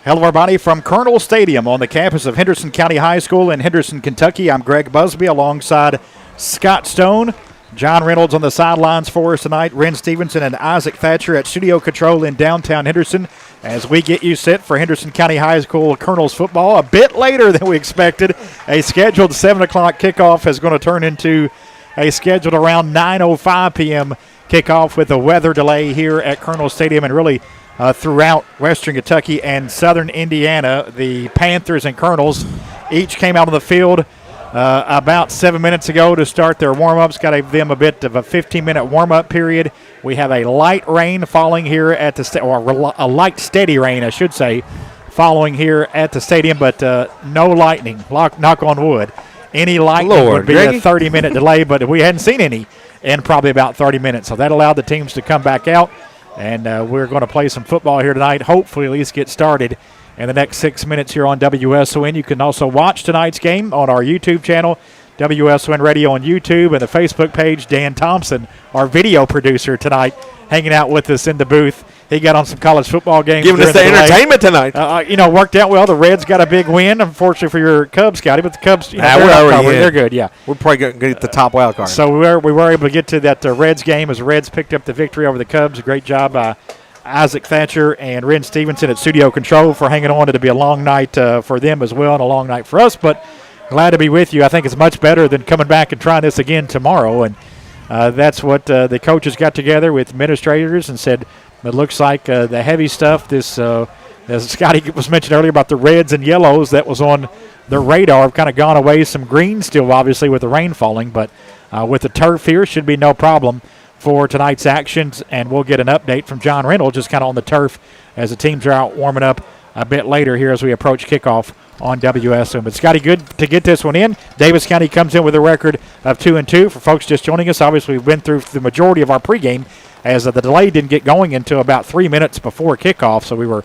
Hello, everybody, from Colonel Stadium on the campus of Henderson County High School in Henderson, Kentucky. I'm Greg Busby alongside Scott Stone. John Reynolds on the sidelines for us tonight. Ren Stevenson and Isaac Thatcher at studio control in downtown Henderson as we get you set for Henderson County High School Colonels football. A bit later than we expected. A scheduled 7 o'clock kickoff is going to turn into a scheduled around 9:05 p.m. kickoff with a weather delay here at Colonel Stadium and really throughout Western Kentucky and Southern Indiana. The Panthers and Colonels each came out on the field about 7 minutes ago to start their warm-ups. Got them a bit of a 15-minute warm-up period. We have a light rain falling here at the or a light steady rain, I should say, following here at the stadium, but no lightning. Knock on wood. Any lightning would be a 30-minute delay, but we hadn't seen any in probably about 30 minutes. So that allowed the teams to come back out. And we're going to play some football here tonight, hopefully at least get started in the next 6 minutes here on WSON. You can also watch tonight's game on our YouTube channel, WSON Radio on YouTube, and the Facebook page. Dan Thompson, our video producer tonight, hanging out with us in the booth. He got on some college football games. Giving us the entertainment tonight. Worked out well. The Reds got a big win, unfortunately for your Cubs, Scotty, but the Cubs, they're good, yeah. We're probably going to get the top wild card. So we were able to get to that Reds game as the Reds picked up the victory over the Cubs. A great job by Isaac Thatcher and Ren Stevenson at studio control for hanging on. It'll be a long night for them as well and a long night for us, but glad to be with you. I think it's much better than coming back and trying this again tomorrow, and that's what the coaches got together with administrators and said, it looks like the heavy stuff, this, as Scotty was mentioned earlier about the reds and yellows that was on the radar, have kind of gone away. Some green still, obviously, with the rain falling, but with the turf here, should be no problem for tonight's actions. And we'll get an update from John Reynolds just kind of on the turf as the teams are out warming up a bit later here as we approach kickoff on WSM. But Scotty, good to get this one in. Daviess County comes in with a record of 2-2. For folks just joining us, obviously we've been through the majority of our pregame as the delay didn't get going until about 3 minutes before kickoff. So we were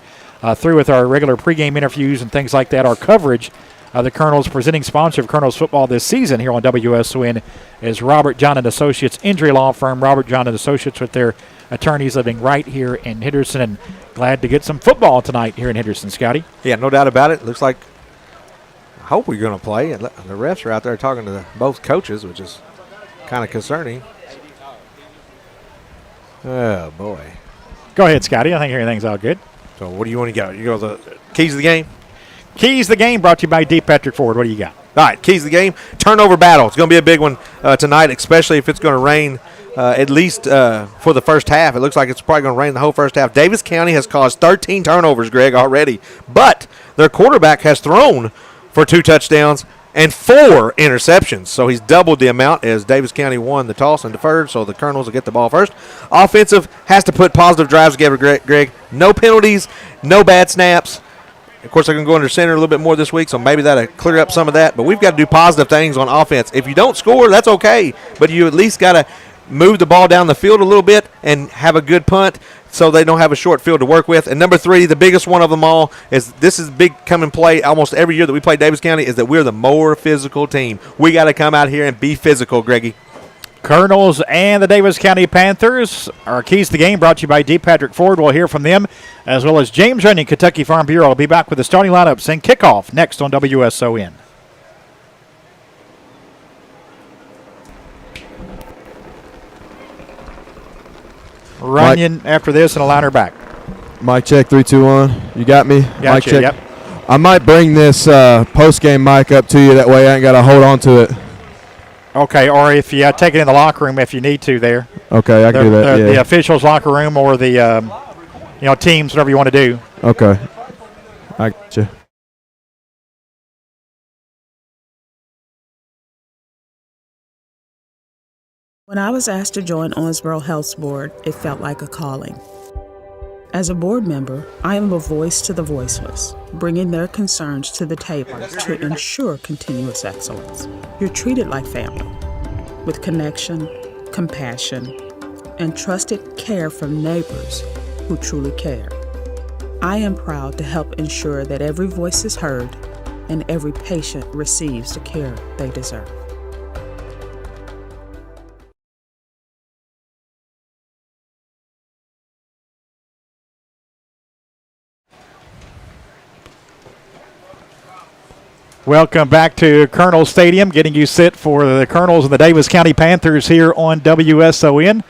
through with our regular pregame interviews and things like that. Our coverage of the Colonels, presenting sponsor of Colonels football this season here on WSON, is Robert John & Associates Injury Law Firm. Robert John & Associates with their attorneys living right here in Henderson, and glad to get some football tonight here in Henderson, Scotty. Yeah, no doubt about it. Looks like, I hope we're going to play. And the refs are out there talking to both coaches, which is kind of concerning. Oh, boy. Go ahead, Scotty. I think everything's all good. So what do you want to go? You go the keys of the game? Keys of the game brought to you by D. Patrick Ford. What do you got? All right, keys of the game. Turnover battle. It's going to be a big one tonight, especially if it's going to rain at least for the first half. It looks like it's probably going to rain the whole first half. Daviess County has caused 13 turnovers, Greg, already. But their quarterback has thrown for 2 touchdowns and 4 interceptions. So he's doubled the amount as Daviess County won the toss and deferred, so the Colonels will get the ball first. Offensive has to put positive drives together, Greg. No penalties, no bad snaps. Of course, they're going to go under center a little bit more this week, so maybe that'll clear up some of that. But we've got to do positive things on offense. If you don't score, that's okay, but you at least got to move the ball down the field a little bit and have a good punt so they don't have a short field to work with. And number 3, the biggest one of them all, is this is big come and play almost every year that we play Daviess County, is that we're the more physical team. We got to come out here and be physical, Greggy. Colonels and the Daviess County Panthers. Our keys to the game brought to you by D. Patrick Ford. We'll hear from them, as well as James Runyon, Kentucky Farm Bureau. Will be back with the starting lineups and kickoff next on WSON. Runyon after this and a liner back. Mic check, 3, 2, 1. You got me? Got mic you, check. Yep. I might bring this post-game mic up to you. That way I ain't got to hold on to it. Okay, or if you take it in the locker room if you need to there. Okay, I can do that, yeah. The officials' locker room or the teams, whatever you want to do. Okay. I got you. When I was asked to join Owensboro Health's board, it felt like a calling. As a board member, I am a voice to the voiceless, bringing their concerns to the table to ensure continuous excellence. You're treated like family, with connection, compassion, and trusted care from neighbors who truly care. I am proud to help ensure that every voice is heard and every patient receives the care they deserve. Welcome back to Colonel Stadium, getting you set for the Colonels and the Daviess County Panthers here on WSON.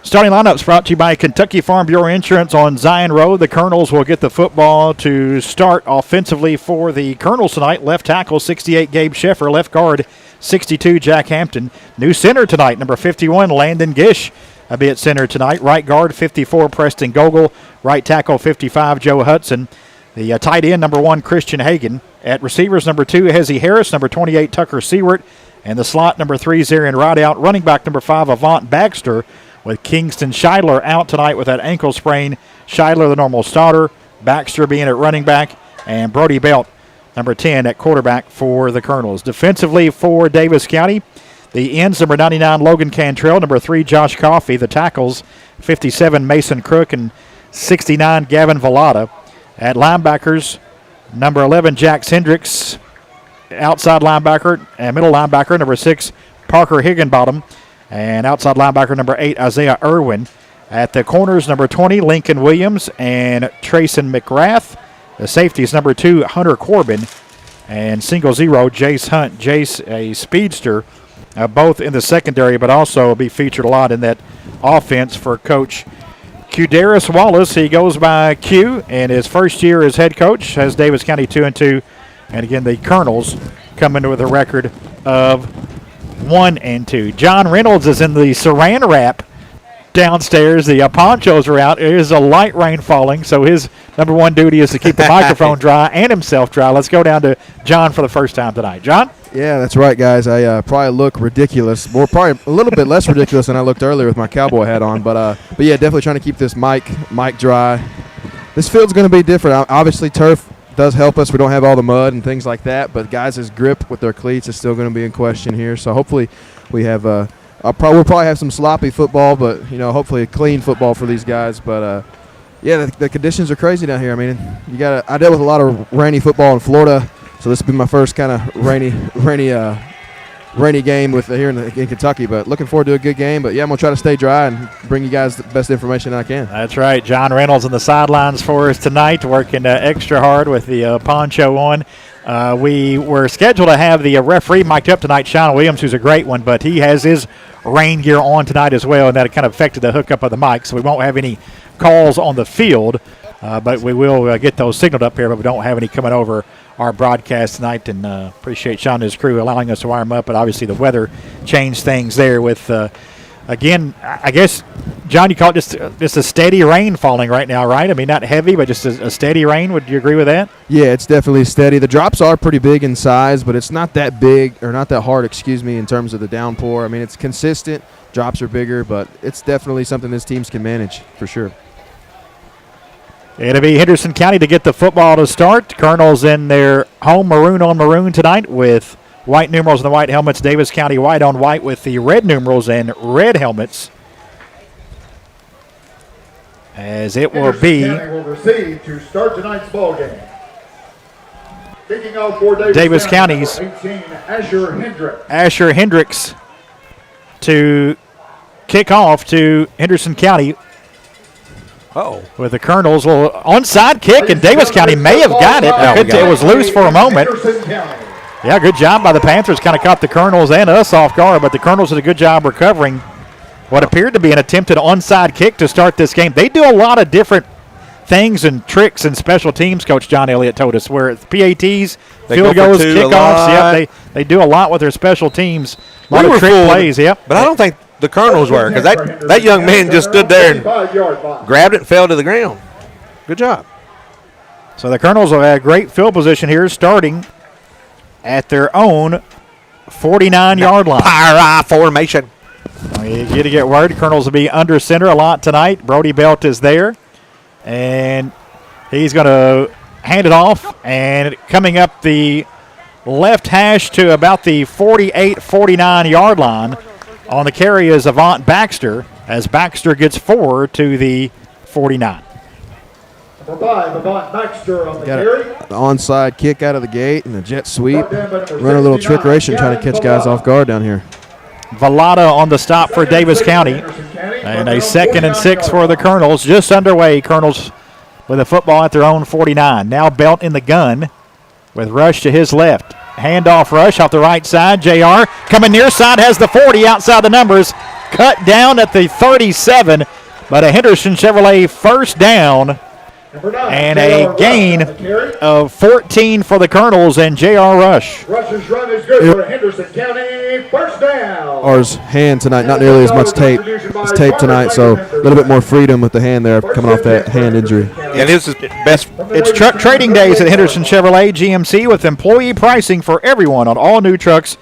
Starting lineups brought to you by Kentucky Farm Bureau Insurance on Zion Road. The Colonels will get the football to start offensively for the Colonels tonight. Left tackle, 68, Gabe Sheffer. Left guard, 62, Jack Hampton. New center tonight, number 51, Landon Gish. I'll be at center tonight. Right guard, 54, Preston Gogol. Right tackle, 55, Joe Hudson. The tight end, number 1, Christian Hagan. At receivers, number 2, Hezzy Harris. Number 28, Tucker Seward. And the slot, number 3, Zarian Rideout. Running back, number 5, Avant Baxter. With Kingston Scheidler out tonight with that ankle sprain. Scheidler, the normal starter. Baxter being at running back. And Brody Belt, number 10, at quarterback for the Colonels. Defensively for Daviess County, the ends, number 99, Logan Cantrell. Number 3, Josh Coffey. The tackles, 57, Mason Crook. And 69, Gavin Vallada. At linebackers, number 11, Jax Hendricks, outside linebacker, and middle linebacker, number 6, Parker Higginbottom, and outside linebacker, number 8, Isaiah Irwin. At the corners, number 20, Lincoln Williams and Trayson McGrath. The safeties, number 2, Hunter Corbin, and single 0, Jace Hunt. Jace, a speedster, both in the secondary, but also will be featured a lot in that offense for Coach Qdarius Wallace. He goes by Q, and his first year as head coach has Daviess County 2-2. And again, the Colonels come in with a record of 1-2. John Reynolds is in the saran wrap downstairs. The ponchos are out. There is a light rain falling, so his number 1 duty is to keep the microphone dry and himself dry. Let's go down to John for the first time tonight. John? Yeah, that's right, guys. I probably look ridiculous, or probably a little bit less ridiculous than I looked earlier with my cowboy hat on. But yeah, definitely trying to keep this mic dry. This field's going to be different. Obviously, turf does help us. We don't have all the mud and things like that. But guys' grip with their cleats is still going to be in question here. So hopefully, we have we'll probably have some sloppy football, but hopefully a clean football for these guys. But yeah, the conditions are crazy down here. I mean, I dealt with a lot of rainy football in Florida. So this will be my first kind of rainy game with here in Kentucky. But looking forward to a good game. But yeah, I'm gonna try to stay dry and bring you guys the best information I can. That's right. John Reynolds on the sidelines for us tonight, working extra hard with the poncho on. We were scheduled to have the referee mic'd up tonight, Sean Williams, who's a great one, but he has his rain gear on tonight as well, and that kind of affected the hookup of the mic. So we won't have any calls on the field, but we will get those signaled up here. But we don't have any coming over our broadcast tonight, and appreciate Sean and his crew allowing us to wire them up. But obviously the weather changed things there with, again, I guess, John, you call it just a steady rain falling right now, right? I mean, not heavy, but just a steady rain. Would you agree with that? Yeah, it's definitely steady. The drops are pretty big in size, but it's not that big, or not that hard, in terms of the downpour. I mean, it's consistent. Drops are bigger, but it's definitely something this teams can manage for sure. It'll be Henderson County to get the football to start. Colonels in their home maroon on maroon tonight with white numerals and the white helmets. Daviess County white on white with the red numerals and red helmets. As it will be County will receive to start tonight's ball game. Kicking off for Daviess County's 18, Asher Hendricks. Asher Hendricks to kick off to Henderson County. With the Colonels, little onside kick, and Daviess County may have got it. It was loose for a moment. Yeah, good job by the Panthers. Kind of caught the Colonels and us off guard, but the Colonels did a good job recovering what appeared to be an attempted onside kick to start this game. They do a lot of different things and tricks in special teams, Coach John Elliott told us, where it's PATs, field goals, kickoffs. Yep, they do a lot with their special teams. A lot of trick plays, yep. But I don't think the Colonels were, because that young man just stood there and grabbed it and fell to the ground. Good job. So the Colonels will have great field position here, starting at their own 49-yard line. Pyre formation. You get to get word. Colonels will be under center a lot tonight. Brody Belt is there, and he's going to hand it off. And coming up the left hash to about the 48-49-yard line on the carry is Avant Baxter, as Baxter gets 4 to the 49. Number 5, Avant Baxter on the carry. The onside kick out of the gate and the jet sweep. Run a little trickeration trying to catch guys off guard down here. Vallada on the stop for Daviess County. And a 2nd and 6 for the Colonels. Just underway. Colonels with a football at their own 49. Now Belt in the gun. with Rush to his left. Handoff Rush off the right side. JR coming near side, has the 40 outside the numbers. Cut down at the 37, but a Henderson Chevrolet first down. And a gain of 14 for the Colonels and J.R. Rush. Rush's run is good for Henderson County. First down. Ours hand tonight, not nearly as much tape. It's tape tonight, so a little bit more freedom with the hand there coming off that hand injury. And this is best. It's truck trading days at Henderson Chevrolet GMC with employee pricing for everyone on all new trucks.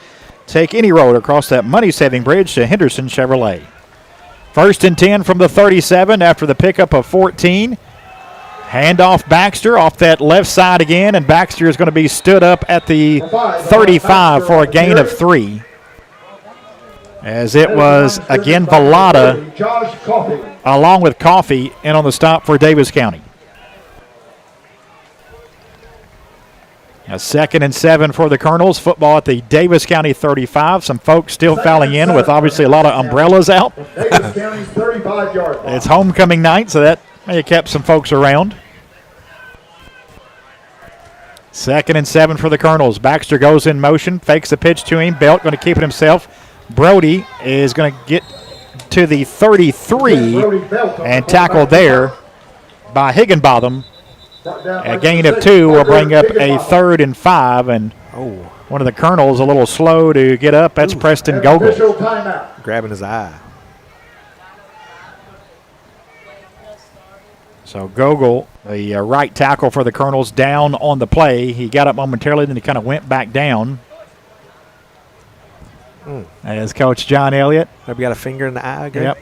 Take any road across that money-saving bridge to Henderson Chevrolet. 1st and 10 from the 37 after the pickup of 14. Handoff Baxter off that left side again, and Baxter is going to be stood up at the 35 for a gain of 3. As it was, again, Vallada along with Coffee in on the stop for Daviess County. A 2nd and 7 for the Colonels. Football at the Daviess County 35. Some folks still filing in with obviously a lot of umbrellas out. It's homecoming night, so that may have kept some folks around. 2nd and 7 for the Colonels. Baxter goes in motion, fakes the pitch to him. Belt going to keep it himself. Brody is going to get to the 33 and tackled there by Higginbotham. A gain of 2 will bring up a 3rd and 5, and one of the Colonels a little slow to get up. That's Preston Gogol. Grabbing his eye. So Gogol, the right tackle for the Colonels, down on the play. He got up momentarily, then he kind of went back down. As Coach John Elliott. Maybe got a finger in the eye again. Yep.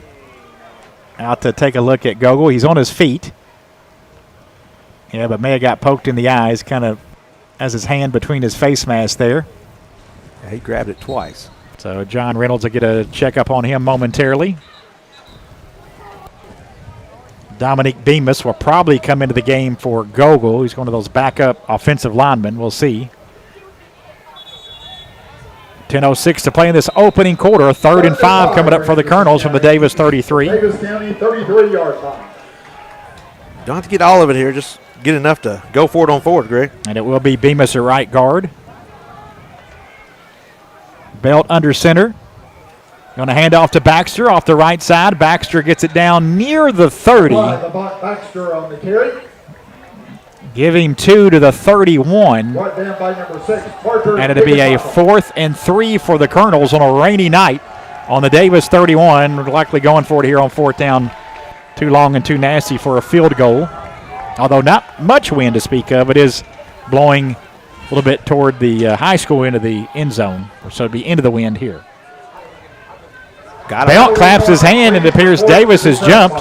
Out to take a look at Gogol. He's on his feet. Yeah, but may have got poked in the eyes, kind of has his hand between his face mask there. Yeah, he grabbed it twice. So John Reynolds will get a checkup on him momentarily. Dominique Bemis will probably come into the game for Gogol. He's one of those backup offensive linemen. We'll see. 10:06 to play in this opening quarter. 3rd and 5 coming up for the Colonels from the Daviess 33. Daviess County 33-yard line. Don't have to get all of it here. Just get enough to go for it on forward, Greg. And it will be Bemis at right guard. Belt under center. Going to hand off to Baxter off the right side. Baxter gets it down near the 30. Baxter on the carry. Give him 2 to the 31. Brought down by number 6, Parker. And it'll be a 4th and 3 for the Colonels on a rainy night on the Daviess 31. We're likely going for it here on 4th down. Too long and too nasty for a field goal. Although not much wind to speak of. It is blowing a little bit toward the high school into the end zone. So it'll be into the wind here. Belt claps his hand, and it appears Daviess has jumped.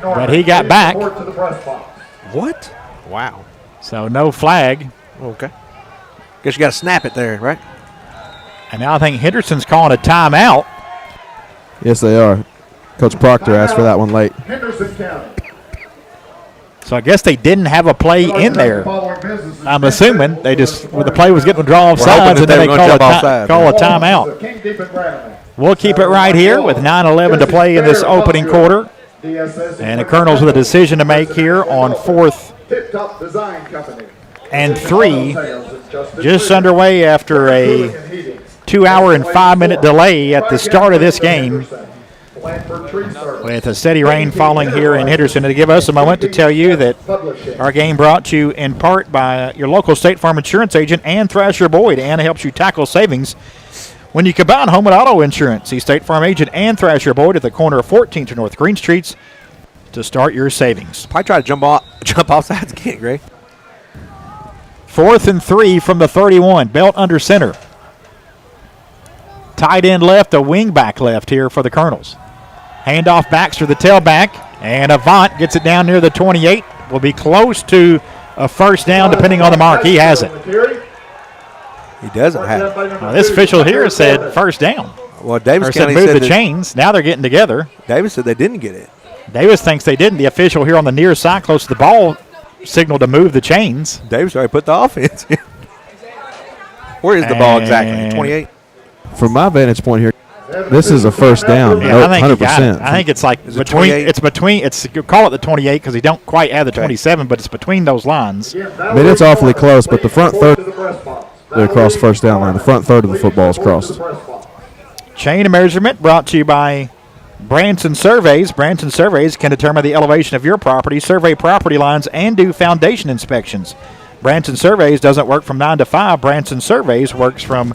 But he got back. What? Wow. So no flag. Okay. Guess you got to snap it there, right? And now I think Henderson's calling a timeout. Yes, they are. Coach Proctor asked for that one late. Henderson County. So I guess they didn't have a play in there. I'm assuming they just, when the play was getting drawn off sides, and then they call a timeout. We'll keep it right here with 9:11 to play in this opening quarter. And the Colonels with a decision to make here on 4th and 3. Just underway after a 2-hour and 5-minute delay at the start of this game. With a steady rain falling here in Henderson. To give us a moment to tell you that our game brought to you in part by your local State Farm insurance agent, Ann Thrasher Boyd. Ann helps you tackle savings when you combine home and auto insurance. See State Farm agent Ann Thrasher Boyd at the corner of 14th and North Green Streets to start your savings. Probably try to jump off sides again, Greg. 4th and 3 from the 31. Belt under center. Tight end left, a wing back left here for the Colonels. Handoff Baxter, the tailback, and Avant gets it down near the 28. Will be close to a first down depending on the mark. He has it. He doesn't have it. Now, this official here said first down. Well, Daviess Or County said move said the chains. Now they're getting together. Daviess said they didn't get it. Daviess thinks they didn't. The official here on the near side close to the ball signaled to move the chains. Daviess already put the offense in. Where is the ball exactly? 28? From my vantage point here, This is a first down. Yeah, I think he 100%. got it. I think it's like Is it between. 28? It's between. It's you call it the 28 because he don't quite have the 27, but it's between those lines. I mean, it's awfully close, but the front third, they're across the first down line. The front third of the football is crossed. Chain of measurement brought to you by Branson Surveys. Branson Surveys can determine the elevation of your property, survey property lines, and do foundation inspections. Branson Surveys doesn't work from 9 to 5. Branson Surveys works from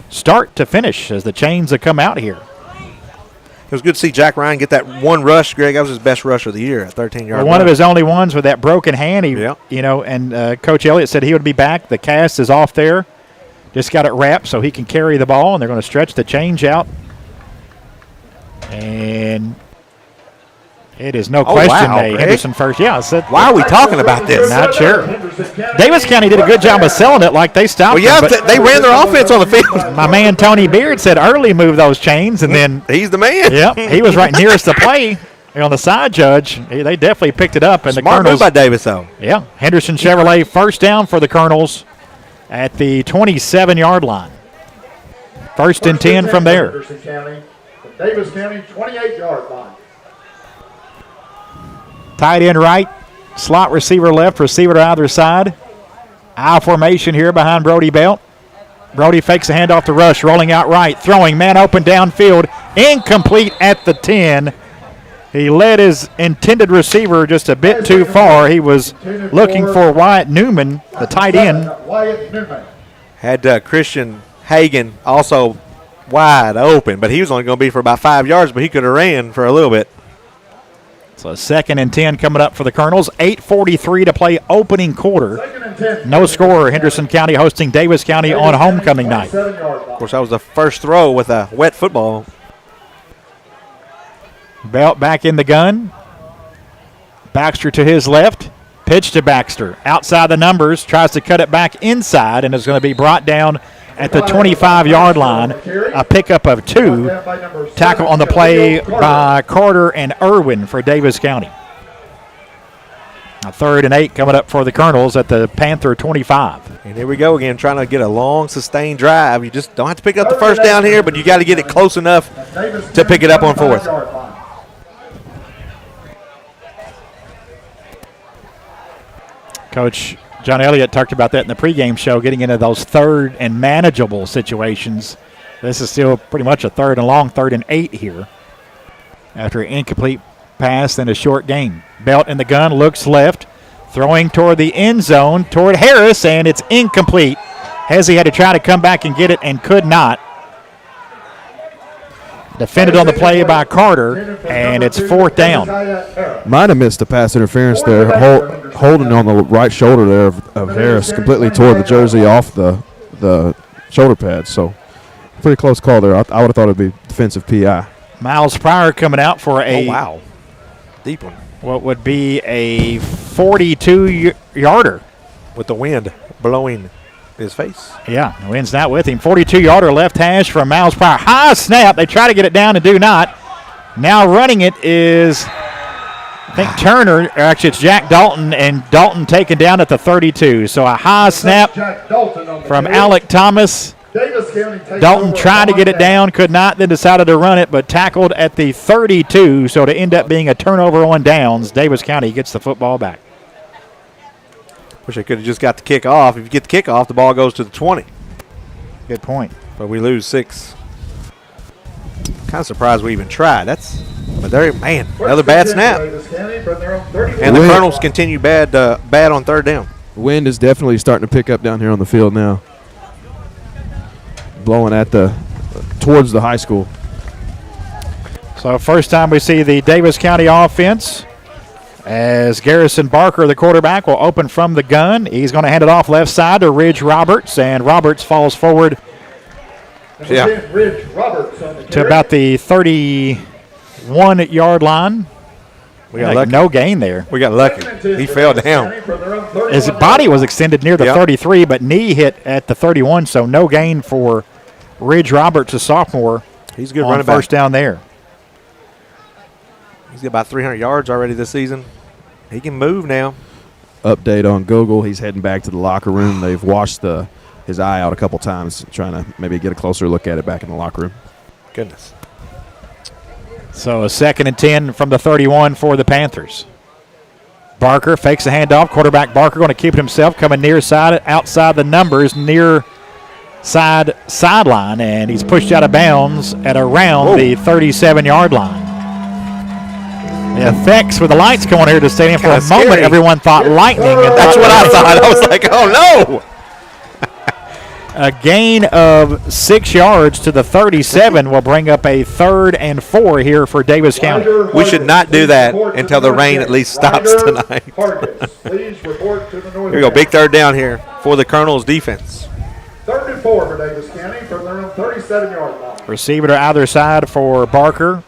start to finish as the chains have come out here. It was good to see Jack Ryan get that one rush, Greg. That was his best rush of the year, a 13-yard One of his only ones with that broken hand. Yeah. And Coach Elliott said he would be back. The cast is off there. Just got it wrapped so he can carry the ball, and they're going to stretch the change out. And it is no question wow, a Greg. Henderson first. Yeah, I said, Why are we talking about this? not sure. Davis County did a good job of selling it like they stopped Well, yeah, him, but they ran their offense on the field. my man Tony Beard said early move those chains, and then He's the man. yep, he was right nearest the play on the side judge. They definitely picked it up, and Smart the move Colonels. by Davis, though. Yeah, Henderson Chevrolet first down for the Colonels at the 27-yard line. First and 10 from there. Henderson County, the Davis County 28-yard line. Tight end right, slot receiver left, receiver to either side. I formation here behind Brody Belt. Brody fakes a handoff to Rush, rolling out right, throwing, man open downfield, incomplete at the 10. He led his intended receiver just a bit too far. He was looking for Wyatt Newman, the tight end. Wyatt Newman. Had Christian Hagan also wide open, but he was only going to be for about 5 yards, but he could have ran for a little bit. So second and 10 coming up for the Colonels. 8:43 to play opening quarter. Second and 10. No score. Henderson County hosting Davis County on homecoming night. 27-yard Of line. course, that was the first throw with a wet football. Belt back in the gun. Baxter to his left. Pitch to Baxter. Outside the numbers. Tries to cut it back inside and is going to be brought down at the 25-yard line. A pickup of 2. Tackle on the play by Carter and Irwin for Davis County. A 3rd and 8 coming up for the Colonels at the Panther 25. And here we go again, trying to get a long, sustained drive. You just don't have to pick up the first down here, but you got to get it close enough to pick it up on 4th. 25-yard line. Coach John Elliott talked about that in the pregame show, getting into those third and manageable situations. This is still pretty much a 3rd and long, 3rd and 8 here. After an incomplete pass and a short gain. Belt in the gun, looks left, throwing toward the end zone, toward Harris, and it's incomplete. Hezzy had to try to come back and get it and could not. Defended on the play by Carter, and it's 4th down. Might have missed the pass interference there, holding on the right shoulder there of Harris, completely tore the jersey off the shoulder pad. So, pretty close call there. I would have thought it would be defensive PI. Miles Pryor coming out for a Deep one. what would be a 42-yarder. With the wind blowing his face. Yeah, the wind's not with him. 42-yarder left hash from Miles Pryor. High snap. They try to get it down and do not. Now running it is, I think, Turner. Or actually, it's Jack Dalton, and Dalton taken down at the 32. So a high snap Jack Dalton on the from field. Alec Thomas. Davis County takes Dalton over tried to get it on down, could not, then decided to run it, but tackled at the 32. So to end up being a turnover on downs, Davis County gets the football back. Wish I could have just got the kick off. If you get the kick off, the ball goes to the 20. Good point. But we lose 6. Kind of surprised we even tried. But there, man, another bad snap. Davis County from their own 30. And the Wind. Colonels continue bad on 3rd down. Wind is definitely starting to pick up down here on the field now. Blowing towards the high school. So first time we see the Davis County offense as Garrison Barker, the quarterback, will open from the gun. He's going to hand it off left side to Ridge Roberts, and Roberts falls forward Yeah. Ridge Roberts on the to carry. about the 31-yard line. We got lucky. No gain there. We got lucky. He fell down. His body was extended near the Yep. 33, but knee hit at the 31, so no gain for Ridge Roberts, a sophomore, He's a good on running back. first down there. He's got about 300 yards already this season. He can move now. Update on Google. He's heading back to the locker room. They've washed his eye out a couple times, trying to maybe get a closer look at it back in the locker room. Goodness. So a 2nd and 10 from the 31 for the Panthers. Barker fakes the handoff. Quarterback Barker going to keep it himself, coming near side, outside the numbers, near sideline, and he's pushed out of bounds at around the 37-yard line. The effects with the lights going here to the stadium for a moment. Scary. Everyone thought lightning. And That's what I thought. I was like, oh, no. A gain of 6 yards to the 37 will bring up a 3rd and 4 here for Daviess County. We should not do that until the rain at least stops tonight. Here we go. Big 3rd down here for the Colonels defense. 3rd and 4 for Daviess County from their own 37-yard line. Receiver to either side for Barker.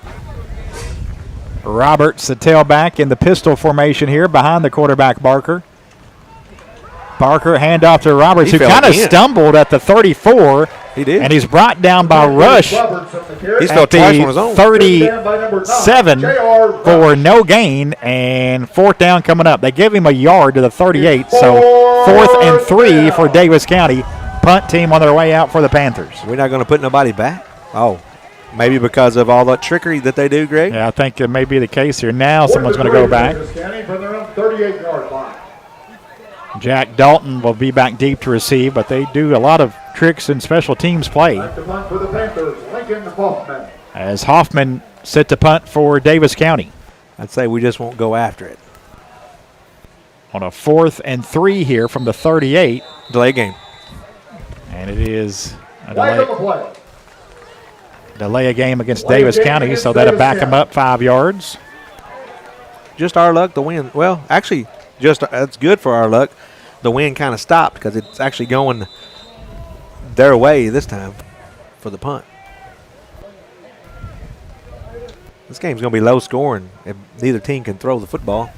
Roberts, the tailback, in the pistol formation here behind the quarterback Barker. Barker, handoff to Roberts, who kind of stumbled at the 34. He did. And he's brought down by Rush He's at felt twice on his the own. 37 for no gain, and 4th down coming up. They give him a yard to the 38, so 4th and 3 for Daviess County. Punt team on their way out for the Panthers. We're not going to put nobody back? Oh, maybe because of all that trickery that they do, Greg? Yeah, I think it may be the case here. Now someone's going to go back. From their own 38-yard line. Jack Dalton will be back deep to receive, but they do a lot of tricks in special teams play. Back to punt for the Panthers, Lincoln Hoffman. As Hoffman set to punt for Daviess County. I'd say we just won't go after it. On a 4th and 3 here from the 38. Delay game. And it is a Flag on the play. delay a game against Daviess County, so that'll back them up 5 yards. Just our luck, the wind. Well, actually, that's good for our luck. The wind kind of stopped because it's actually going their way this time for the punt. This game's going to be low scoring if neither team can throw the football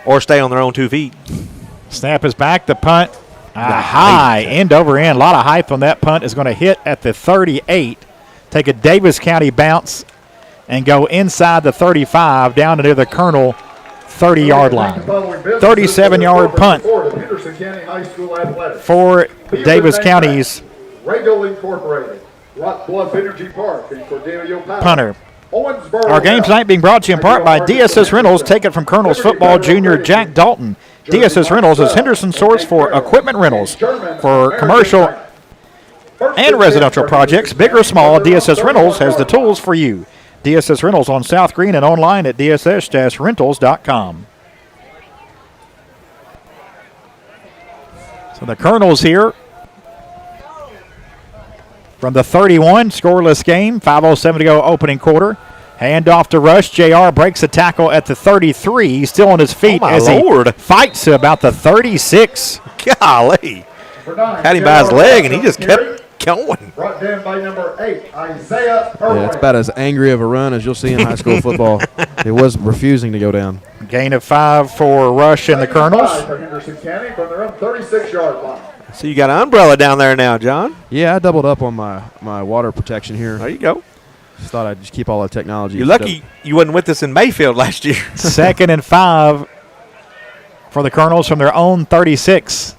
or stay on their own 2 feet. Snap is back. The punt high, end over end. A lot of height on that punt. Is going to hit at the 38. Take a Daviess County bounce and go inside the 35 down to near the Colonel 30-yard line. 37-yard punt for Daviess County's punter. Our game tonight being brought to you in part by DSS Rentals. Take it from Colonel's football junior Jack Dalton. DSS Rentals is Henderson's source for equipment rentals for commercial and residential projects, big or small. DSS Rentals has the tools for you. DSS Rentals on South Green and online at dss-rentals.com. So the Colonels here from the 31, scoreless game, 5:07 to go opening quarter. Handoff to Rush. JR breaks a tackle at the 33. He's still on his feet as he fights to about the 36. Golly. Had him by his leg, and he just kept going. Brought down by number 8, Isaiah Irwin. Yeah, it's about as angry of a run as you'll see in high school football. It was refusing to go down. Gain of 5 for Rush and the Colonels. For Henderson County from their own 36-yard line. So you got an umbrella down there now, John. Yeah, I doubled up on my water protection here. There you go. Just thought I'd just keep all the technology. You're lucky you wasn't with us in Mayfield last year. 2nd and 5 for the Colonels from their own 36.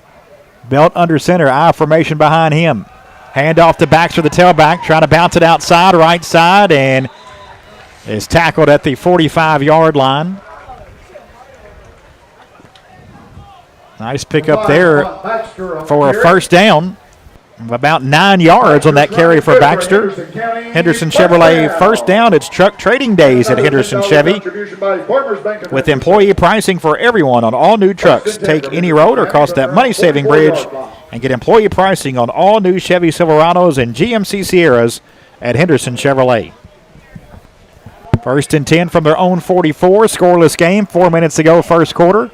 Belt under center, I formation behind him. Handoff to Baxter, the tailback, trying to bounce it outside, right side, and is tackled at the 45-yard line. Nice pickup there for a first down. About 9 yards on that carry for Baxter. Henderson Chevrolet first down. It's truck trading days at Henderson Chevy with employee pricing for everyone on all new trucks. Take any road or cross that money-saving bridge and get employee pricing on all new Chevy Silverados and GMC Sierras at Henderson Chevrolet. 1st and 10 from their own 44. Scoreless game. 4 minutes to go, first quarter.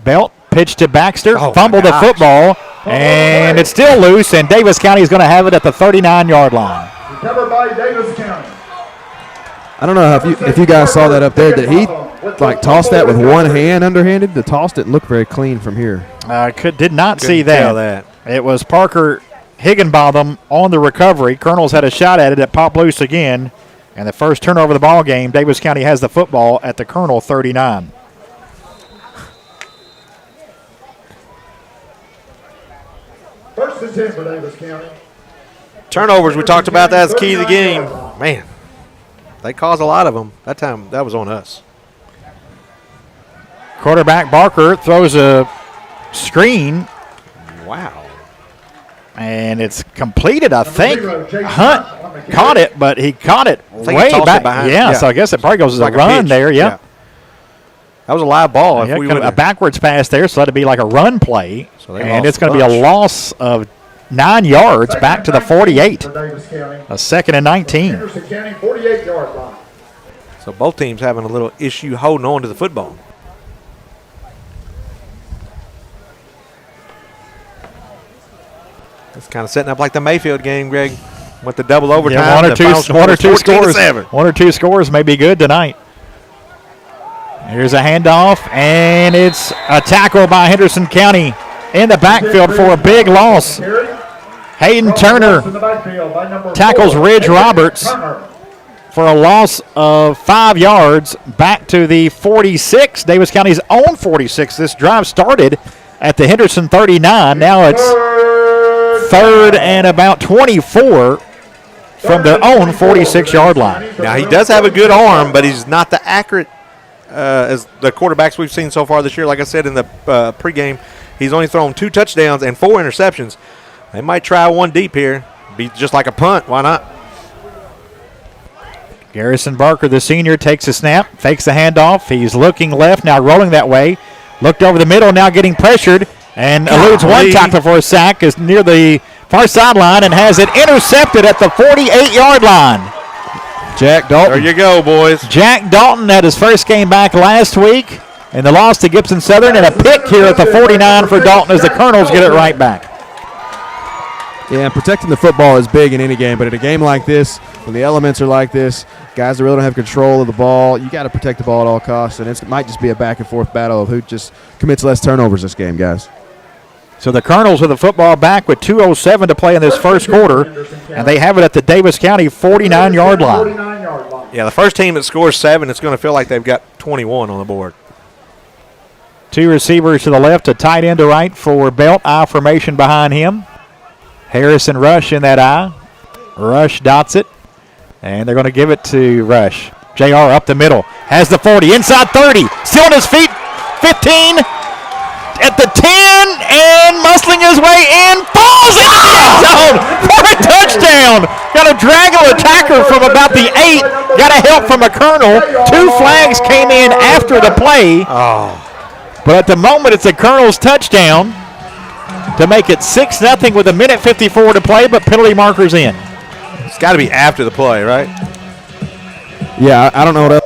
Belt pitch to Baxter, fumbled the football, and it's still loose, and Daviess County is going to have it at the 39-yard line. Recovered by Daviess County. I don't know if you guys saw that up there. Did he toss that with one hand underhanded? The tossed it and looked very clean from here. Did not see that. It was Parker Higginbotham on the recovery. Colonels had a shot at it. It popped loose again, and the first turnover of the ball game. Daviess County has the football at the Colonel 39. and 10 for Davis County. Turnovers, we talked about that as key to the game. Man, they caused a lot of them. That time, that was on us. Quarterback Barker throws a screen. Wow. And it's completed, I think. 0, Hunt caught it, but he caught it think he way tossed it back. behind. Yeah, Yeah. so I guess it probably goes as Like a run pitch. there. Yeah. That was a live ball. Yeah, If we kind of a would backwards pass there, so that'd be like a run play. So they and lost it's a going to be a bunch. loss of 9 yards back to the 48. For Davis County. A 2nd and 19. Henderson County 48-yard line. So both teams having a little issue holding on to the football. It's kind of setting up like the Mayfield game, Greg. With the double overtime. Yeah, one or the two, final score one or was two 14-7. scores. One or two scores may be good tonight. Here's a handoff, and it's a tackle by Henderson County in the backfield for a big loss. Hayden Turner tackles Ridge Roberts for a loss of 5 yards back to the 46, Davis County's own 46. This drive started at the Henderson 39. Now it's 3rd and about 24 from their own 46-yard line. Now, he does have a good arm, but he's not the accurate as the quarterbacks we've seen so far this year. Like I said in the pregame, he's only thrown 2 touchdowns and 4 interceptions. They might try one deep here. Be just like a punt. Why not? Garrison Barker, the senior, takes a snap, fakes the handoff. He's looking left, now rolling that way. Looked over the middle, now getting pressured, and eludes one tackle for a sack, is near the far sideline and has it intercepted at the 48-yard line. Jack Dalton. There you go, boys. Jack Dalton had his first game back last week in the loss to Gibson Southern, and a pick here at the 49 for Dalton as the Colonels get it right back. Yeah, protecting the football is big in any game, but in a game like this, when the elements are like this, guys that really don't have control of the ball, you got to protect the ball at all costs, and it might just be a back-and-forth battle of who just commits less turnovers this game, guys. So the Colonels with the football back with 2:07 to play in this first quarter, and they have it at the Davis County 49-yard line. Yeah, the first team that scores 7, it's going to feel like they've got 21 on the board. 2 receivers to the left, a tight end to right for Belt. I formation behind him. Harris and Rush in that I. Rush dots it, and they're going to give it to Rush. JR up the middle, has the 40, inside 30, still on his feet, 15, at the 10, and muscling his way in, falls in the end zone for a touchdown. Got a draggle attacker from about the 8, got a help from a Colonel. 2 flags came in after the play, but at the moment it's a Colonel's touchdown to make it 6-0 with 1:54 to play, but penalty markers in. It's got to be after the play, right? Yeah, I don't know what else.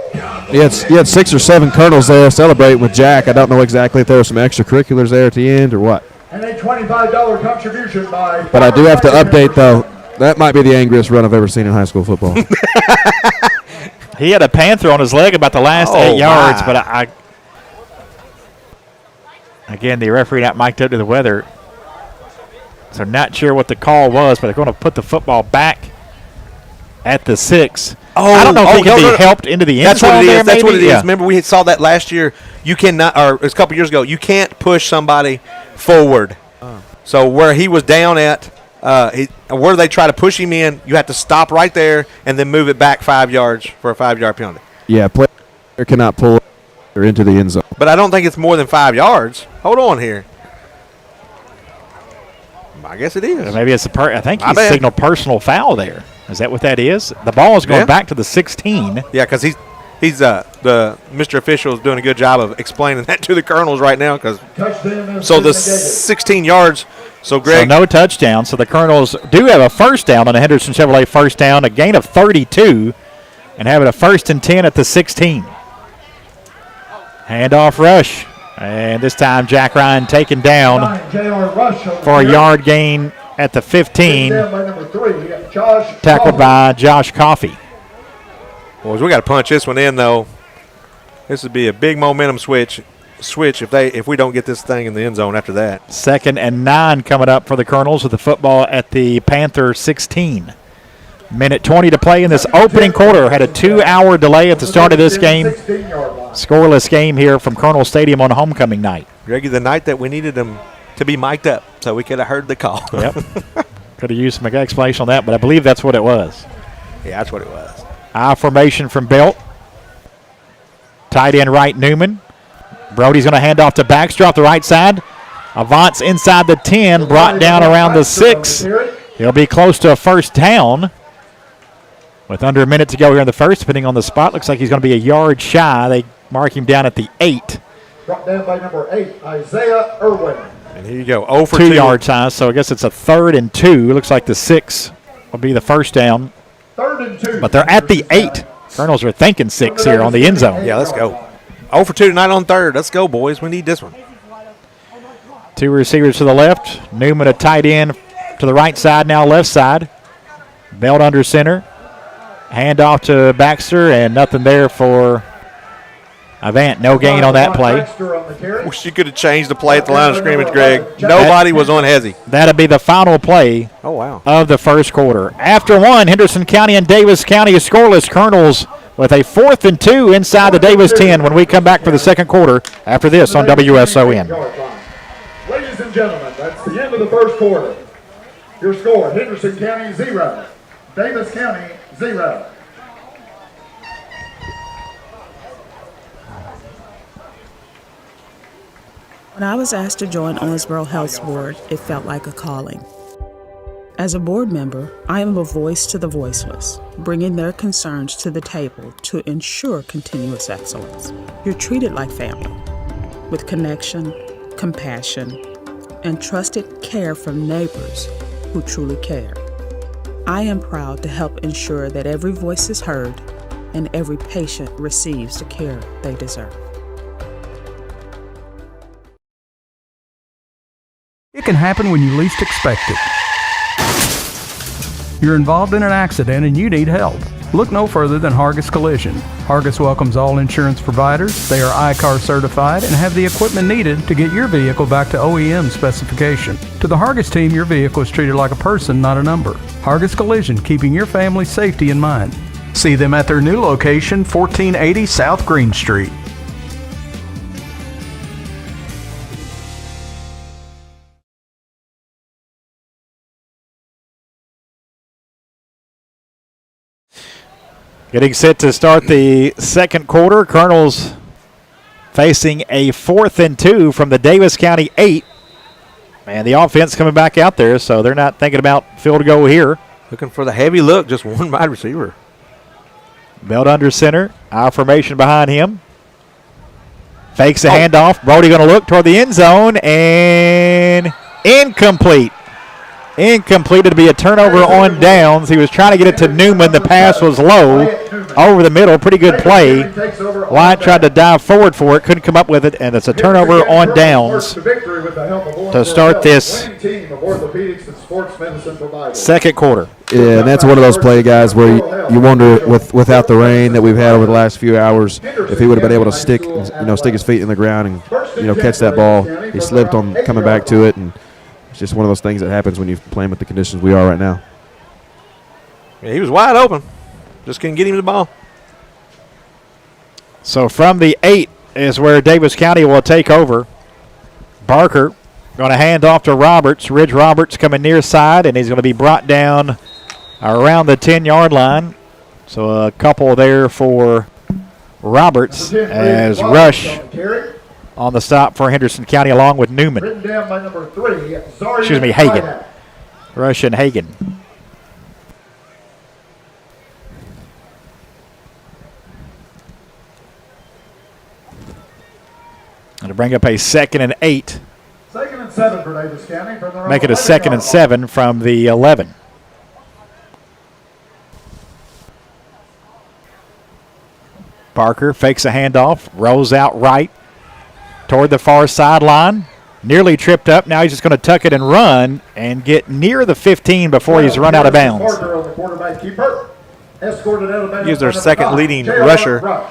You had 6 or 7 Colonels there celebrating with Jack. I don't know exactly if there were some extracurriculars there at the end or what. And a $25 contribution by. But I do have to update, though. That might be the angriest run I've ever seen in high school football. He had a panther on his leg about the last 8 yards, but I again, the referee not mic'd up to the weather. So not sure what the call was, but they're going to put the football back at the 6. I don't know if he can be helped into the end zone. That's what it is. Yeah. Remember, we saw that last year. You cannot, or it was a couple years ago, you can't push somebody forward. So where he was down at, where they try to push him in, you have to stop right there and then move it back 5 yards for a 5-yard penalty. Yeah, player cannot pull or into the end zone. But I don't think it's more than 5 yards. Hold on here. I guess it is. Maybe it's I think My he bad. signaled personal foul there. Is that what that is? The ball is going back to the 16. Yeah, because he's the Mr. Official is doing a good job of explaining that to the Colonels right now. So the 16 yards. So Greg, So no touchdown. So the Colonels do have a first down on a Henderson Chevrolet first down, a gain of 32, and have it a 1st and 10 at the 16. Handoff Rush. And this time Jack Ryan taken down for a yard gain at the 15, tackled by Josh Coffey. boys, we got to punch this one in though. This would be a big momentum switch if we don't get this thing in the end zone after that. 2nd and 9 coming up for the Colonels with the football at the Panther 16. Minute 20 to play in this opening quarter. Had a 2-hour delay at the start of this game. Scoreless game here from Colonel Stadium on homecoming night. Greggy, the night that we needed them to be mic'd up, so we could have heard the call. Yep. Could have used some explanation on that, but I believe that's what it was. Yeah, that's what it was. I formation from Belt. Tight end right, Newman. Brody's going to hand off to Baxter off the right side. Avance inside the 10, brought down around the 6. He'll be close to a first down with under a minute to go here in the first, depending on the spot. Looks like he's going to be a yard shy. They mark him down at the 8. Brought down by number 8, Isaiah Irwin. And here you go, 0 for 2 2. yard shy, so I guess it's a 3rd and 2. Looks like the 6 will be the first down. 3rd and 2. But they're at the 8. Colonels are thinking 6 here on the end zone. Yeah, let's go. 0 for 2 tonight on 3rd. Let's go, boys. We need this one. 2 receivers to the left. Newman a tight end to the right side, now left side. Belt under center. Hand off to Baxter, and nothing there for Avant. No gain on that play. Wish you could have changed the play at the line of scrimmage, Greg. Nobody was on Hezzy. That'll be the final play Oh, wow. of the first quarter. After one, Henderson County and Daviess County is scoreless. Colonels with a 4th and 2 inside the Daviess 10 when we come back for the second quarter after this on WSON. Ladies and gentlemen, that's the end of the first quarter. Your score, Henderson County 0, Daviess County 0. When I was asked to join Owensboro Health's board, it felt like a calling. As a board member, I am a voice to the voiceless, bringing their concerns to the table to ensure continuous excellence. You're treated like family, with connection, compassion, and trusted care from neighbors who truly care. I am proud to help ensure that every voice is heard and every patient receives the care they deserve. It can happen when you least expect it. You're involved in an accident and you need help. Look no further than Hargis Collision. Hargis welcomes all insurance providers. They are ICAR certified and have the equipment needed to get your vehicle back to OEM specification. To the Hargis team, your vehicle is treated like a person, not a number. Hargis Collision, keeping your family's safety in mind. See them at their new location, 1480 South Green Street. Getting set to start the second quarter. Colonels facing a 4th and 2 from the Daviess County 8. And the offense coming back out there, so they're not thinking about field goal here. Looking for the heavy look, just one wide receiver. Belt under center. Our formation behind him. Fakes a handoff. Brody going to look toward the end zone, and incomplete. Incomplete. It'll be a turnover on downs. He was trying to get it to Newman. The pass was low over the middle. Pretty good play. Wyatt tried to dive forward for it. Couldn't come up with it, and it's a turnover on downs to start this second quarter. Yeah, and that's one of those play guys where you wonder, without the rain that we've had over the last few hours, if he would have been able to stick his feet in the ground and catch that ball. He slipped on coming back to it, and it's just one of those things that happens when you're playing with the conditions we are right now. Yeah, he was wide open. Just couldn't get him the ball. So from the 8 is where Daviess County will take over. Barker going to hand off to Roberts. Ridge Roberts coming near side, and he's going to be brought down around the 10-yard line. So a couple there for Roberts as Rush on the stop for Henderson County along with Newman. Written down by number 3, Hagen. Rush and Hagen. And to bring up a 2nd and 8. 2nd and 7 for Daviess County. From their Make it a own 2nd and 7 from the 11. Barker fakes a handoff, rolls out right toward the far sideline. Nearly tripped up. Now he's just going to tuck it and run and get near the 15 before he's run out of bounds. He's their second leading rusher.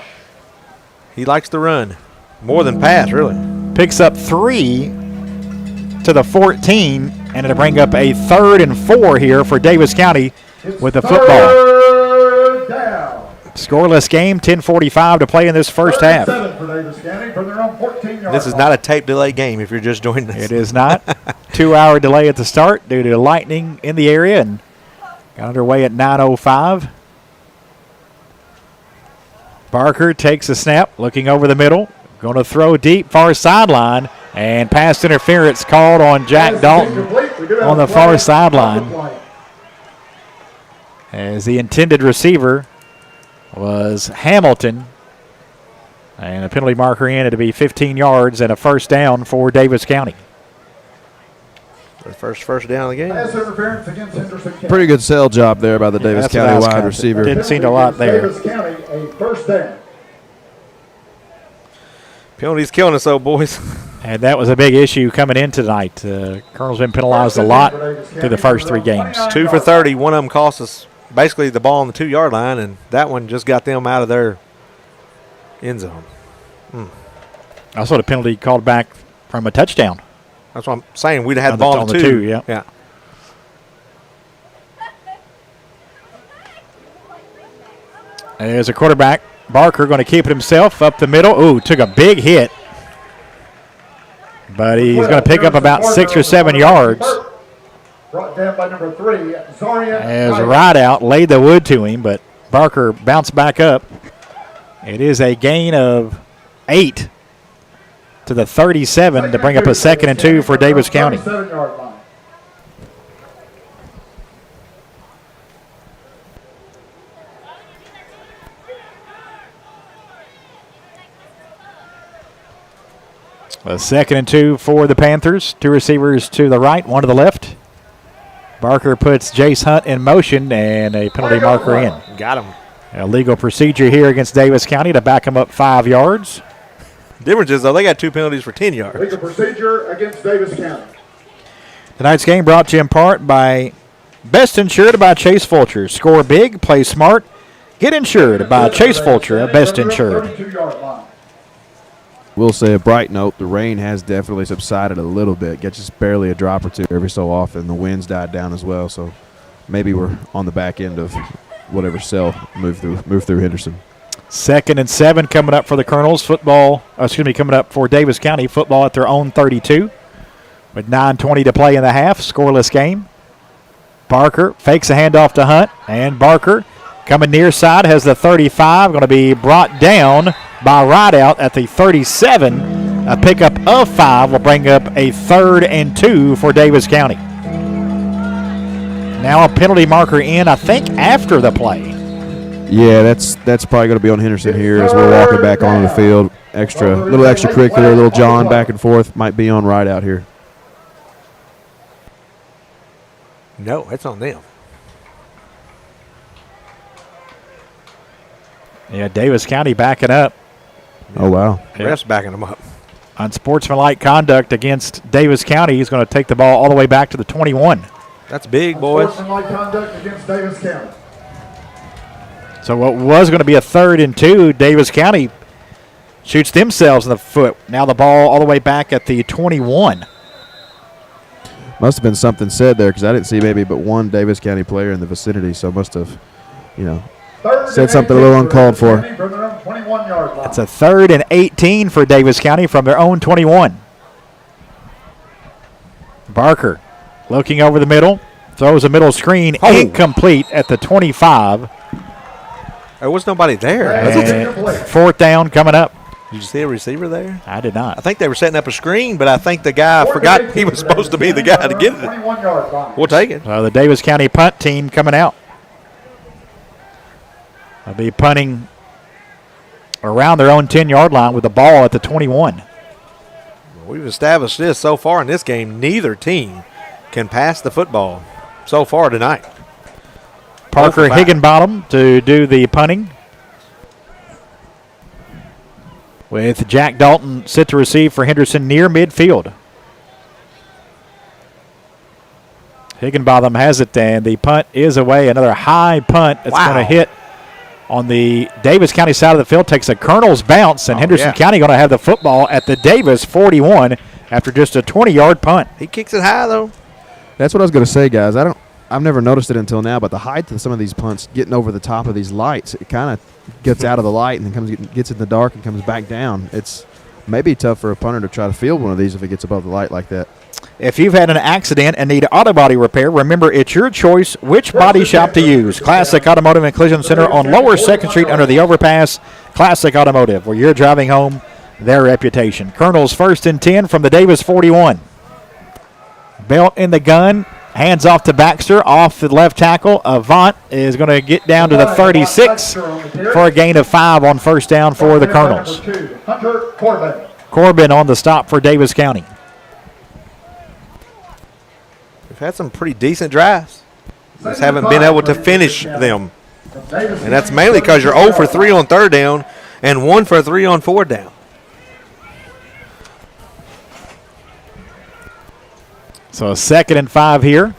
He likes to run. More than pass, really. Picks up 3 to the 14, and it'll bring up a 3rd and 4 here for Daviess County with the football. Scoreless game, 10:45 to play in this first half. For Davis County from their own 14-yard This is not a tape delay game if you're just joining us. It is not. 2-hour delay at the start due to lightning in the area, and got underway at 9:05. Barker takes a snap, looking over the middle. Going to throw deep, far sideline, and pass interference called on Jack Dalton on the far sideline, as the intended receiver was Hamilton. And a penalty marker in, it'll be 15 yards and a first down for Davis County. The first down of the game. Pass interference against Henderson County. Pretty good sell job there by the Davis That's what I County was wide counting. receiver. Didn't seem a lot there. Davis County a first down. Penalties killing us, though, boys. And that was a big issue coming in tonight. Colonel's been penalized a lot through the first 3 games. 2 for 30. One of them cost us basically the ball on the 2-yard line, and that one just got them out of their end zone. Also, the penalty called back from a touchdown. That's what I'm saying. We'd have had On the ball on on the 2, yeah. Yeah. There's a quarterback. Barker going to keep it himself up the middle. Ooh, took a big hit. But he's going to pick up about 6 or 7 yards. Brought down by number 3, Zarian. As Rideout laid the wood to him, but Barker bounced back up. It is a gain of 8 to the 37 to bring up a 2nd and 2 for Davis County. 37-yard line. A 2nd and 2 for the Panthers. 2 receivers to the right, 1 to the left. Barker puts Jace Hunt in motion, and a penalty marker in. Got him. A legal procedure here against Davis County to back him up 5 yards. Difference is, though, they got 2 penalties for 10 yards. Legal procedure against Davis County. Tonight's game brought to you in part by Best Insured by Chase Fulcher. Score big, play smart, get insured by Chase Fulcher of Best Insured. 32-yard line. Will say a bright note, the rain has definitely subsided a little bit. Gets just barely a drop or two every so often. The winds died down as well, so maybe we're on the back end of whatever cell move through Henderson. 2nd and 7 coming up for the Colonels. Coming up for Davis County. Football at their own 32 with 9:20 to play in the half. Scoreless game. Barker fakes a handoff to Hunt, and Barker coming near side has the 35. Going to be brought down by Rideout at the 37. A pickup of 5 will bring up a 3rd and 2 for Davis County. Now a penalty marker in, I think, after the play. Yeah, that's probably going to be on Henderson here as we're walking back onto the field. Little extracurricular, little John back and forth might be on Rideout here. No, it's on them. Yeah, Davis County backing up. Oh, wow. Ref's backing them up. Unsportsmanlike conduct against Davis County. He's going to take the ball all the way back to the 21. That's big, boys. Unsportsmanlike conduct against Davis County. So what was going to be a 3rd and 2, Davis County shoots themselves in the foot. Now the ball all the way back at the 21. Must have been something said there because I didn't see maybe but one Davis County player in the vicinity, so must have, said something a little uncalled for. It's a 3rd and 18 for Davis County from their own 21. Barker looking over the middle, throws a middle screen, incomplete at the 25. There was nobody there. And 4th down coming up. Did you see a receiver there? I did not. I think they were setting up a screen, but I think the guy forgot he was supposed to be the guy to get it. We'll take it. So the Davis County punt team coming out. They'll be punting around their own 10-yard line with the ball at the 21. We've established this so far in this game. Neither team can pass the football so far tonight. Parker Higginbottom to do the punting, with Jack Dalton set to receive for Henderson near midfield. Higginbottom has it, and the punt is away. Another high punt that's going to hit on the Davis County side of the field. Takes a Colonel's bounce, and Henderson County going to have the football at the Davis 41 after just a 20-yard punt. He kicks it high, though. That's what I was going to say, guys. I I've never noticed it until now, but the height of some of these punts getting over the top of these lights, it kind of gets out of the light and then gets in the dark and comes back down. It's maybe tough for a punter to try to field one of these if it gets above the light like that. If you've had an accident and need auto body repair, remember it's your choice which body shop to use. Classic Automotive and Collision Center on Lower 2nd Street under the overpass. Classic Automotive, where you're driving home their reputation. Colonels 1st and 10 from the Daviess 41. Belt in the gun. Hands off to Baxter, off the left tackle. Avant is going to get down to the 36 for a gain of 5 on first down for the Colonels. Corbin on the stop for Daviess County. We've had some pretty decent drives. Just haven't been able to finish them. And that's mainly because you're 0 for 3 on third down and 1 for 3 on fourth down. So 2nd and 5 here.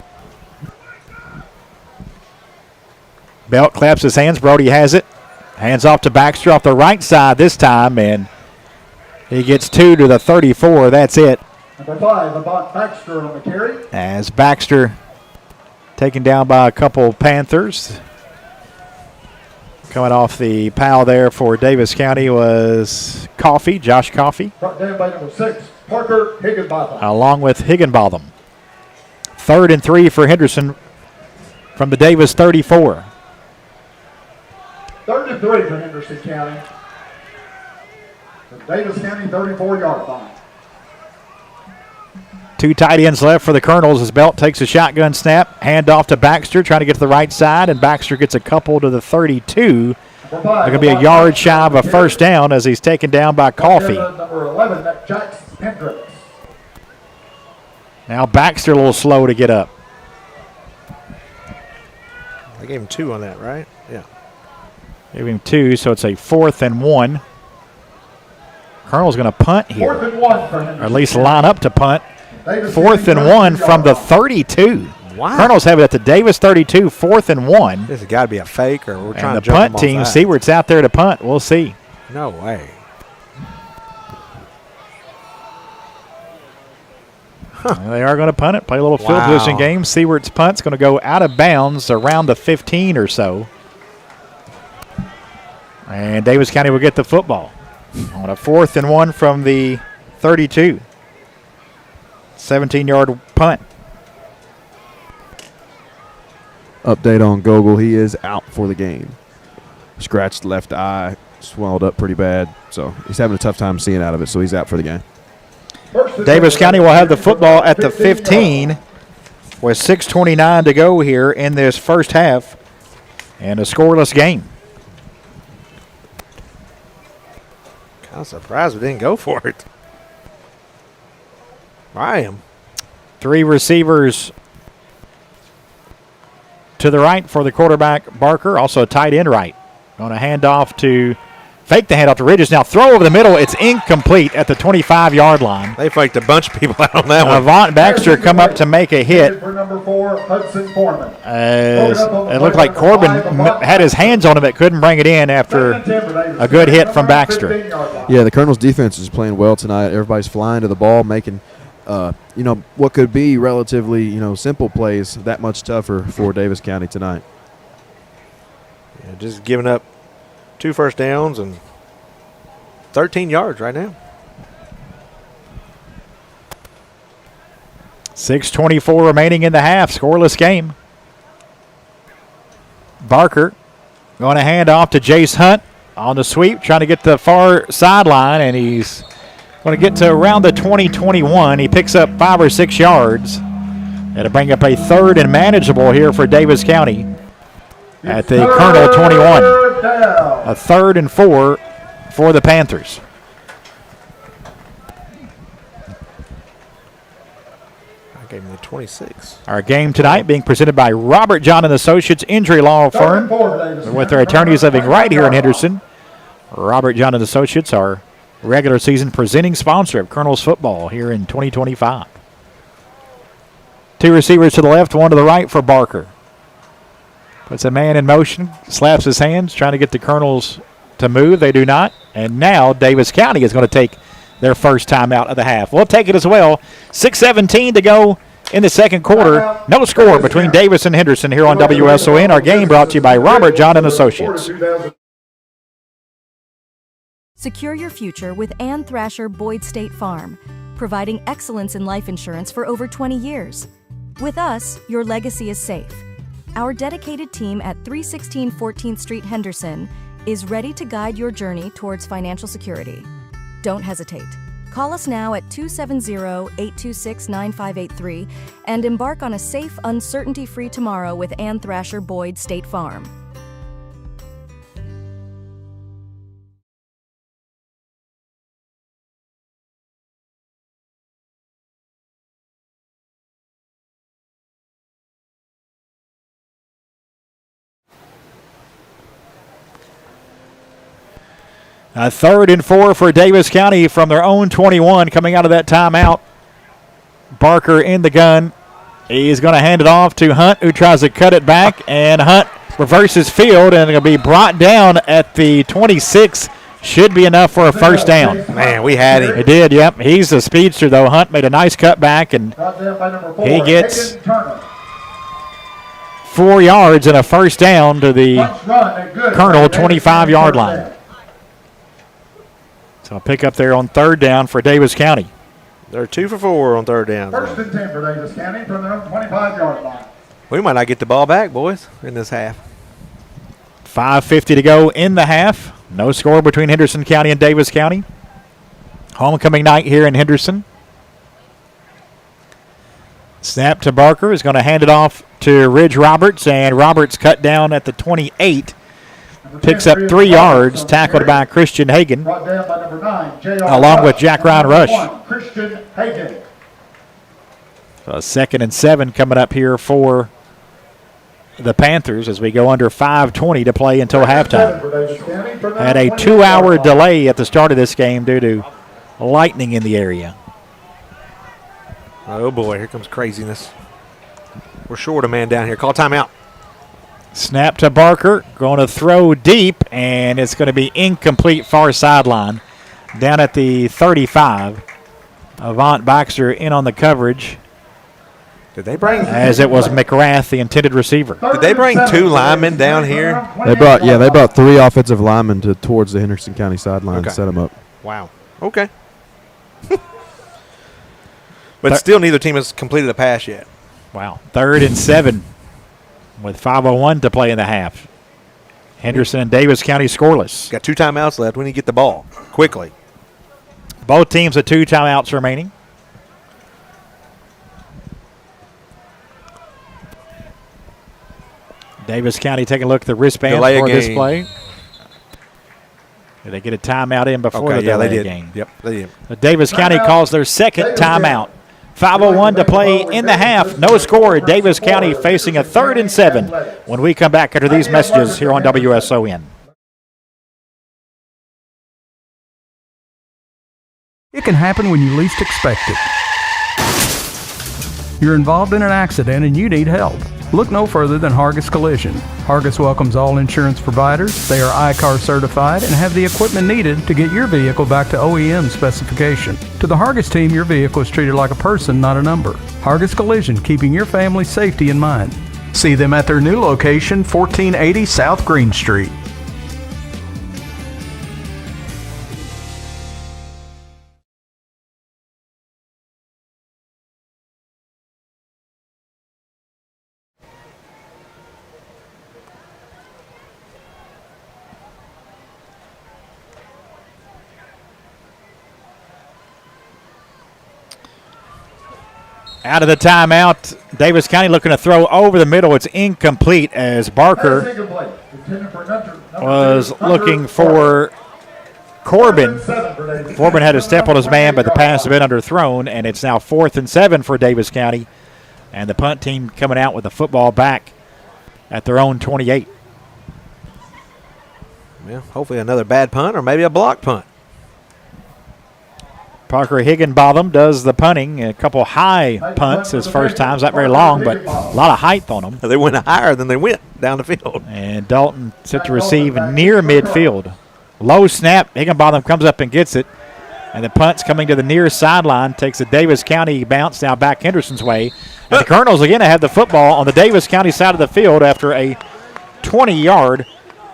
Belt claps his hands. Brody has it. Hands off to Baxter off the right side this time, and he gets 2 to the 34. That's it. Number 5, Avant Baxter on the carry. As Baxter taken down by a couple Panthers. Coming off the pile there for Daviess County was Coffey, Josh Coffey. Brought down by number 6, Parker Higginbotham. Along with Higginbotham. 3rd and 3 for Henderson from the Daviess 34. 3rd and 3 for Henderson County. The Daviess County 34-yard line. 2 tight ends left for the Colonels as Belt takes a shotgun snap. Hand off to Baxter, trying to get to the right side, and Baxter gets a couple to the 32. They're going to be a yard shy of a first down as he's taken down by Coffey. Number 11, Jackson Hendricks. Now Baxter a little slow to get up. I gave him 2 on that, right? Yeah. Gave him 2, so it's a 4th and 1. Colonel's going to punt here. 4th and 1 for Henderson. Or at least line up to punt. 4th and 1 from the 32. Wow. Colonels have it at the Daviess 32, 4th and 1. This has got to be a fake, or we're trying And to the jump punt them off team, that. Seward's out there to punt. We'll see. No way. Well, they are going to punt it, play a little field Wow. position game. Seward's punt's going to go out of bounds around the 15 or so. And Daviess County will get the football on a 4th and 1 from the 32. 17-yard punt. Update on Gogol. He is out for the game. Scratched left eye, swelled up pretty bad. So he's having a tough time seeing out of it, so he's out for the game. Daviess County will have the football at the 15 with 6:29 to go here in this first half and a scoreless game. Kind of surprised we didn't go for it. I am. 3 receivers to the right for the quarterback, Barker. Also a tight end right. Going to hand off to fake the handoff to Ridges. Now throw over the middle. It's incomplete at the 25-yard line. They faked a bunch of people out on that one. Avant Baxter come up to make a hit. For number 4, Hudson Foreman. As it looked like Corbin had his hands on him but couldn't bring it in after a good hit from Baxter. Yeah, the Colonels' defense is playing well tonight. Everybody's flying to the ball, making what could be relatively simple plays that much tougher for Daviess County tonight. Yeah, just giving up 2 first downs and 13 yards right now. 6:24 remaining in the half. Scoreless game. Barker going to hand off to Jace Hunt on the sweep, trying to get the far sideline, and he's going to get to around the 20-21. He picks up 5 or 6 yards. It'll bring up a 3rd and manageable here for Daviess County at the Colonel 21. A 3rd and 4 for the Panthers. I gave him the 26. Our game tonight being presented by Robert John and Associates Injury Law Firm with their attorneys living right here in Henderson. Robert John and Associates, our regular season presenting sponsor of Colonel's football here in 2025. 2 receivers to the left, 1 to the right for Barker. Puts a man in motion, slaps his hands, trying to get the Colonels to move. They do not. And now Daviess County is going to take their first time out of the half. We'll take it as well. 6:17 to go in the second quarter. No score between Daviess and Henderson here on WSON. Our game brought to you by Robert John and Associates. Secure your future with Ann Thrasher Boyd State Farm, providing excellence in life insurance for over 20 years. With us, your legacy is safe. Our dedicated team at 316 14th Street, Henderson, is ready to guide your journey towards financial security. Don't hesitate. Call us now at 270-826-9583 and embark on a safe, uncertainty-free tomorrow with Ann Thrasher Boyd State Farm. A 3rd and 4 for Daviess County from their own 21 coming out of that timeout. Barker in the gun. He's going to hand it off to Hunt, who tries to cut it back, and Hunt reverses field, and it'll be brought down at the 26. Should be enough for a first down. Man, we had him. It did, yep. He's a speedster, though. Hunt made a nice cut back, and he gets 4 yards and a first down to the Colonel 25-yard line. So a pick up there on 3rd down for Daviess County. They're 2 for 4 on 3rd down. 1st and 10 for Daviess County from their 25-yard line. We might not get the ball back, boys, in this half. 5:50 to go in the half. No score between Henderson County and Daviess County. Homecoming night here in Henderson. Snap to Barker is going to hand it off to Ridge Roberts, and Roberts cut down at the 28. Picks up 3 yards, tackled by Christian Hagan, Brought down by number 9, J.R. along with Jack Ryan Rush. Christian Hagan. So a 2nd and 7 coming up here for the Panthers as we go under 5:20 to play until halftime. Had a 2-hour delay at the start of this game due to lightning in the area. Oh, boy, here comes craziness. We're short a man down here. Call timeout. Snap to Barker, going to throw deep, and it's going to be incomplete far sideline. Down at the 35, Avant Baxter in on the coverage. Did they bring? As it was McGrath, the intended receiver. Did they bring 2 linemen down here? They brought 3 offensive linemen towards the Henderson County sideline to set them up. Wow. Okay. But still, neither team has completed a pass yet. Wow. 3rd and 7 with 5:01 to play in the half. Henderson and Daviess County scoreless. Got 2 timeouts left. We need to get the ball quickly. Both teams with 2 timeouts remaining. Daviess County taking a look at the wristband Delay for a this game. play. Did they get a timeout in before the yeah, delay they did. game? Yep, they did. But Daviess County calls their 2nd timeout. 5:01 to play in the half. No score. Daviess County facing a 3rd and 7 when we come back after these messages here on WSON. It can happen when you least expect it. You're involved in an accident and you need help. Look no further than Hargis Collision. Hargis welcomes all insurance providers. They are ICAR certified and have the equipment needed to get your vehicle back to OEM specification. To the Hargis team, your vehicle is treated like a person, not a number. Hargis Collision, keeping your family's safety in mind. See them at their new location, 1480 South Green Street. Out of the timeout, Daviess County looking to throw over the middle. It's incomplete as Barker was looking for Corbin. Corbin had a step on his man, but the pass had been underthrown, and it's now 4th and 7 for Daviess County. And the punt team coming out with the football back at their own 28. Yeah, hopefully another bad punt or maybe a block punt. Parker Higginbotham does the punting. A couple high punts his first times, not very long, but a lot of height on them. They went higher than they went down the field. And Dalton set to receive near midfield. Low snap. Higginbotham comes up and gets it. And the punt's coming to the near sideline. Takes a Daviess County bounce now back Henderson's way. And the Colonels again have the football on the Daviess County side of the field after a 20-yard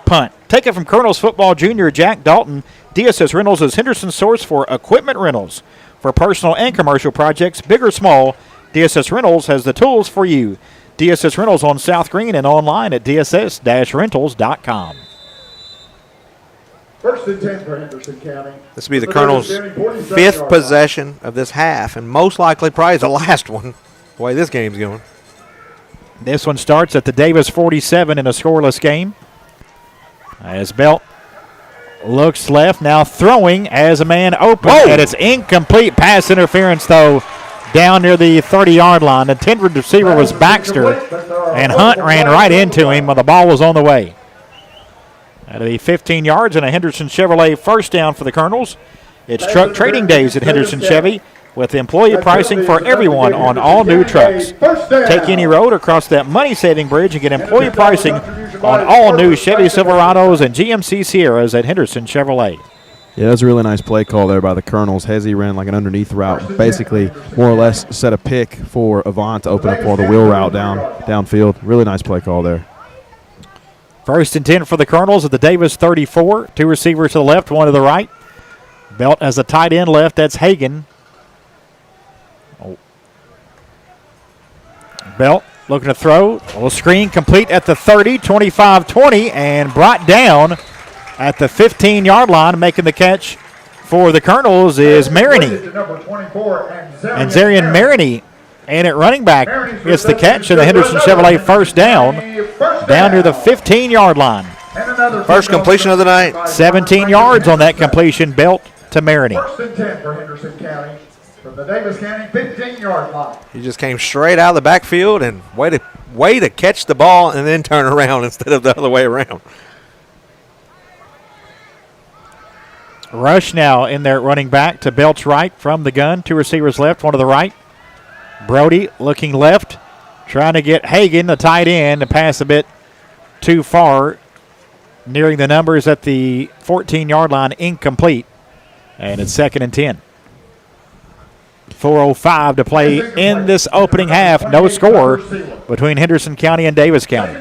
punt. Take it from Colonels football junior Jack Dalton. DSS Rentals is Henderson's source for equipment rentals. For personal and commercial projects, big or small, DSS Rentals has the tools for you. DSS Rentals on South Green and online at dss-rentals.com. 1st and 10 for Henderson County. This will be the Colonels' 5th possession of this half, and most likely probably the last one, the way this game's going. This one starts at the Daviess 47 in a scoreless game. As Belt looks left, now throwing as a man open. Whoa. And it's incomplete pass interference, though, down near the 30-yard line. The intended receiver was Baxter, and Hunt ran right into him when the ball was on the way. Out of the 15 yards and a Henderson Chevrolet first down for the Colonels. It's truck trading days at Henderson Chevy with employee pricing for everyone on all new trucks. Take any road across that money-saving bridge and get employee pricing on all new Chevy Silverados and GMC Sierras at Henderson Chevrolet. Yeah, that was a really nice play call there by the Colonels. Hezzy ran like an underneath route, basically more or less set a pick for Avant to open up for the wheel route downfield. Really nice play call there. 1st and 10 for the Colonels at the Daviess 34. 2 receivers to the left, 1 to the right. Belt has a tight end left. That's Hagan. Belt looking to throw. A little screen complete at the 30, 25-20, and brought down at the 15-yard line. Making the catch for the Colonels is Maroney. And Zarian Maroney, and at running back, gets the catch of the Henderson Chevrolet first down near the 15-yard line. First completion of the night. 17 yards on that completion, Belt to Maroney. 1st and 10 for Henderson County from the Daviess County 15-yard line. He just came straight out of the backfield and way to catch the ball and then turn around instead of the other way around. Rush now in there running back to Belt's right from the gun. 2 receivers left, 1 to the right. Brody looking left, trying to get Hagan, the tight end, to pass a bit too far. Nearing the numbers at the 14-yard line, incomplete. And it's 2nd and 10. 4:05 to play in this opening half. No score between Henderson County and Daviess County.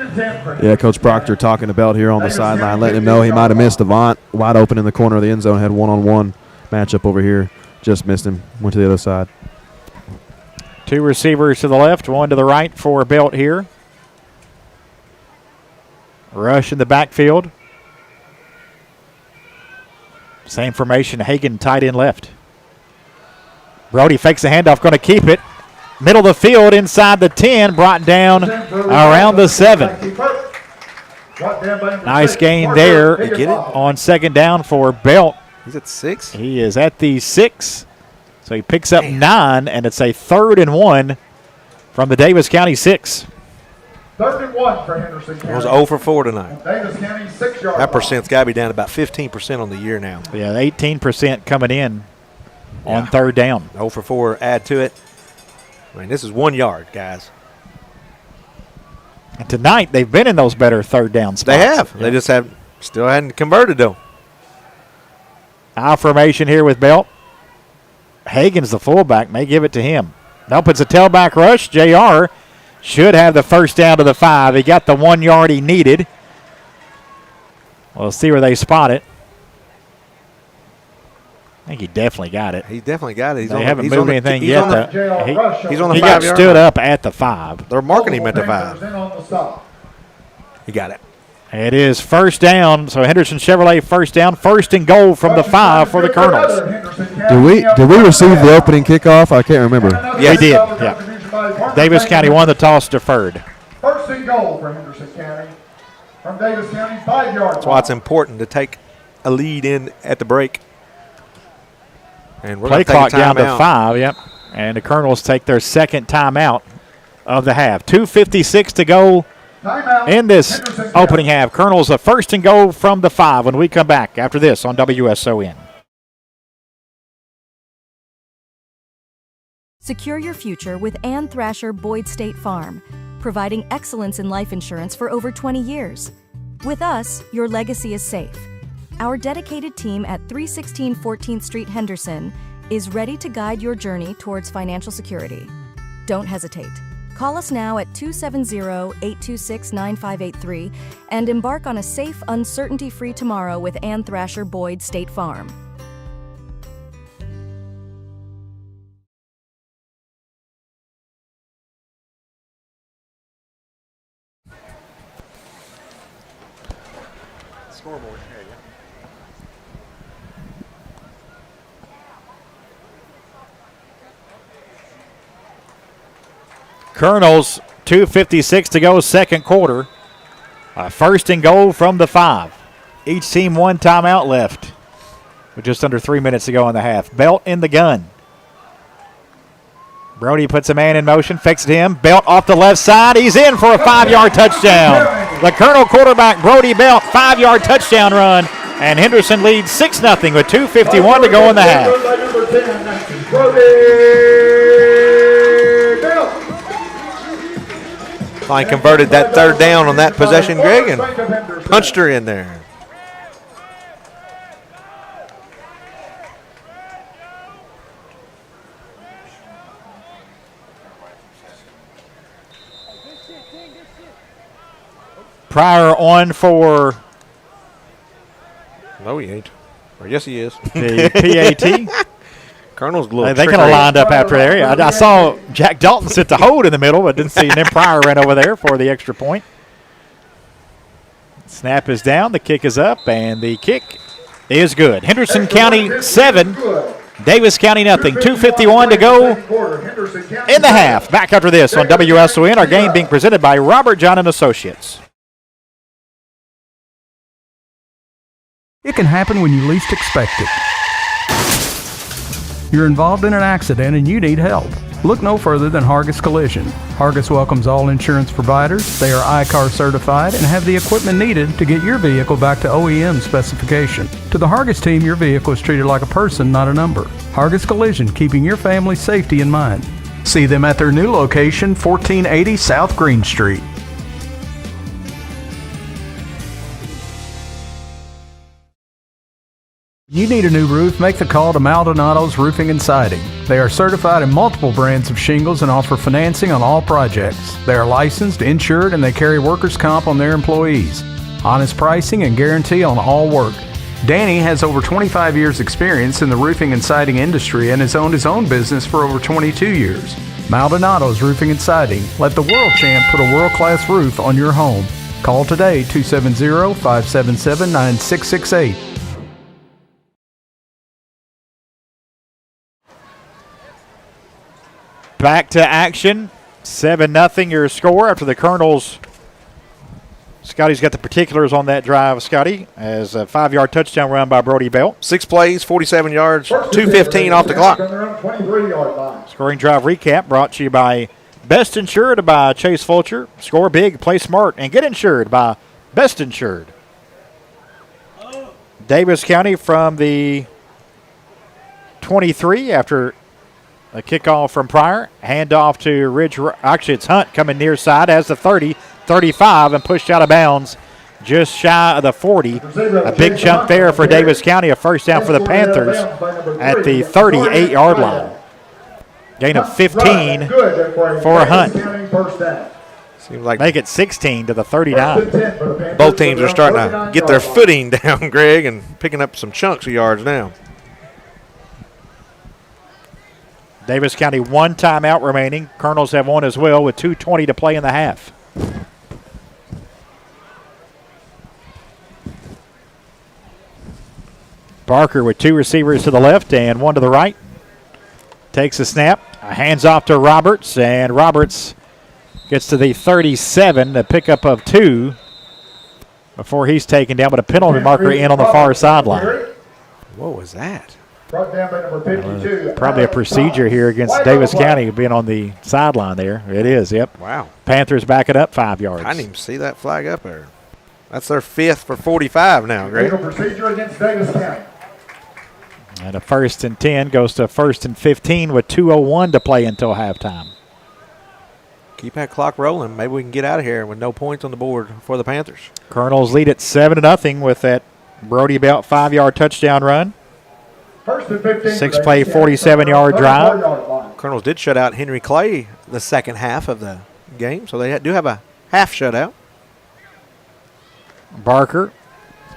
Yeah, Coach Proctor talking to Belt here on the sideline, letting him know he might have missed Avant. Wide open in the corner of the end zone, had one-on-one matchup over here. Just missed him, went to the other side. 2 receivers to the left, 1 to the right for Belt here. Rush in the backfield. Same formation, Hagan tight end left. Brody fakes the handoff, going to keep it. Middle of the field, inside the 10, brought down around the 7. Nice gain there. Get it? On 2nd down for Belt. He's at 6. He is at the 6. So he picks up 9, and it's a 3rd and 1 from the Daviess County 6. 3rd and 1 for Henderson County. It was 0 for 4 tonight. Daviess County 6-yard That percent's got to be down about 15% on the year now. Yeah, 18% coming in on 3rd down. 0 for 4, add to it. I mean, this is 1 yard, guys. And tonight, they've been in those better 3rd down spots. They have. Yeah. They just still hadn't converted, though. I formation here with Belt. Hagan's the fullback, may give it to him. Nope, it's a tailback rush. JR should have the first down to the 5. He got the 1 yard he needed. We'll see where they spot it. I think he definitely got it. He definitely got it. They haven't moved anything yet. He's on the He got 5-yard stood line. up at the 5. They're marking him at the 5. He got it. It is first down, so Henderson Chevrolet first down, 1st and goal from the 5 for the Colonels. Did we receive the opening kickoff? I can't remember. Yeah, we did. Yeah. Daviess County won the toss, deferred. 1st and goal for Henderson County from Daviess County 5-yard. That's why it's important to take a lead in at the break. And we're Play gonna clock take a down to timeout. 5, yep. And the Colonels take their 2nd timeout of the half. 2:56 to go in this opening half. Colonels a 1st and goal from the 5 when we come back after this on WSON. Secure your future with Ann Thrasher Boyd State Farm, providing excellence in life insurance for over 20 years. With us, your legacy is safe. Our dedicated team at 316 14th Street, Henderson, is ready to guide your journey towards financial security. Don't hesitate. Call us now at 270-826-9583 and embark on a safe, uncertainty-free tomorrow with Ann Thrasher Boyd State Farm. Scoreboard. There you go. Colonels, 2:56 to go, second quarter. First and goal from the 5. Each team one timeout left with just under 3 minutes to go in the half. Belt in the gun. Brody puts a man in motion, fakes it him. Belt off the left side. He's in for a 5-yard touchdown. The Colonel quarterback, Brody Belt, 5-yard touchdown run. And Henderson leads 6-0 with 2:51 to go in the half. Fine converted that third down on that possession, Greg, and punched her in there. Pryor on for No, he ain't. Or yes, he is. the PAT. Colonel's a little They kind of lined up after there. I saw Jack Dalton sit the hold in the middle, but didn't see. And then Pryor ran over there for the extra point. Snap is down. The kick is up, and the kick is good. Henderson County 7, Daviess County nothing. 2:51 to go in the half. Back after this on WSON. Our game being presented by Robert John and Associates. It can happen when you least expect it. You're involved in an accident and you need help. Look no further than Hargis Collision. Hargis welcomes all insurance providers. They are ICAR certified and have the equipment needed to get your vehicle back to OEM specification. To the Hargis team, your vehicle is treated like a person, not a number. Hargis Collision, keeping your family's safety in mind. See them at their new location, 1480 South Green Street. You need a new roof? Make the call to Maldonado's Roofing and Siding. They are certified in multiple brands of shingles and offer financing on all projects. They are licensed, insured, and they carry workers' comp on their employees. Honest pricing and guarantee on all work. Danny has over 25 years experience in the roofing and siding industry and has owned his own business for over 22 years. Maldonado's Roofing and Siding. Let the world champ put a world-class roof on your home. Call today, 270-577-9668. Back to action. 7-0 your score after the Colonels. Scotty's got the particulars on that drive, Scotty, as a 5-yard touchdown run by Brody Belt. 6 plays, 47 yards, 2:15 off the clock. Scoring drive recap brought to you by Best Insured by Chase Fulcher. Score big, play smart, and get insured by Best Insured. Daviess County from the 23 after a kickoff from Pryor. Handoff to Ridge. Actually, it's Hunt coming near side as the 30, 35, and pushed out of bounds just shy of the 40. A big chunk there for Daviess County. A first down for the Panthers at the 38-yard line. Gain of 15 for Hunt. Seems like Make it 16 to the 39. both teams are starting to get their footing down, Greg, and picking up some chunks of yards now. Daviess County one timeout remaining. Colonels have one as well with 2:20 to play in the half. Barker with 2 receivers to the left and 1 to the right. Takes a snap. Hands off to Roberts, and Roberts gets to the 37, a pickup of 2 before he's taken down, but a penalty marker in on the far sideline. What was that? Brought down by number 52. Probably a procedure here against Daviess County being on the sideline there. It is, yep. Wow. Panthers back it up 5 yards. I didn't even see that flag up there. That's their 5th for 45 now, Greg. Legal procedure against Daviess County. And a 1st and 10 goes to 1st and 15 with 2:01 to play until halftime. Keep that clock rolling. Maybe we can get out of here with no points on the board for the Panthers. Colonels lead at 7-0 with that Brody Belt 5-yard touchdown run. First and 15. 6-play, 47-yard drive. Colonels did shut out Henry Clay the second half of the game, so they do have a half shutout. Barker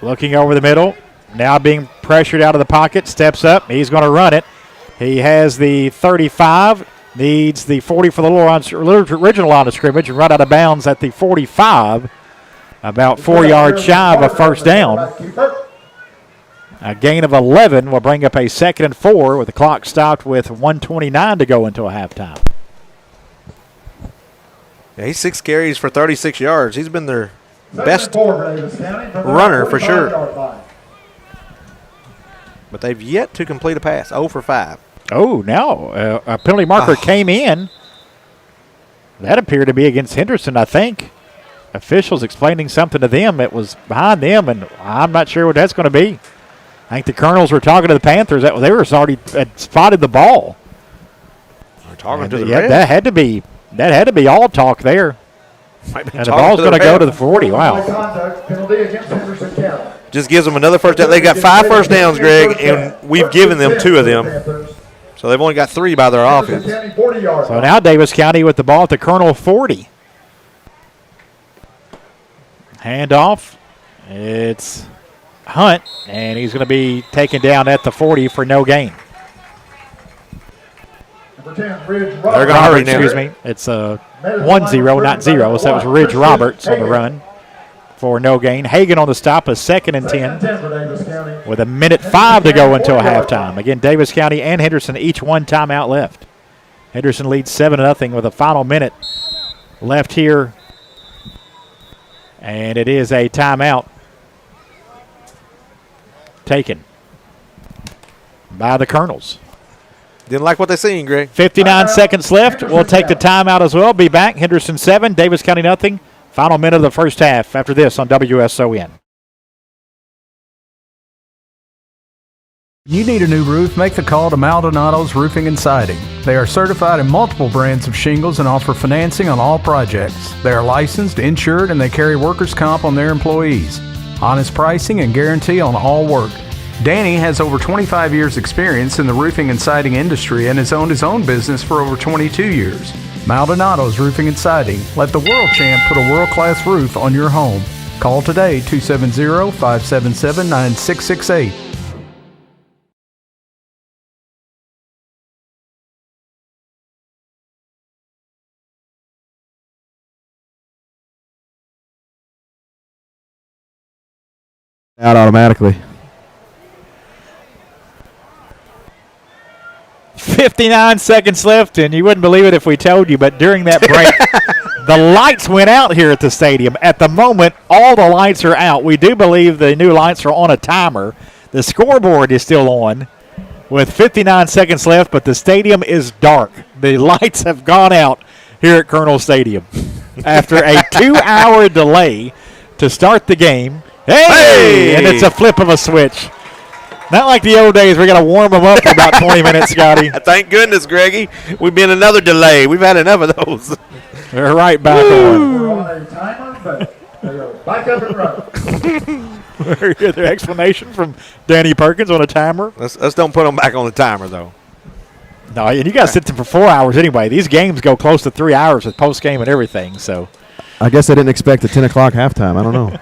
looking over the middle. Now being pressured out of the pocket. Steps up. He's going to run it. He has the 35. Needs the 40 for the original line of scrimmage and run out of bounds at the 45. About 4 yards shy of a first down. A gain of 11 will bring up a 2nd and 4 with the clock stopped with 1:29 to go until halftime. Yeah, he's 6 carries for 36 yards. He's been their best runner for sure. But they've yet to complete a pass. 0 for 5. Oh, now a penalty marker came in. That appeared to be against Henderson, I think. Officials explaining something to them. It was behind them, and I'm not sure what that's going to be. I think the Colonels were talking to the Panthers. They were already had spotted the ball. They're talking to the yeah, Reds. that had to be all talk there. And the ball's going to go to the 40. Wow. Penalty against Henderson County. Just gives them another first down. They got 5 first downs, Greg, and we've given them 2 of them. So they've only got 3 by their offense. So now Davis County with the ball at the Colonel 40. Handoff. It's Hunt, and he's going to be taken down at the 40 for no gain. They're going to hurry now. Excuse me. It's 1-0, not 0. So that was Ridge Roberts on the run for no gain. Hagan on the stop, a 2nd and 10 with 1:05 to go until halftime. Again, Davis County and Henderson each one timeout left. Henderson leads 7-0 with a final minute left here. And it is a timeout taken by the Colonels. Didn't like what they seen, Greg. 59 seconds left. We'll take the timeout as well. Be back. Henderson 7, Davis County nothing. Final minute of the first half after this on WSON. You need a new roof? Make the call to Maldonado's Roofing and Siding. They are certified in multiple brands of shingles and offer financing on all projects. They are licensed, insured, and they carry workers' comp on their employees. Honest pricing and guarantee on all work. Danny has over 25 years experience in the roofing and siding industry and has owned his own business for over 22 years. Maldonado's Roofing and Siding. Let the world champ put a world-class roof on your home. Call today, 270-577-9668. Out automatically. 59 seconds left, and you wouldn't believe it if we told you, but during that break, the lights went out here at the stadium. At the moment, all the lights are out. We do believe the new lights are on a timer. The scoreboard is still on with 59 seconds left, but the stadium is dark. The lights have gone out here at Colonel Stadium after a 2-hour delay to start the game. Hey! And it's a flip of a switch. Not like the old days. We got to warm them up for about 20 minutes, Scotty. Thank goodness, Greggy. We've been another delay. We've had enough of those. They're right back on. We're on a timer, but they are back up and running. The explanation from Danny Perkins on a timer. Let's don't put them back on the timer, though. No, and you got to sit them for 4 hours anyway. These games go close to 3 hours with post-game and everything. So, I guess I didn't expect a 10 o'clock halftime. I don't know.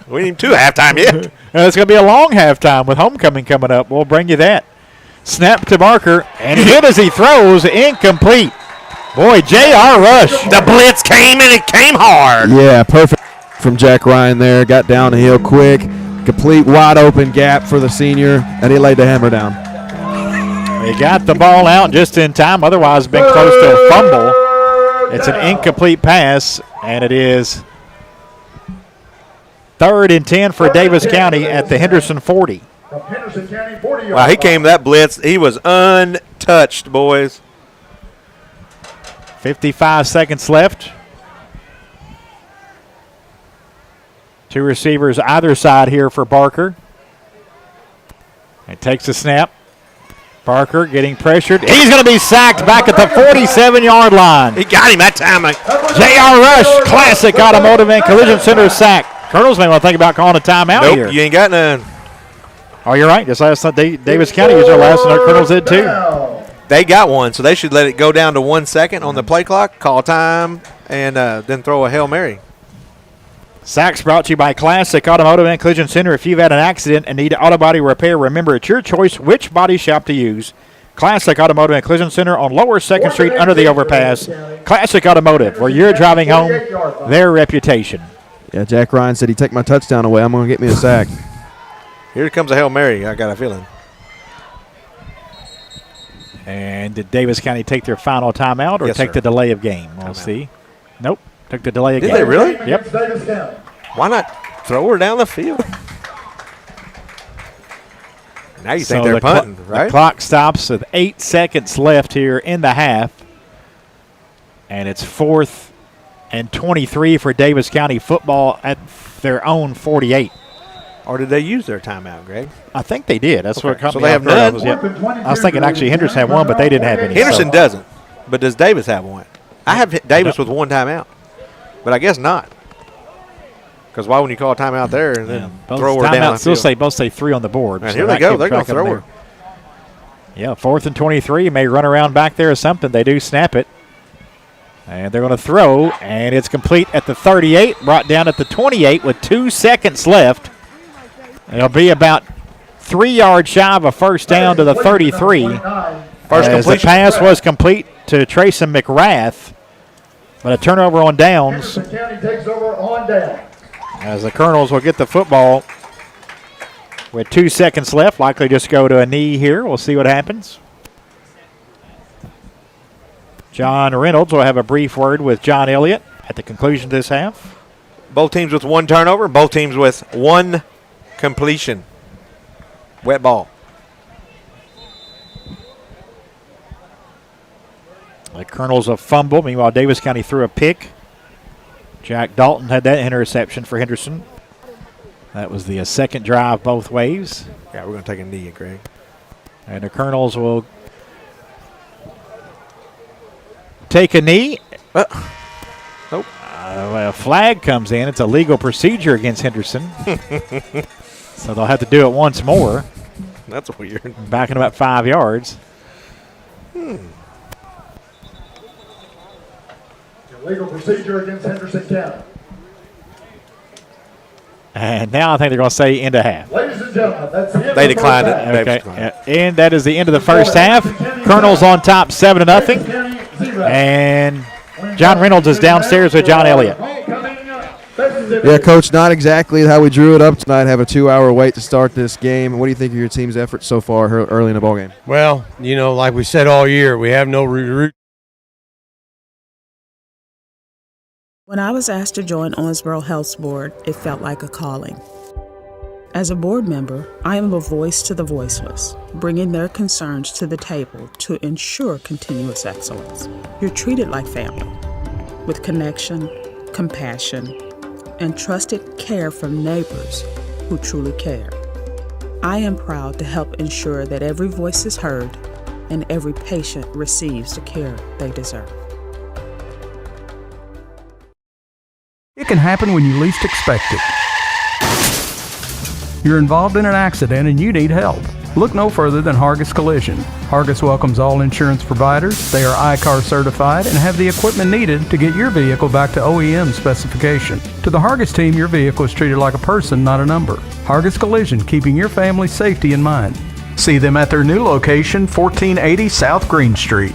We ain't even to halftime yet. And it's going to be a long halftime with homecoming coming up. We'll bring you that. Snap to Barker, and hit as he throws, incomplete. Boy, J.R. Rush. The blitz came, and it came hard. Yeah, perfect from Jack Ryan there. Got down the hill quick. Complete wide open gap for the senior, and he laid the hammer down. He got the ball out just in time. Otherwise, been close to a fumble. It's an incomplete pass, and it is 3rd and 10 for Davis County at the Henderson 40. Wow, he came that blitz. He was untouched, boys. 55 seconds left. 2 receivers either side here for Barker. It takes a snap. Barker getting pressured. He's going to be sacked back at the 47-yard line. He got him that time. J.R. Rush, classic automotive and collision center sack. Colonels may want to think about calling a timeout Nope, here. you ain't got none. Oh, you're right. Just last night, Daviess County used their last, and our Colonels did too. They got one, so they should let it go down to 1 second on the play clock, call time, and then throw a Hail Mary. Sacks brought to you by Classic Automotive and Collision Center. If you've had an accident and need auto body repair, remember it's your choice which body shop to use. Classic Automotive and Collision Center on Lower 2nd Street under the overpass. Classic Automotive, where you're driving home, their reputation. Yeah, Jack Ryan said he'd take my touchdown away. I'm going to get me a sack. Here comes a Hail Mary, I got a feeling. And did Daviess County take their final timeout or Yes, take sir. the delay of game? We'll see. Nope. Took the delay of Did game. they really? Yep. Daviess County. Why not throw her down the field? Now you think they're punting, right? The clock stops with 8 seconds left here in the half. And it's 4th and 23 for Daviess County football at their own 48. Or did they use their timeout, Greg? I think they did. That's what Okay. caught So me they off have guard. none? Yep. I was thinking actually Henderson had one, but they didn't have any. Henderson so. doesn't, but does Davis have one? I have Davis with one timeout, but I guess not. Because why wouldn't you call a timeout there and then throw her down the field? Both say 3 on the board. And so here they that go. keeps They're going to track of throw them her. there. Yeah, 4th and 23. May run around back there or something. They do snap it. And they're going to throw, and it's complete at the 38, brought down at the 28 with 2 seconds left. It'll be about 3 yards shy of a first down to the 33. First As the completion. pass was complete to Trayson McRath, but a turnover on downs. Henderson County takes over on down. As the Colonels will get the football with 2 seconds left, likely just go to a knee here. We'll see what happens. John Reynolds will have a brief word with John Elliott at the conclusion of this half. Both teams with one turnover. Both teams with one completion. Wet ball. The Colonels a fumble. Meanwhile, Daviess County threw a pick. Jack Dalton had that interception for Henderson. That was the second drive both ways. Yeah, we're going to take a knee, Greg. And the Colonels will take a knee. Nope. A flag comes in. It's a legal procedure against Henderson. So they'll have to do it once more. That's weird. Backing about 5 yards. Legal procedure against Henderson County. And now I think they're going to say end of half. Ladies and gentlemen, that's the end They of the declined first it. half. Davis Okay. declined. And that is the end of the first half. Colonels on top 7-0. Daviess County, 0. And John Reynolds is downstairs with John Elliott. Yeah, Coach, not exactly how we drew it up tonight. Have a 2-hour wait to start this game. What do you think of your team's efforts so far early in the ballgame? Well, you know, like we said all year, we have no root. When I was asked to join Owensboro Health's board, it felt like a calling. As a board member, I am a voice to the voiceless, bringing their concerns to the table to ensure continuous excellence. You're treated like family, with connection, compassion, and trusted care from neighbors who truly care. I am proud to help ensure that every voice is heard and every patient receives the care they deserve. It can happen when you least expect it. You're involved in an accident and you need help. Look no further than Hargis Collision. Hargis welcomes all insurance providers. They are ICAR certified and have the equipment needed to get your vehicle back to OEM specification. To the Hargis team, your vehicle is treated like a person, not a number. Hargis Collision, keeping your family's safety in mind. See them at their new location, 1480 South Green Street.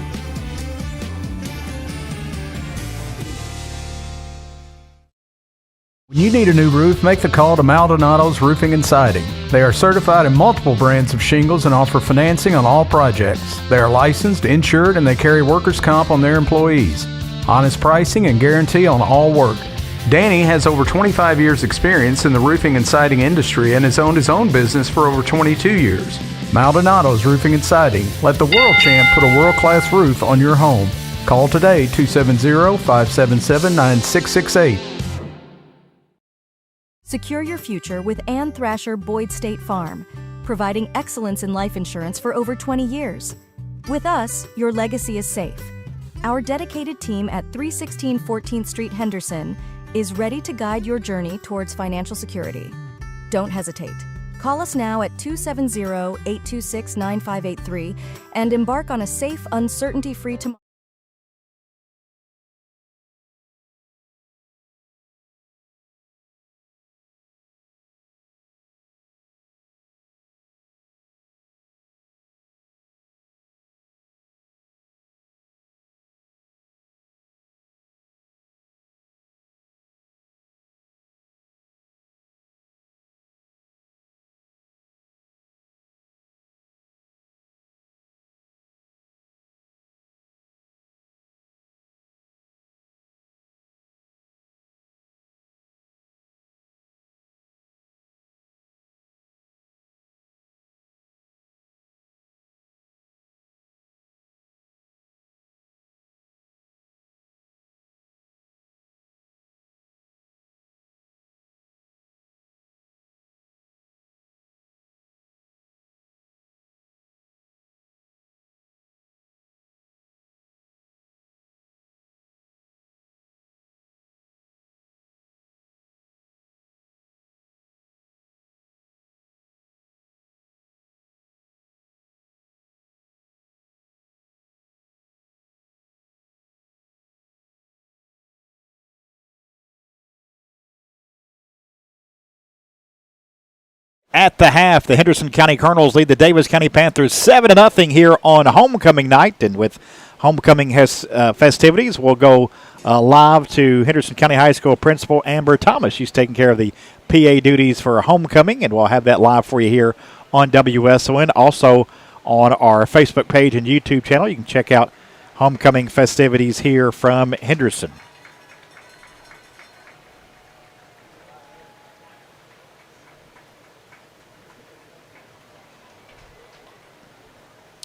When you need a new roof, make the call to Maldonado's Roofing and Siding. They are certified in multiple brands of shingles and offer financing on all projects. They are licensed, insured, and they carry workers' comp on their employees. Honest pricing and guarantee on all work. Danny has over 25 years experience in the roofing and siding industry and has owned his own business for over 22 years. Maldonado's Roofing and Siding. Let the world champ put a world-class roof on your home. Call today, 270-577-9668. Secure your future with Ann Thrasher Boyd State Farm, providing excellence in life insurance for over 20 years. With us, your legacy is safe. Our dedicated team at 316 14th Street Henderson is ready to guide your journey towards financial security. Don't hesitate. Call us now at 270-826-9583 and embark on a safe, uncertainty-free tomorrow. At the half, the Henderson County Colonels lead the Daviess County Panthers 7-0 here on homecoming night. And with homecoming festivities, we'll go live to Henderson County High School Principal Amber Thomas. She's taking care of the PA duties for homecoming, and we'll have that live for you here on WSON. Also on our Facebook page and YouTube channel, you can check out homecoming festivities here from Henderson.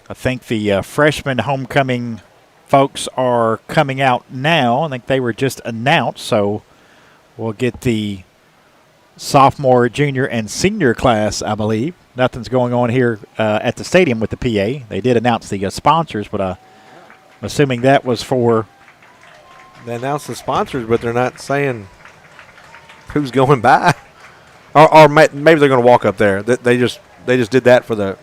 I think the freshman homecoming folks are coming out now. I think they were just announced, so we'll get the sophomore, junior, and senior class, I believe. Nothing's going on here at the stadium with the PA. They did announce the sponsors, but I'm assuming that was for... They announced the sponsors, but they're not saying who's going by. Or maybe they're going to walk up there. They just did that for the...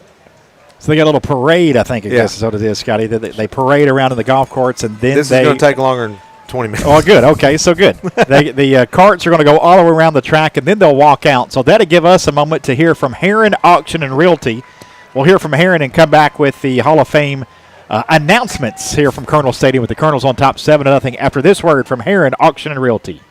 So they got a little parade, I think, I guess is what it is, Scotty. They parade around in the golf courts, and then this is going to take longer than 20 minutes. Oh, good. Okay, so good. The carts are going to go all the way around the track, and then they'll walk out. So that'll give us a moment to hear from Heron Auction and Realty. We'll hear from Heron and come back with the Hall of Fame announcements here from Colonel Stadium with the Colonels on top 7-0 after this word from Heron Auction and Realty.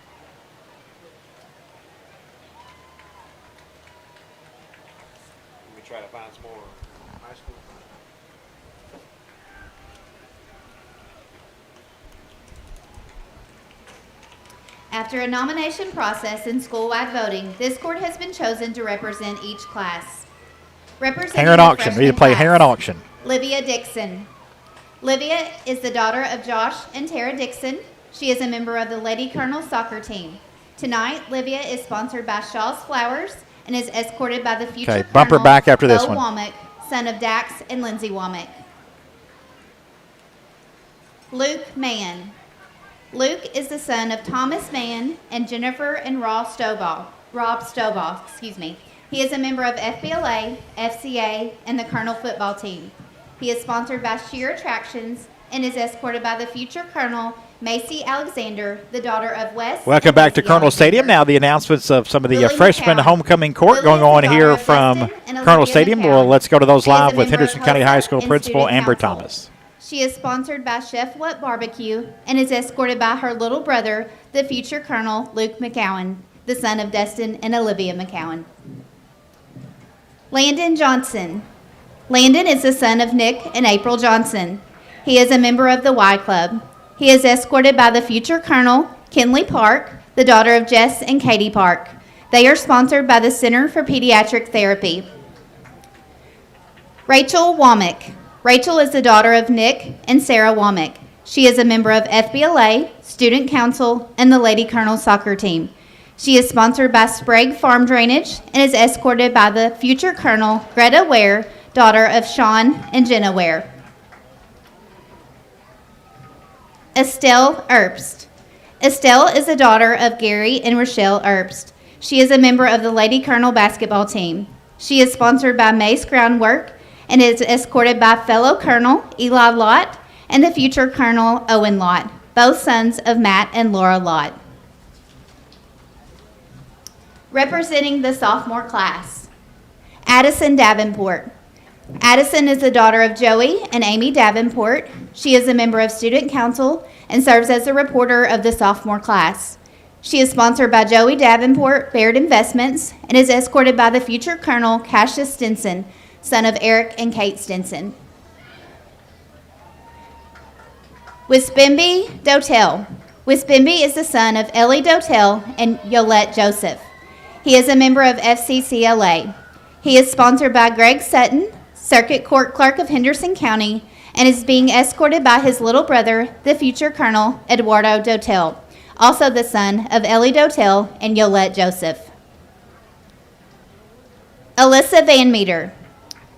After a nomination process and school-wide voting, this court has been chosen to represent each class. Representing Heron Auction. We need to play Heron Auction. Livia Dixon. Livia is the daughter of Josh and Tara Dixon. She is a member of the Lady Colonel soccer team. Tonight, Livia is sponsored by Shaw's Flowers and is escorted by the future bumper Colonel back after this Bo one. Womack, son of Dax and Lindsay Womack. Luke Mann. Luke is the son of Thomas Mann and Jennifer and Rob Stovall. He is a member of FBLA, FCA, and the Colonel football team. He is sponsored by Sheer Attractions and is escorted by the future Colonel Macy Alexander, the daughter of Wes. Welcome back to Colonel Stadium. Now the announcements of some of the freshman homecoming court going on here from Colonel Stadium. Well, let's go to those live with Henderson County High School Principal Amber Thomas. She is sponsored by Chef What Barbecue and is escorted by her little brother, the future Colonel Luke McCowan, the son of Destin and Olivia McCowan. Landon Johnson. Landon is the son of Nick and April Johnson. He is a member of the Y Club. He is escorted by the future Colonel Kinley Park, the daughter of Jess and Katie Park. They are sponsored by the Center for Pediatric Therapy. Rachel Womack. Rachel is the daughter of Nick and Sarah Womack. She is a member of FBLA, Student Council, and the Lady Colonel soccer team. She is sponsored by Sprague Farm Drainage and is escorted by the future Colonel Greta Ware, daughter of Sean and Jenna Ware. Estelle Erbst. Estelle is the daughter of Gary and Rochelle Erbst. She is a member of the Lady Colonel basketball team. She is sponsored by Mace Groundwork and is escorted by fellow Colonel Eli Lott and the future Colonel Owen Lott, both sons of Matt and Laura Lott. Representing the sophomore class, Addison Davenport. Addison is the daughter of Joey and Amy Davenport. She is a member of Student Council and serves as a reporter of the sophomore class. She is sponsored by Joey Davenport, Baird Investments, and is escorted by the future Colonel Cassius Stinson, son of Eric and Kate Stinson. Wispimbi Dotel. Wispimbi is the son of Ellie Dotel and Yolette Joseph. He is a member of FCCLA. He is sponsored by Greg Sutton, Circuit Court Clerk of Henderson County, and is being escorted by his little brother, the future Colonel Eduardo Dotel, also the son of Ellie Dotel and Yolette Joseph. Alyssa Van Meter.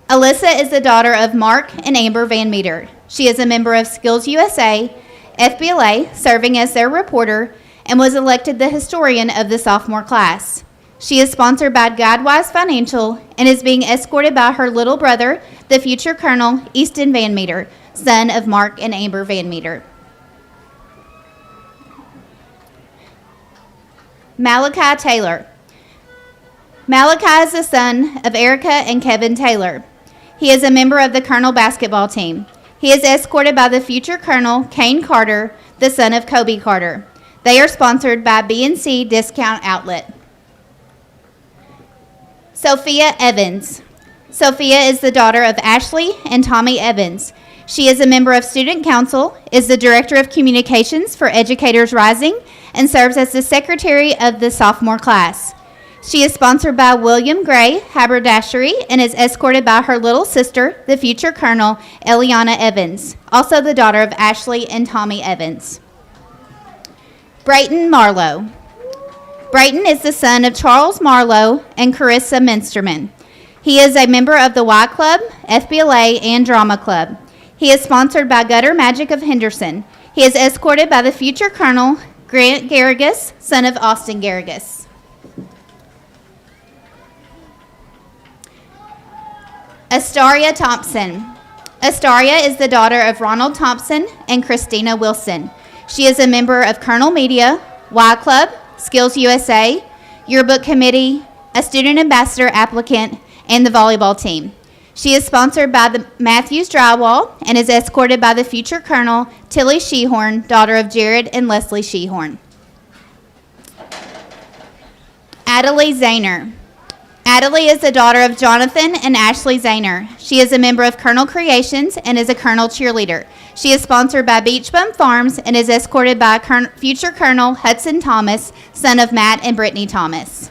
Alyssa is the daughter of Mark and Amber Van Meter. She is a member of Skills USA, FBLA, serving as their reporter, and was elected the historian of the sophomore class. She is sponsored by Guidewise Financial and is being escorted by her little brother, the future Colonel Easton Van Meter, son of Mark and Amber Van Meter. Malachi Taylor. Malachi is the son of Erica and Kevin Taylor. He is a member of the Colonel basketball team. He is escorted by the future Colonel Kane Carter, the son of Kobe Carter. They are sponsored by B&C Discount Outlet. Sophia Evans. Sophia is the daughter of Ashley and Tommy Evans. She is a member of Student Council, is the Director of Communications for Educators Rising, and serves as the Secretary of the sophomore class. She is sponsored by William Gray Haberdashery and is escorted by her little sister, the future Colonel Eliana Evans, also the daughter of Ashley and Tommy Evans. Brayton Marlowe. Brayton is the son of Charles Marlowe and Carissa Minsterman. He is a member of the Y Club, FBLA, and Drama Club. He is sponsored by Gutter Magic of Henderson. He is escorted by the future Colonel Grant Garrigus, son of Austin Garrigus. Astaria Thompson. Astaria is the daughter of Ronald Thompson and Christina Wilson. She is a member of Colonel Media, Y Club, Skills USA, Yearbook Committee, a student ambassador applicant, and the volleyball team. She is sponsored by the Matthews Drywall and is escorted by the future Colonel Tilly Shehorn, daughter of Jared and Leslie Shehorn. Adelie Zahner. Adelie is the daughter of Jonathan and Ashley Zahner. She is a member of Colonel Creations and is a Colonel cheerleader. She is sponsored by Beach Bum Farms and is escorted by future Colonel Hudson Thomas, son of Matt and Brittany Thomas.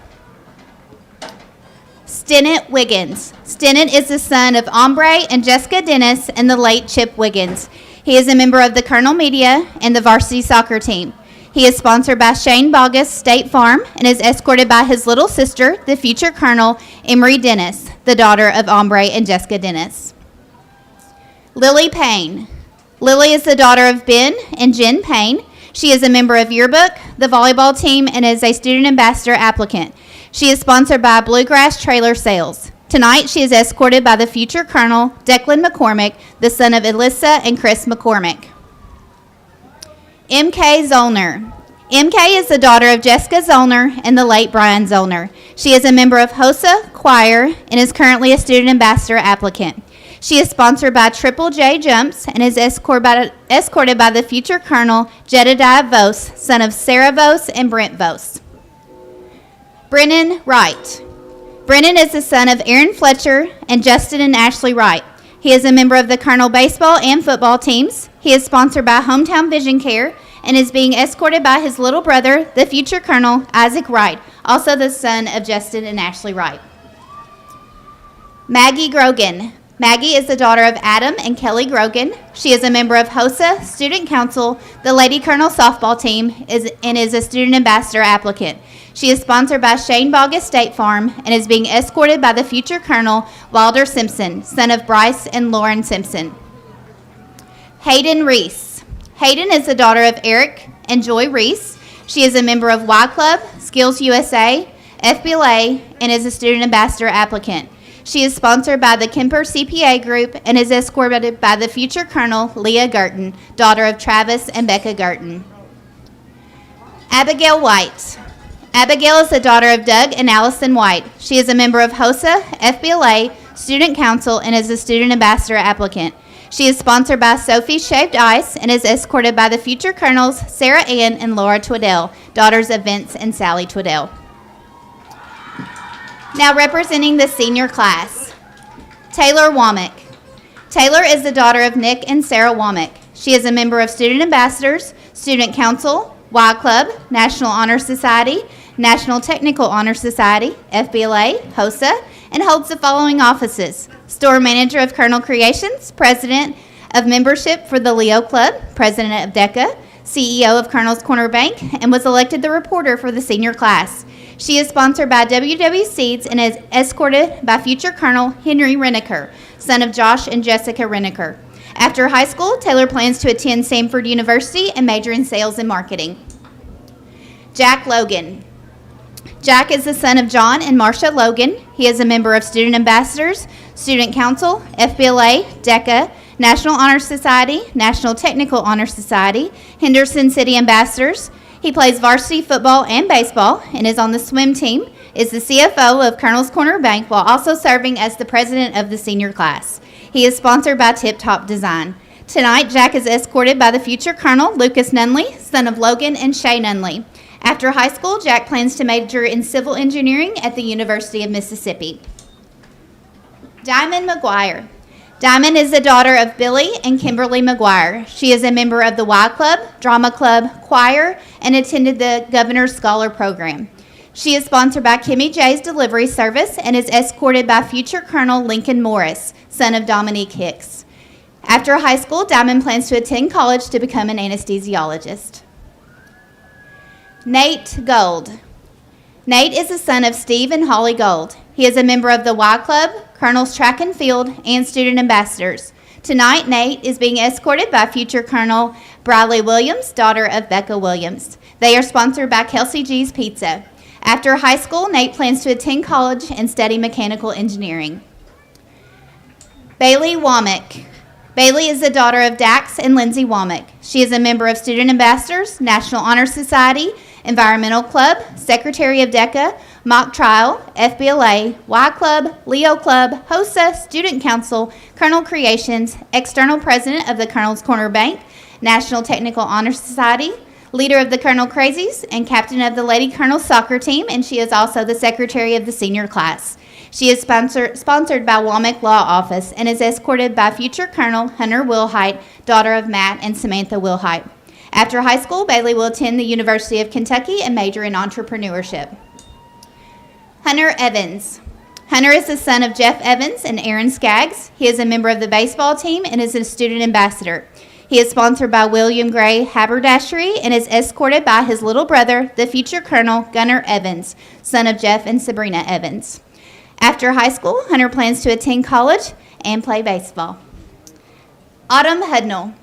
Stennett Wiggins. Stennett is the son of Ombre and Jessica Dennis and the late Chip Wiggins. He is a member of the Colonel Media and the varsity soccer team. He is sponsored by Shane Bogus State Farm and is escorted by his little sister, the future Colonel Emery Dennis, the daughter of Ombre and Jessica Dennis. Lily Payne. Lily is the daughter of Ben and Jen Payne. She is a member of Yearbook, the volleyball team, and is a student ambassador applicant. She is sponsored by Bluegrass Trailer Sales. Tonight, she is escorted by the future Colonel Declan McCormick, the son of Alyssa and Chris McCormick. M.K. Zollner. M.K. is the daughter of Jessica Zollner and the late Brian Zollner. She is a member of HOSA Choir and is currently a student ambassador applicant. She is sponsored by Triple J Jumps and is escorted by the future Colonel Jedediah Vos, son of Sarah Vos and Brent Vos. Brennan Wright. Brennan is the son of Aaron Fletcher and Justin and Ashley Wright. He is a member of the Colonel baseball and football teams. He is sponsored by Hometown Vision Care and is being escorted by his little brother, the future Colonel Isaac Wright, also the son of Justin and Ashley Wright. Maggie Grogan. Maggie is the daughter of Adam and Kelly Grogan. She is a member of HOSA Student Council, the Lady Colonel softball team, and is a student ambassador applicant. She is sponsored by Shane Bogus State Farm and is being escorted by the future Colonel Wilder Simpson, son of Bryce and Lauren Simpson. Hayden Reese. Hayden is the daughter of Eric and Joy Reese. She is a member of Y Club, Skills USA, FBLA, and is a student ambassador applicant. She is sponsored by the Kemper CPA Group and is escorted by the future Colonel Leah Gurton, daughter of Travis and Becca Gurton. Abigail White. Abigail is the daughter of Doug and Allison White. She is a member of HOSA, FBLA, Student Council, and is a student ambassador applicant. She is sponsored by Sophie Shaved Ice and is escorted by the future Colonels Sarah Ann and Laura Twiddell, daughters of Vince and Sally Twiddell. Now representing the senior class, Taylor Womack. Taylor is the daughter of Nick and Sarah Womack. She is a member of Student Ambassadors, Student Council, Y Club, National Honor Society, National Technical Honor Society, FBLA, HOSA, and holds the following offices: Store Manager of Colonel Creations, President of Membership for the Leo Club, President of DECA, CEO of Colonel's Corner Bank, and was elected the reporter for the senior class. She is sponsored by WW Seeds and is escorted by future Colonel Henry Renneker, son of Josh and Jessica Renneker. After high school, Taylor plans to attend Samford University and major in sales and marketing. Jack Logan. Jack is the son of John and Marcia Logan. He is a member of Student Ambassadors, Student Council, FBLA, DECA, National Honor Society, National Technical Honor Society, Henderson City Ambassadors. He plays varsity football and baseball and is on the swim team, is the CFO of Colonel's Corner Bank while also serving as the president of the senior class. He is sponsored by Tip Top Design. Tonight, Jack is escorted by the future Colonel Lucas Nunley, son of Logan and Shay Nunley. After high school, Jack plans to major in civil engineering at the University of Mississippi. Diamond McGuire. Diamond is the daughter of Billy and Kimberly McGuire. She is a member of the Y Club, Drama Club, Choir, and attended the Governor's Scholar Program. She is sponsored by Kimmy J's Delivery Service and is escorted by future Colonel Lincoln Morris, son of Dominique Hicks. After high school, Diamond plans to attend college to become an anesthesiologist. Nate Gold. Nate is the son of Steve and Holly Gold. He is a member of the Y Club, Colonel's Track and Field, and Student Ambassadors. Tonight, Nate is being escorted by future Colonel Bradley Williams, daughter of Becca Williams. They are sponsored by Kelsey G's Pizza. After high school, Nate plans to attend college and study mechanical engineering. Bailey Womack. Bailey is the daughter of Dax and Lindsay Womack. She is a member of Student Ambassadors, National Honor Society, Environmental Club, Secretary of DECA, Mock Trial, FBLA, Y Club, Leo Club, HOSA, Student Council, Colonel Creations, External President of the Colonel's Corner Bank, National Technical Honor Society, leader of the Colonel Crazies, and captain of the Lady Colonel soccer team, and she is also the secretary of the senior class. She is sponsored by Womack Law Office and is escorted by future Colonel Hunter Wilhite, daughter of Matt and Samantha Wilhite. After high school, Bailey will attend the University of Kentucky and major in entrepreneurship. Hunter Evans. Hunter is the son of Jeff Evans and Aaron Skaggs. He is a member of the baseball team and is a student ambassador. He is sponsored by William Gray Haberdashery and is escorted by his little brother, the future Colonel Gunnar Evans, son of Jeff and Sabrina Evans. After high school, Hunter plans to attend college and play baseball. Autumn Hudnall.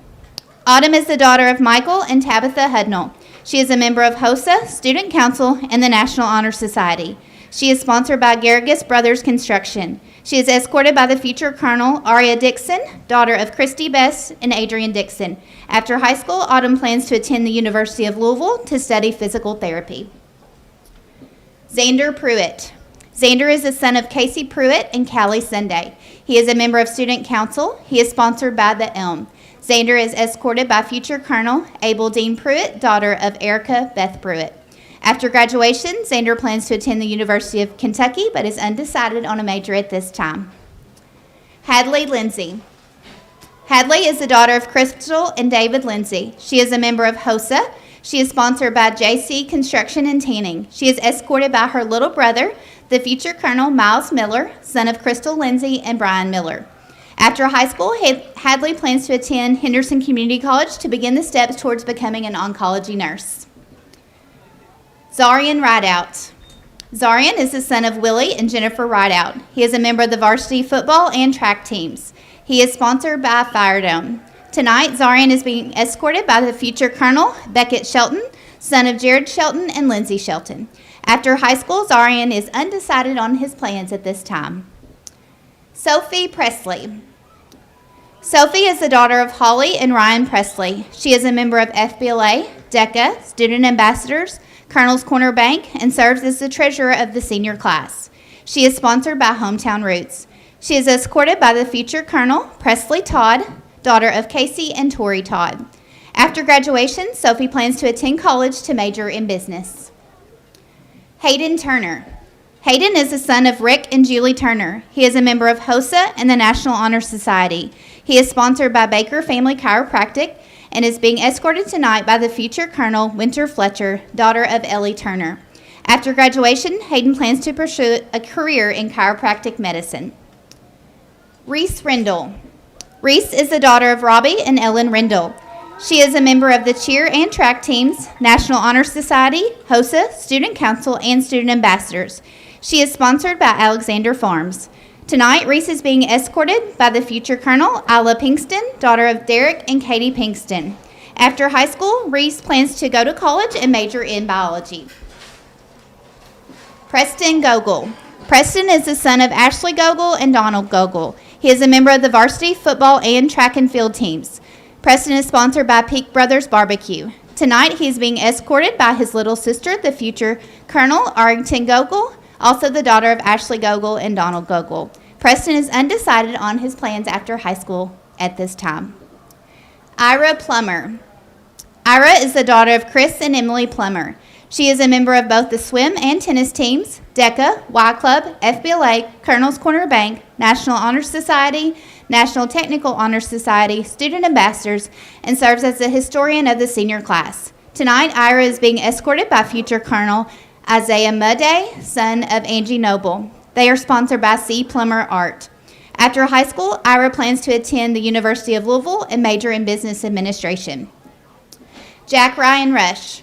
Autumn is the daughter of Michael and Tabitha Hudnall. She is a member of HOSA, Student Council, and the National Honor Society. She is sponsored by Garrigus Brothers Construction. She is escorted by the future Colonel Aria Dixon, daughter of Christy Best and Adrian Dixon. After high school, Autumn plans to attend the University of Louisville to study physical therapy. Xander Pruitt. Xander is the son of Casey Pruitt and Callie Sunday. He is a member of Student Council. He is sponsored by the Elm. Xander is escorted by future Colonel Abel Dean Pruitt, daughter of Erica Beth Pruitt. After graduation, Xander plans to attend the University of Kentucky, but is undecided on a major at this time. Hadley Lindsay. Hadley is the daughter of Crystal and David Lindsay. She is a member of HOSA. She is sponsored by JC Construction and Tanning. She is escorted by her little brother, the future Colonel Miles Miller, son of Crystal Lindsay and Brian Miller. After high school, Hadley plans to attend Henderson Community College to begin the steps towards becoming an oncology nurse. Zarian Rideout. Zarian is the son of Willie and Jennifer Rideout. He is a member of the varsity football and track teams. He is sponsored by Fire Dome. Tonight, Zarian is being escorted by the future Colonel Beckett Shelton, son of Jared Shelton and Lindsay Shelton. After high school, Zarian is undecided on his plans at this time. Sophie Presley. Sophie is the daughter of Holly and Ryan Presley. She is a member of FBLA, DECA, Student Ambassadors, Colonel's Corner Bank, and serves as the treasurer of the senior class. She is sponsored by Hometown Roots. She is escorted by the future Colonel, Presley Todd, daughter of Casey and Tori Todd. After graduation, Sophie plans to attend college to major in business. Hayden Turner. Hayden is the son of Rick and Julie Turner. He is a member of HOSA and the National Honor Society. He is sponsored by Baker Family Chiropractic and is being escorted tonight by the future Colonel Winter Fletcher, daughter of Ellie Turner. After graduation, Hayden plans to pursue a career in chiropractic medicine. Reese Rendell. Reese is the daughter of Robbie and Ellen Rendell. She is a member of the cheer and track teams, National Honor Society, HOSA, Student Council, and Student Ambassadors. She is sponsored by Alexander Farms. Tonight, Reese is being escorted by the future Colonel, Isla Pinkston, daughter of Derek and Katie Pinkston. After high school, Reese plans to go to college and major in biology. Preston Gogol. Preston is the son of Ashley Gogol and Donald Gogol. He is a member of the varsity football and track and field teams. Preston is sponsored by Peak Brothers Barbecue. Tonight, he is being escorted by his little sister, the future Colonel Arrington Gogol, also the daughter of Ashley Gogol and Donald Gogol. Preston is undecided on his plans after high school at this time. Ira Plummer. Ira is the daughter of Chris and Emily Plummer. She is a member of both the swim and tennis teams, DECA, Y Club, FBLA, Colonel's Corner Bank, National Honor Society, National Technical Honor Society, Student Ambassadors, and serves as the historian of the senior class. Tonight, Ira is being escorted by future Colonel Isaiah Mudday, son of Angie Noble. They are sponsored by C. Plummer Art. After high school, Ira plans to attend the University of Louisville and major in business administration. Jack Ryan Rush.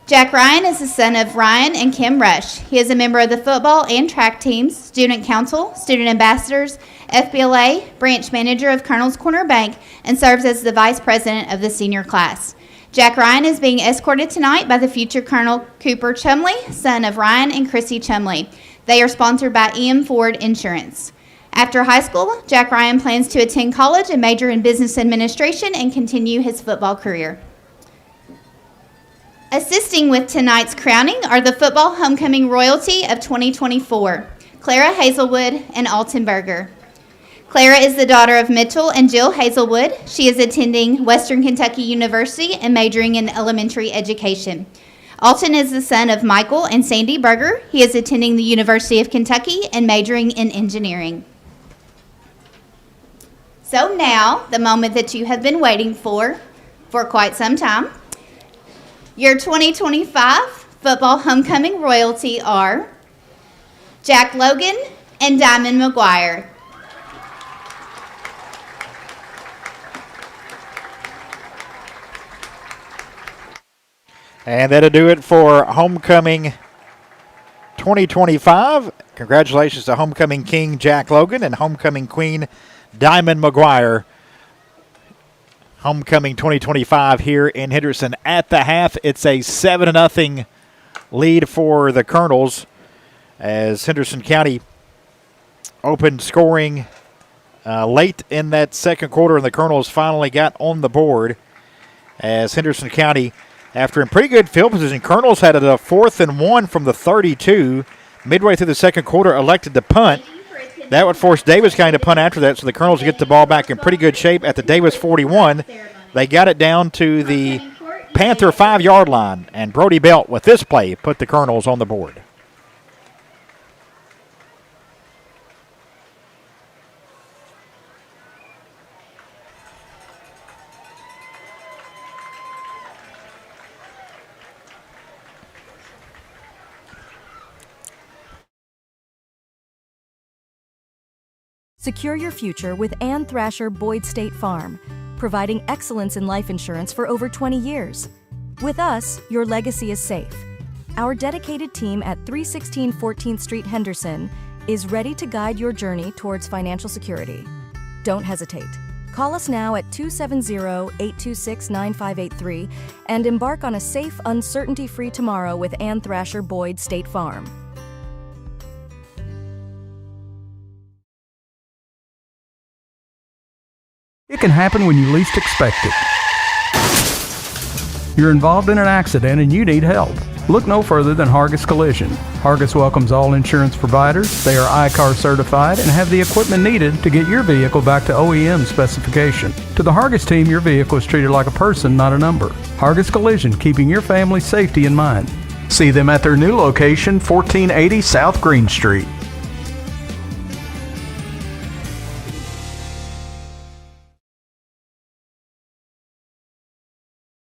Jack Ryan is the son of Ryan and Kim Rush. He is a member of the football and track teams, Student Council, Student Ambassadors, FBLA, branch manager of Colonel's Corner Bank, and serves as the vice president of the senior class. Jack Ryan is being escorted tonight by the future Colonel Cooper Chumley, son of Ryan and Chrissy Chumley. They are sponsored by EM Ford Insurance. After high school, Jack Ryan plans to attend college and major in business administration and continue his football career. Assisting with tonight's crowning are the football homecoming royalty of 2024, Clara Hazelwood and Alton Berger. Clara is the daughter of Mitchell and Jill Hazelwood. She is attending Western Kentucky University and majoring in elementary education. Alton is the son of Michael and Sandy Berger. He is attending the University of Kentucky and majoring in engineering. So now, the moment that you have been waiting for quite some time. Your 2025 football homecoming royalty are Jack Logan and Diamond McGuire. And that'll do it for Homecoming 2025. Congratulations to Homecoming King Jack Logan and Homecoming Queen Diamond McGuire. Homecoming 2025 here in Henderson. At the half, it's a 7-0 lead for the Colonels as Henderson County opened scoring late in that second quarter, and the Colonels finally got on the board as Henderson County, after in pretty good field position, Colonels had a 4th and 1 from the 32. Midway through the second quarter, elected to punt. That would force Daviess County to punt after that, so the Colonels get the ball back in pretty good shape at the Daviess 41. They got it down to the Panther 5-yard line, and Brody Belt with this play put the Colonels on the board. Secure your future with Ann Thrasher Boyd State Farm, providing excellence in life insurance for over 20 years. With us, your legacy is safe. Our dedicated team at 316 14th Street, Henderson, is ready to guide your journey towards financial security. Don't hesitate. Call us now at 270-826-9583 and embark on a safe, uncertainty-free tomorrow with Ann Thrasher Boyd State Farm. It can happen when you least expect it. You're involved in an accident and you need help. Look no further than Hargis Collision. Hargis welcomes all insurance providers. They are ICAR certified and have the equipment needed to get your vehicle back to OEM specification. To the Hargis team, your vehicle is treated like a person, not a number. Hargis Collision, keeping your family's safety in mind. See them at their new location, 1480 South Green Street.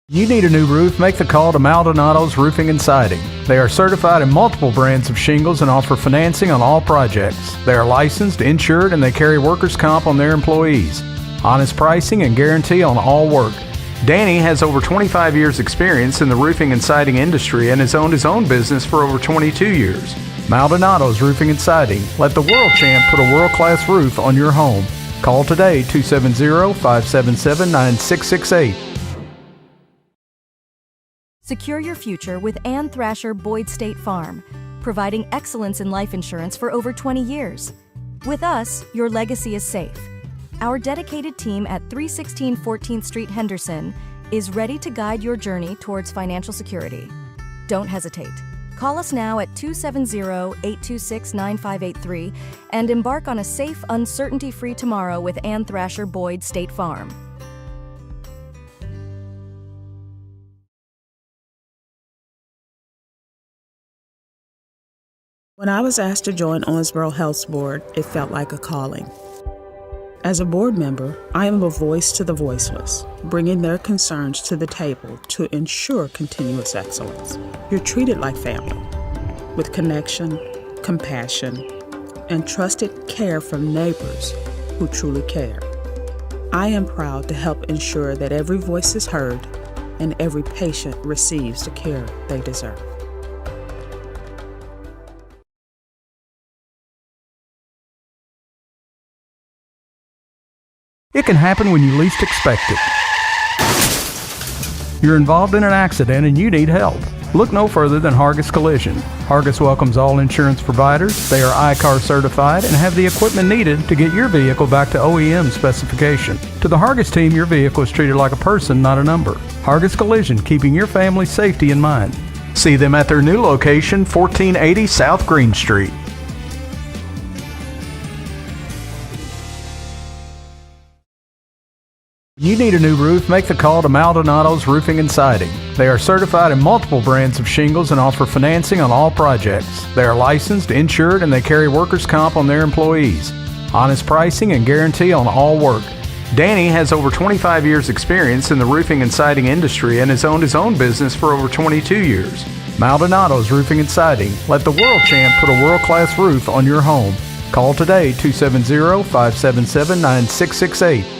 You need a new roof? Make the call to Maldonado's Roofing and Siding. They are certified in multiple brands of shingles and offer financing on all projects. They are licensed, insured, and they carry workers' comp on their employees. Honest pricing and guarantee on all work. Danny has over 25 years experience in the roofing and siding industry and has owned his own business for over 22 years. Maldonado's Roofing and Siding. Let the world champ put a world-class roof on your home. Call today, 270-577-9668. Secure your future with Ann Thrasher Boyd State Farm, providing excellence in life insurance for over 20 years. With us, your legacy is safe. Our dedicated team at 316 14th Street, Henderson, is ready to guide your journey towards financial security. Don't hesitate. Call us now at 270-826-9583 and embark on a safe, uncertainty-free tomorrow with Ann Thrasher Boyd State Farm. When I was asked to join Owensboro Health's board, it felt like a calling. As a board member, I am a voice to the voiceless, bringing their concerns to the table to ensure continuous excellence. You're treated like family, with connection, compassion, and trusted care from neighbors who truly care. I am proud to help ensure that every voice is heard and every patient receives the care they deserve. It can happen when you least expect it. You're involved in an accident and you need help. Look no further than Hargis Collision. Hargis welcomes all insurance providers. They are ICAR certified and have the equipment needed to get your vehicle back to OEM specification. To the Hargis team, your vehicle is treated like a person, not a number. Hargis Collision, keeping your family's safety in mind. See them at their new location, 1480 South Green Street. You need a new roof? Make the call to Maldonado's Roofing and Siding. They are certified in multiple brands of shingles and offer financing on all projects. They are licensed, insured, and they carry workers' comp on their employees. Honest pricing and guarantee on all work. Danny has over 25 years experience in the roofing and siding industry and has owned his own business for over 22 years. Maldonado's Roofing and Siding. Let the world champ put a world-class roof on your home. Call today, 270-577-9668.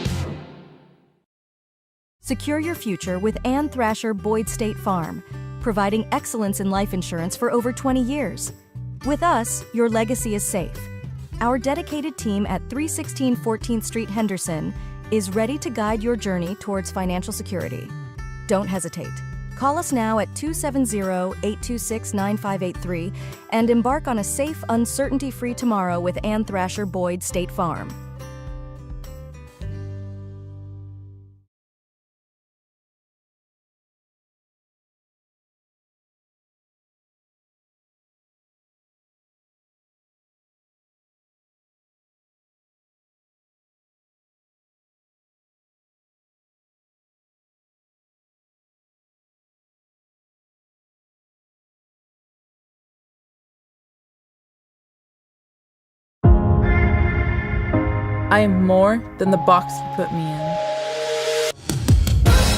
Secure your future with Ann Thrasher Boyd State Farm, providing excellence in life insurance for over 20 years. With us, your legacy is safe. Our dedicated team at 316 14th Street, Henderson, is ready to guide your journey towards financial security. Don't hesitate. Call us now at 270-826-9583 and embark on a safe, uncertainty-free tomorrow with Ann Thrasher Boyd State Farm. I am more than the box you put me in.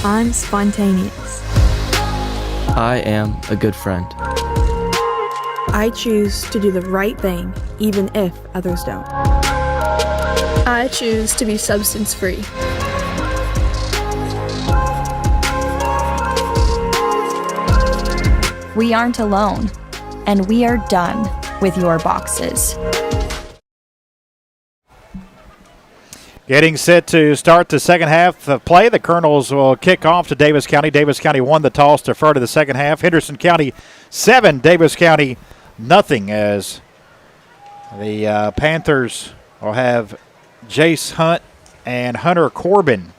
I'm spontaneous. I am a good friend. I choose to do the right thing, even if others don't. I choose to be substance-free. We aren't alone, and we are done with your boxes. Getting set to start the second half of play. The Colonels will kick off to Daviess County. Daviess County won the toss to defer to the second half. Henderson County 7, Daviess County nothing, as the Panthers will have Jace Hunt and Hunter Corbin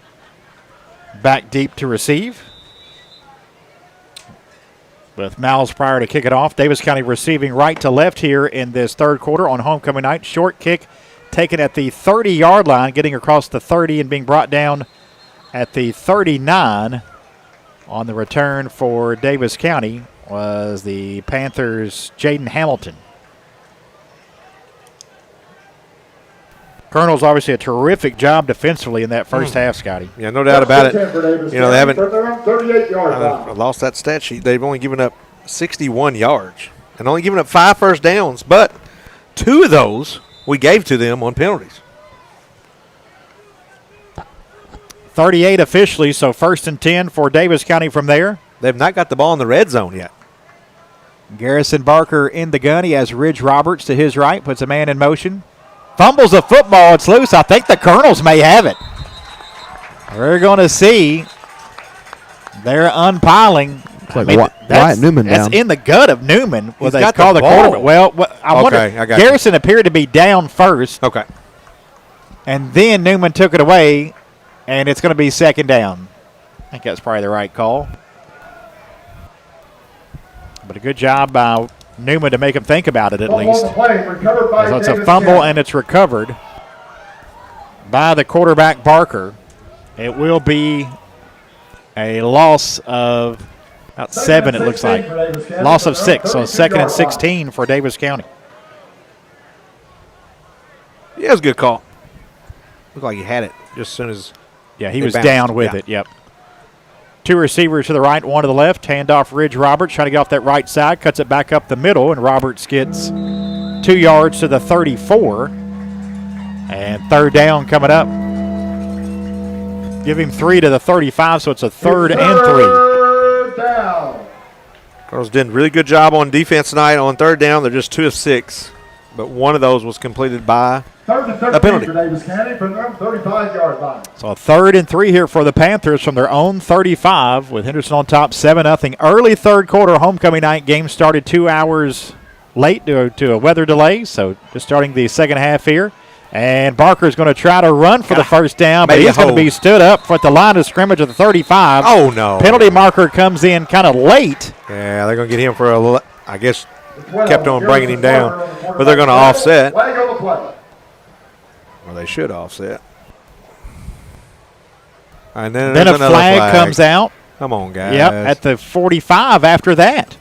back deep to receive, with Miles Pryor to kick it off. Daviess County receiving right to left here in this third quarter on homecoming night. Short kick taken at the 30-yard line, getting across the 30 and being brought down at the 39 on the return for Daviess County was the Panthers' Jaden Hamilton. Colonel's obviously a terrific job defensively in that first half, Scotty. Yeah, no doubt about it. You know, they haven't 38-yard I lost that stat sheet. They've only given up 61 yards and only given up 5 first downs, but 2 of those we gave to them on penalties. 38 officially, so 1st and 10 for Daviess County from there. They've not got the ball in the red zone yet. Garrison Barker in the gun. He has Ridge Roberts to his right, puts a man in motion. Fumbles the football. It's loose. I think the Colonels may have it. We're going to see. They're unpiling. It's like Wyatt Newman down. That's in the gut of Newman. He's They got call the the ball. quarterback. Well, I wonder. I got Garrison appeared to be down first. Okay. And then Newman took it away, and it's going to be second down. I think that's probably the right call. But a good job by Newman to make him think about it at least. So it's a fumble, and it's recovered by the quarterback Barker. It will be a loss of about 7, it looks like. Loss of 6, so 2nd and 16 for Daviess County. Yeah, it was a good call. Looked like he had it just as soon as he was down with it, yep. 2 receivers to the right, 1 to the left. Handoff Ridge Roberts trying to get off that right side. Cuts it back up the middle, and Roberts gets 2 yards to the 34. And third down coming up. Give him 3 to the 35, so it's a 3rd and 3. Down. Colonels did a really good job on defense tonight. On third down, they're just 2 of 6. But one of those was completed by a penalty. For Daviess County from their 35-yard line. So a 3rd and 3 here for the Panthers from their own 35 with Henderson on top 7-0. Early third quarter homecoming night game started 2 hours late due to a weather delay. So just starting the second half here. And Barker's going to try to run for the first down, but he's going to be stood up at the line of scrimmage of the 35. Oh, no. Penalty marker comes in kind of late. Yeah, they're going to get him for a, I guess, kept on bringing him down. But they're going to offset. Or they should offset. And then a flag comes out. Come on, guys. Yep, at the 45 after that.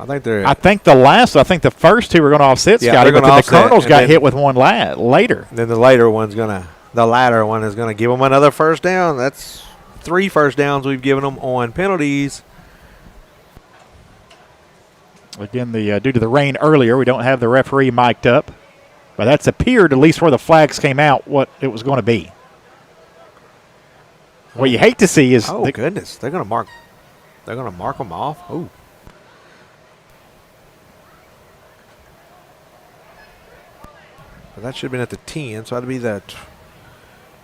I think the first 2 were going to offset, Scotty, but then the Colonels got hit with one later. Then the latter one is going to give them another first down. That's 3 first downs we've given them on penalties. Again, due to the rain earlier, we don't have the referee mic'd up, but that's appeared, at least where the flags came out, what it was going to be. What you hate to see is goodness, they're going to mark them off. Oh. But that should have been at the 10, so that'd be the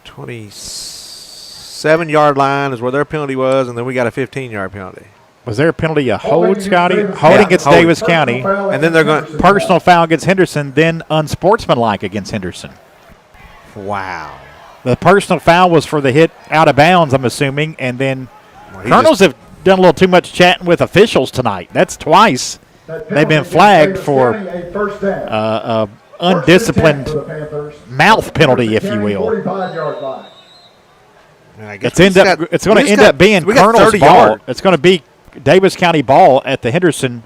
27-yard line is where their penalty was, and then we got a 15-yard penalty. Was there a penalty, a hold, Scotty? Holding against Daviess County. And then they're going personal foul against Henderson, then unsportsmanlike against Henderson. Wow. The personal foul was for the hit out of bounds, I'm assuming, and then Colonels have done a little too much chatting with officials tonight. That's twice. They've been flagged for undisciplined mouth penalty, if you will. It's going to end up being Colonel's ball. It's going to be Daviess County ball at the Henderson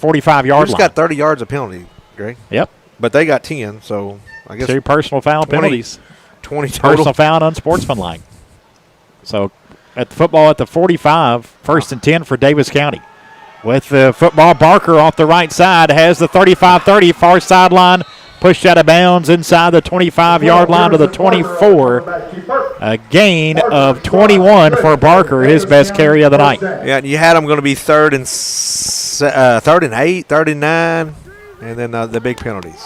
45-yard line. We just got 30 yards of penalty, Greg. Yep. But they got 10, so I guess 2 personal foul penalties. 20 total. Personal foul and unsportsmanlike. So at the football at the 45, 1st and 10 for Daviess County. With the football, Barker off the right side has the 35-30 far sideline, pushed out of bounds inside the 25-yard line to the 24. A gain of 21 for Barker, his best carry of the night. Yeah, and you had him going to be 3rd and 3rd and 8, 3rd and 9, and then the big penalties.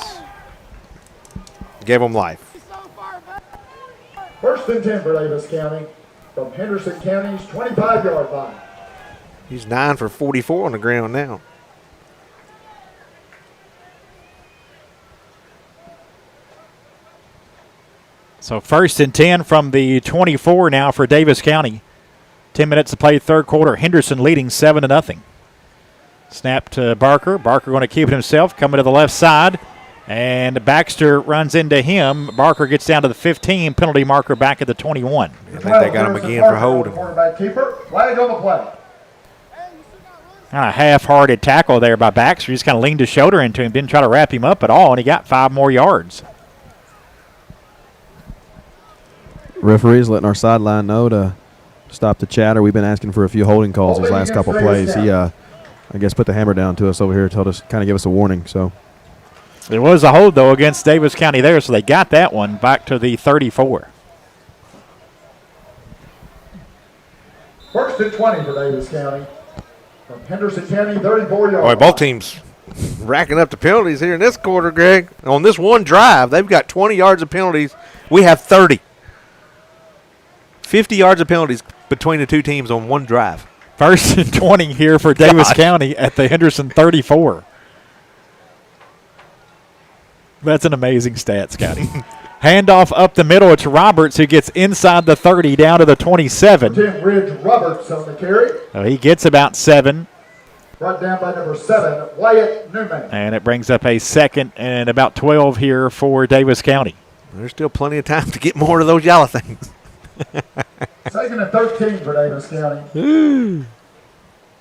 Gave them life. 1st and 10 for Davis County from Henderson County's 25-yard line. He's 9 for 44 on the ground now. So 1st and 10 from the 24 now for Davis County. 10 minutes to play, third quarter. Henderson leading 7-0. Snap to Barker. Barker going to keep it himself, coming to the left side. And Baxter runs into him. Barker gets down to the 15, penalty marker back at the 21. I think they got him again for holding. Quarterback keeper, flag on the play. Kind of half-hearted tackle there by Baxter. He just kind of leaned his shoulder into him, didn't try to wrap him up at all, and he got 5 more yards. Referees letting our sideline know to stop the chatter. We've been asking for a few holding calls these last couple plays. He, I guess, put the hammer down to us over here, told us, kind of give us a warning. So there was a hold, though, against Davis County there, so they got that one back to the 34. 1st and 20 for Davis County from Henderson County, 34-yard. Boy, both teams racking up the penalties here in this quarter, Greg. On this one drive, they've got 20 yards of penalties. We have 30. 50 yards of penalties between the two teams on one drive. 1st and 20 here for Davis County at the Henderson 34. That's an amazing stat, Scotty. Handoff up the middle. It's Roberts who gets inside the 30 down to the 27. Tim Ridge Roberts on the carry. He gets about 7. Brought down by number 7, Wyatt Newman. And it brings up a 2nd and about 12 here for Davis County. There's still plenty of time to get more of those yellow things. 2nd and 13 for Davis County.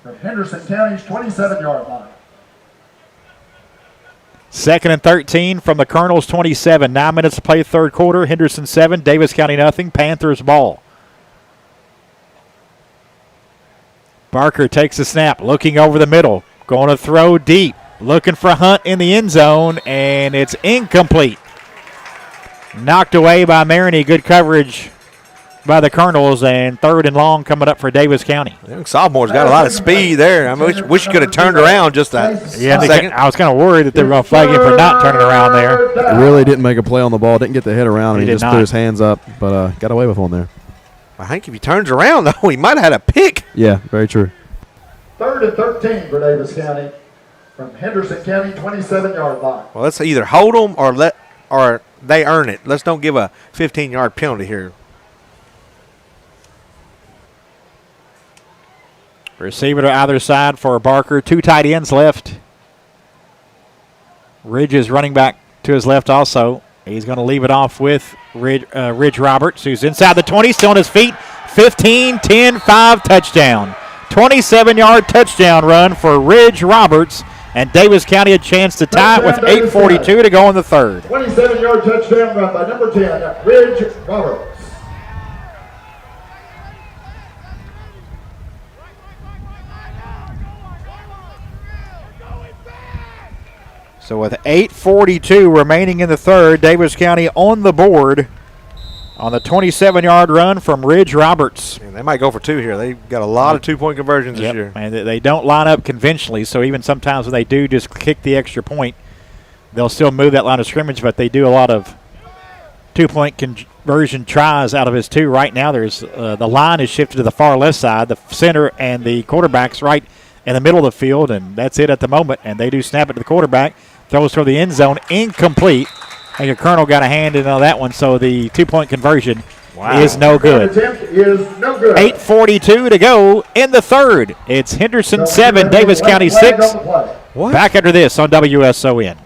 From Henderson County's 27-yard line. 2nd and 13 from the Colonels 27. 9 minutes to play, third quarter. Henderson 7, Davis County nothing. Panthers ball. Barker takes the snap, looking over the middle. Going to throw deep. Looking for Hunt in the end zone, and it's incomplete. Knocked away by Maroney. Good coverage by the Colonels, and 3rd and long coming up for Davis County. Young sophomore's got a lot of speed there. I wish you could have turned around just a second. I was kind of worried that they were going to flag him for not turning around there. He really didn't make a play on the ball. Didn't get the head around him. He just threw his hands up, but got away with one there. I think if he turns around, though, he might have had a pick. Yeah, very true. 3rd and 13 for Davis County from Henderson County, 27-yard line. Well, let's either hold them or they earn it. Let's don't give a 15-yard penalty here. Receiver to either side for Barker. 2 tight ends left. Ridge is running back to his left also. He's going to leave it off with Ridge Roberts, who's inside the 20, still on his feet. 15, 10, 5, touchdown. 27-yard touchdown run for Ridge Roberts, and Davis County a chance to tie it with 8:42 to go in the third. 27-yard touchdown run by number 10, Ridge Roberts. So with 8:42 remaining in the third, Davis County on the board on the 27-yard run from Ridge Roberts. And they might go for 2 here. They've got a lot of 2-point conversions this year. And they don't line up conventionally, so even sometimes when they do just kick the extra point, they'll still move that line of scrimmage, but they do a lot of 2-point conversion tries out of his 2. Right now, there's the line is shifted to the far left side. The center and the quarterback's right in the middle of the field, and that's it at the moment. And they do snap it to the quarterback. Throws for the end zone, incomplete. I think a Colonel got a hand in on that one, so the 2-point conversion is no good. 8:42 to go in the third. It's Henderson 7, Davis County 6. Back after this on WSON.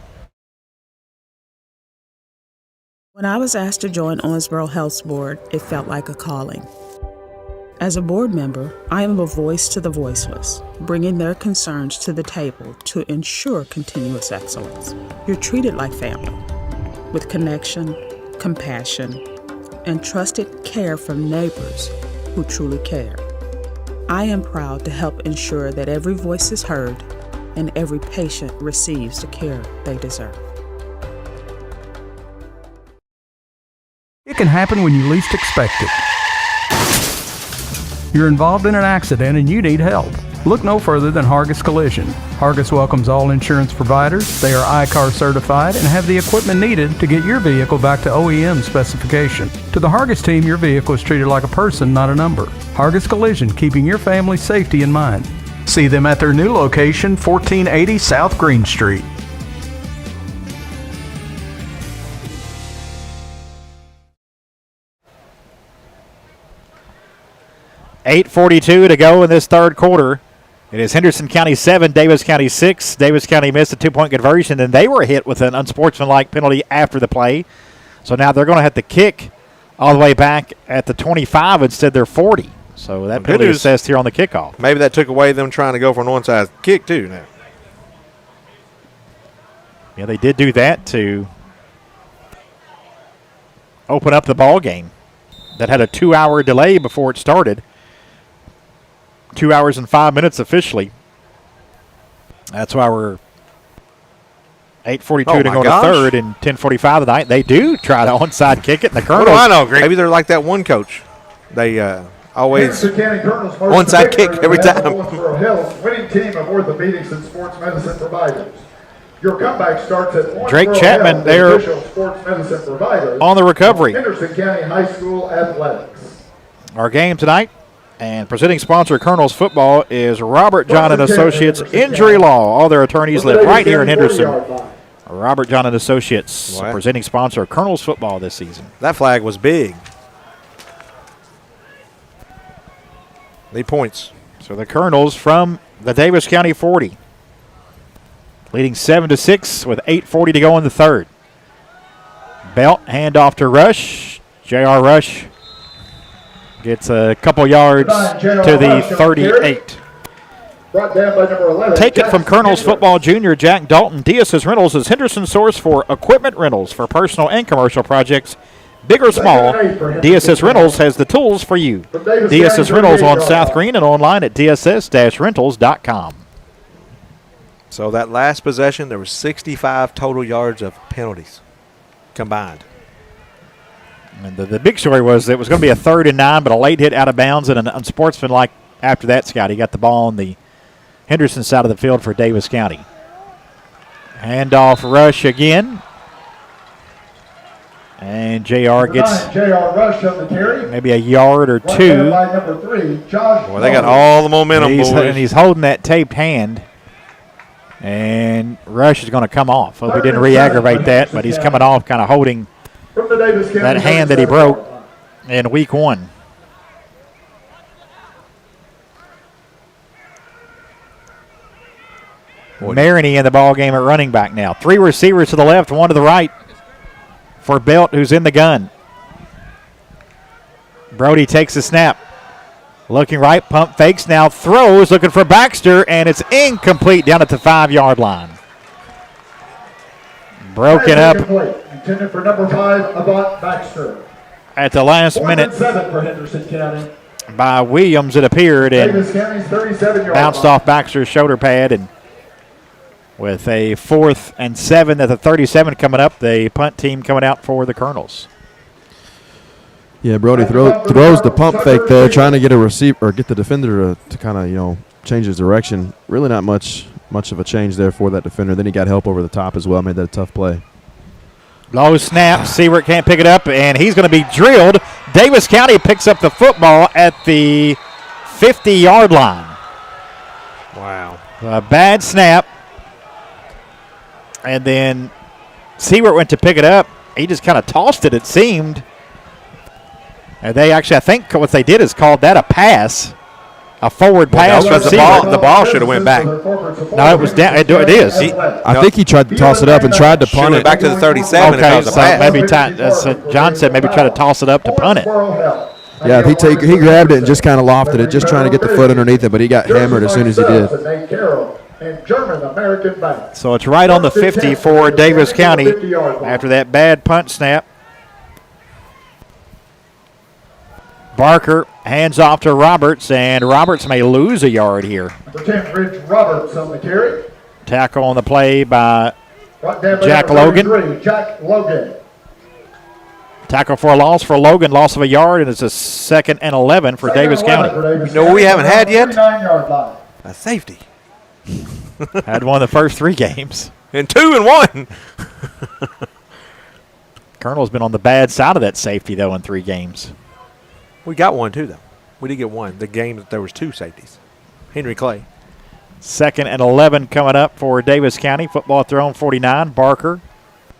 When I was asked to join Owensboro Health's board, it felt like a calling. As a board member, I am a voice to the voiceless, bringing their concerns to the table to ensure continuous excellence. You're treated like family, with connection, compassion, and trusted care from neighbors who truly care. I am proud to help ensure that every voice is heard and every patient receives the care they deserve. It can happen when you least expect it. You're involved in an accident and you need help. Look no further than Hargis Collision. Hargis welcomes all insurance providers. They are ICAR certified and have the equipment needed to get your vehicle back to OEM specification. To the Hargis team, your vehicle is treated like a person, not a number. Hargis Collision, keeping your family's safety in mind. See them at their new location, 1480 South Green Street. .8:42 to go in this third quarter. It is Henderson County 7, Daviess County 6. Daviess County missed a 2-point conversion, and they were hit with an unsportsmanlike penalty after the play. So now they're going to have to kick all the way back at the 25. Instead, they're 40. So that penalty is assessed here on the kickoff. Maybe that took away them trying to go for an onside kick, too, now. Yeah, they did do that to open up the ball game. That had a 2-hour delay before it started. 2 hours and 5 minutes officially. That's why we're 8:42 to go to third and 10:45 tonight. They do try to onside kick it. And the Colonels. What do I know, Greg? Maybe they're like that one coach. They always onside kick every time. Winning team of orthopedics and sports medicine providers. Your comeback starts at Drake Chapman there sports medicine providers on the recovery. Henderson County High School Athletics. Our game tonight. And presenting sponsor Colonel's Football is Robert John & Associates Injury Law. All their attorneys live right here in Henderson. Robert John & Associates, presenting sponsor Colonel's Football this season. That flag was big. Need points. So the Colonels from the Daviess County 40. Leading 7-6 with 8:40 to go in the third. Belt, handoff to Rush. J.R. Rush gets a couple yards to the 38. Brought down by number 11. Take it from Colonel's Football Junior Jack Dalton. Daviess Rentals is Henderson's source for equipment rentals for personal and commercial projects, big or small. Daviess Rentals has the tools for you. Daviess Rentals on South Green and online at dss-rentals.com. So that last possession, there were 65 total yards of penalties combined. And the big story was it was going to be a 3rd and 9, but a late hit out of bounds and an unsportsmanlike after that, Scott. He got the ball on the Henderson side of the field for Daviess County. Handoff Rush again. And JR gets Rush on the carry. maybe a yard or two. By number 3, Josh. Boy, they got all the momentum, boys. And he's holding that taped hand. And Rush is going to come off. Hope he didn't re-aggravate that, but he's coming off kind of holding that hand that he broke in week 1. Maroney in the ball game at running back now. 3 receivers to the left, 1 to the right for Belt, who's in the gun. Brody takes the snap. Looking right, pump fakes, now throws, looking for Baxter, and it's incomplete down at the 5-yard line. Broken up. Intended for number 5, Avant Baxter. At the last minute. 7 for Henderson County. By Williams, it appeared, and Daviess County's 37-yard bounced off Baxter's shoulder pad, and with a 4th and 7 at the 37 coming up, the punt team coming out for the Colonels. Yeah, Brody throws the pump fake there, trying to get a receiver or get the defender to kind of change his direction. Really not much of a change there for that defender. Then he got help over the top as well. Made that a tough play. Low snap. Siewert can't pick it up, and he's going to be drilled. Daviess County picks up the football at the 50-yard line. Wow. A bad snap. And then Siewert went to pick it up. He just kind of tossed it, it seemed. And they actually, I think what they did is called that a pass. A forward pass. The ball should have went back. No, it was down. It is. I think he tried to toss it up and tried to punt it. Back to the 37. Okay, so maybe John said maybe try to toss it up to punt it. Yeah, he grabbed it and just kind of lofted it, just trying to get the foot underneath it, but he got hammered as soon as he did. So it's right on the 50 for Daviess County after that bad punt snap. Barker hands off to Roberts, and Roberts may lose a yard here. Number 10, Rich Roberts on the carry. Tackle on the play by Jack Logan. Jack Logan. Tackle for a loss for Logan, loss of a yard, and it's a 2nd and 11 for Daviess County. You know what we haven't had yet? A safety. Had won the first 3 games. And 2 and 1. Colonel's been on the bad side of that safety, though, in 3 games. We got one, too, though. We did get one. The game that there was 2 safeties. Henry Clay. 2nd and 11 coming up for Davis County. Football thrown 49. Barker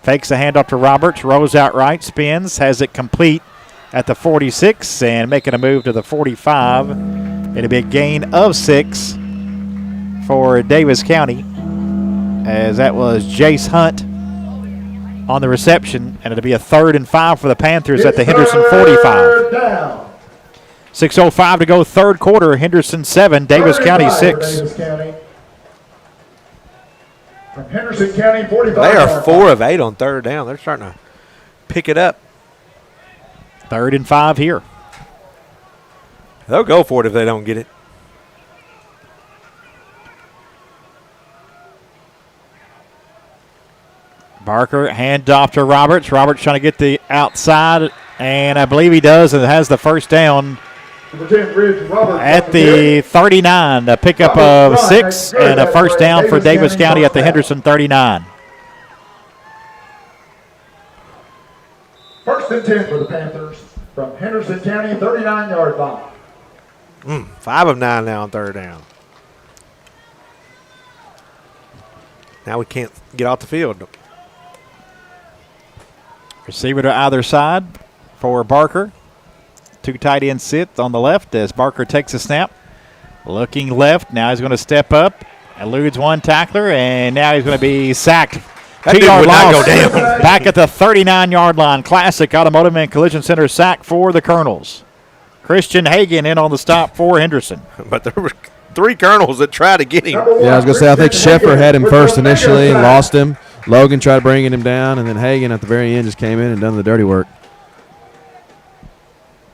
fakes a handoff to Roberts. Rolls out right. Spins. Has it complete at the 46. And making a move to the 45. It'll be a gain of 6 for Davis County, as that was Jace Hunt on the reception, and it'll be a 3rd and 5 for the Panthers at the Henderson 45. 6:05 to go, 3rd quarter. Henderson 7, Davis County 6. Davis County. From Henderson County, 45. They are 4 of 8 on 3rd down. They're starting to pick it up. 3rd and 5 here. They'll go for it if they don't get it. Barker, handoff to Roberts. Roberts trying to get the outside, and I believe he does, and has the first down at the 39. A pickup of 6 and a first down for Davis County at the Henderson 39. 1st and 10 for the Panthers from Henderson County, 39-yard line. 5 of 9 now on 3rd down. Now we can't get off the field. Receiver to either side for Barker. 2 tight ends sit on the left as Barker takes a snap. Looking left. Now he's going to step up. Eludes one tackler, and now he's going to be sacked. That 2-yard loss. go down. Back at the 39-yard line. Classic Automotive and Collision Center sack for the Colonels. Christian Hagan in on the stop for Henderson. But there were 3 Colonels that tried to get him. Yeah, I was going to say, I think Sheffer had him first initially and lost him. Logan tried bringing him down, and then Hagan at the very end just came in and done the dirty work.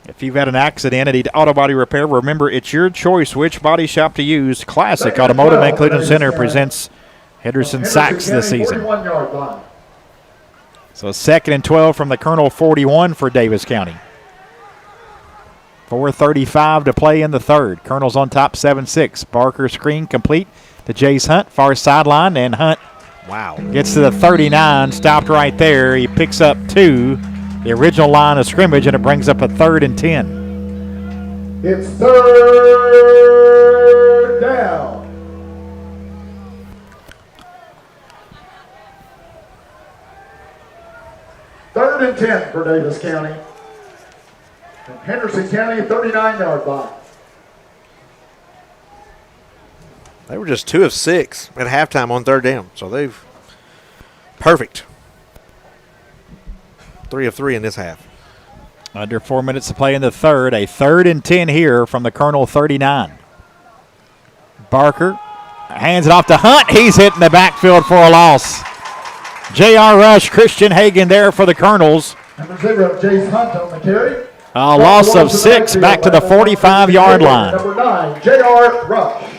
If you've had an accident and need auto body repair, remember it's your choice which body shop to use. Classic Automotive and Collision Center presents Henderson sacks this season. 41-yard line. So 2nd and 12 from the Colonel 41 for Davis County. 4:35 to play in the 3rd. Colonel's on top 7-6. Barker screen complete to Jace Hunt, far sideline, and Hunt gets to the 39, stopped right there. He picks up 2, the original line of scrimmage, and it brings up a 3rd and 10. It's 3rd down. Third and 10 for Davis County. From Henderson County, 39-yard line. They were just 2 of 6 at halftime on 3rd down. So they've perfect. 3 of 3 in this half. Under 4 minutes to play in the 3rd. A 3rd and 10 here from the Colonel 39. Barker hands it off to Hunt. He's hitting the backfield for a loss. J.R. Rush, Christian Hagan there for the Colonels. Number 0, Jace Hunt on the carry. A loss of 6 back to the 45-yard line. Number 9, J.R. Rush.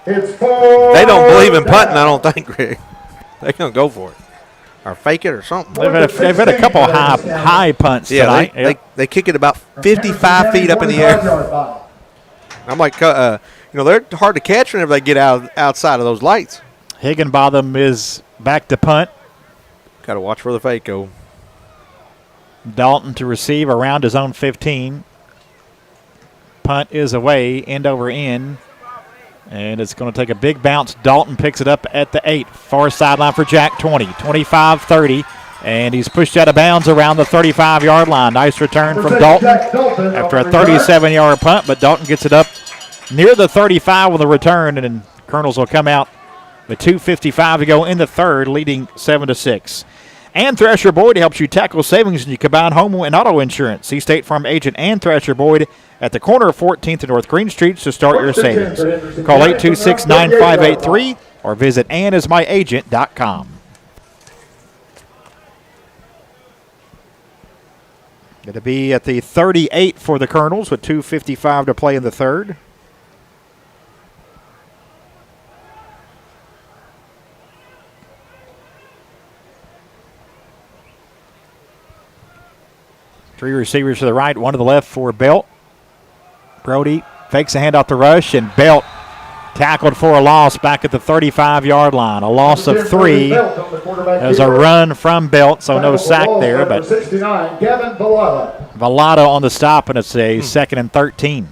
It's 4. They don't believe in punting, I don't think, Greg. They're going to go for it. Or fake it or something. They've had a couple high punts tonight. They kick it about 55 feet up in the air. I'm like, they're hard to catch whenever they get outside of those lights. Higginbotham is back to punt. Got to watch where the fake go. Dalton to receive around his own 15. Punt is away, end over end. And it's going to take a big bounce. Dalton picks it up at the 8. Far sideline for Jack, 20, 25, 30. And he's pushed out of bounds around the 35-yard line. Nice return from Dalton after a 37-yard punt, but Dalton gets it up near the 35 with a return, and Colonels will come out with 2:55 to go in the 3rd, leading 7-6. And Thrasher Boyd helps you tackle savings when you combine home and auto insurance. See State Farm agent and Thrasher Boyd at the corner of 14th and North Green Streets to start your savings. Call 826-9583 or visit AnnIsMyAgent.com. It'll be at the 38 for the Colonels with 2:55 to play in the 3rd. Three receivers to the right, one to the left for Belt. Brody fakes a handoff to Rush, and Belt Tackled for a loss back at the 35-yard line. A loss of 3. There's a run from Belt, so no sack there. But 69, Gavin Vallada on the stop, and it's a 2nd and 13.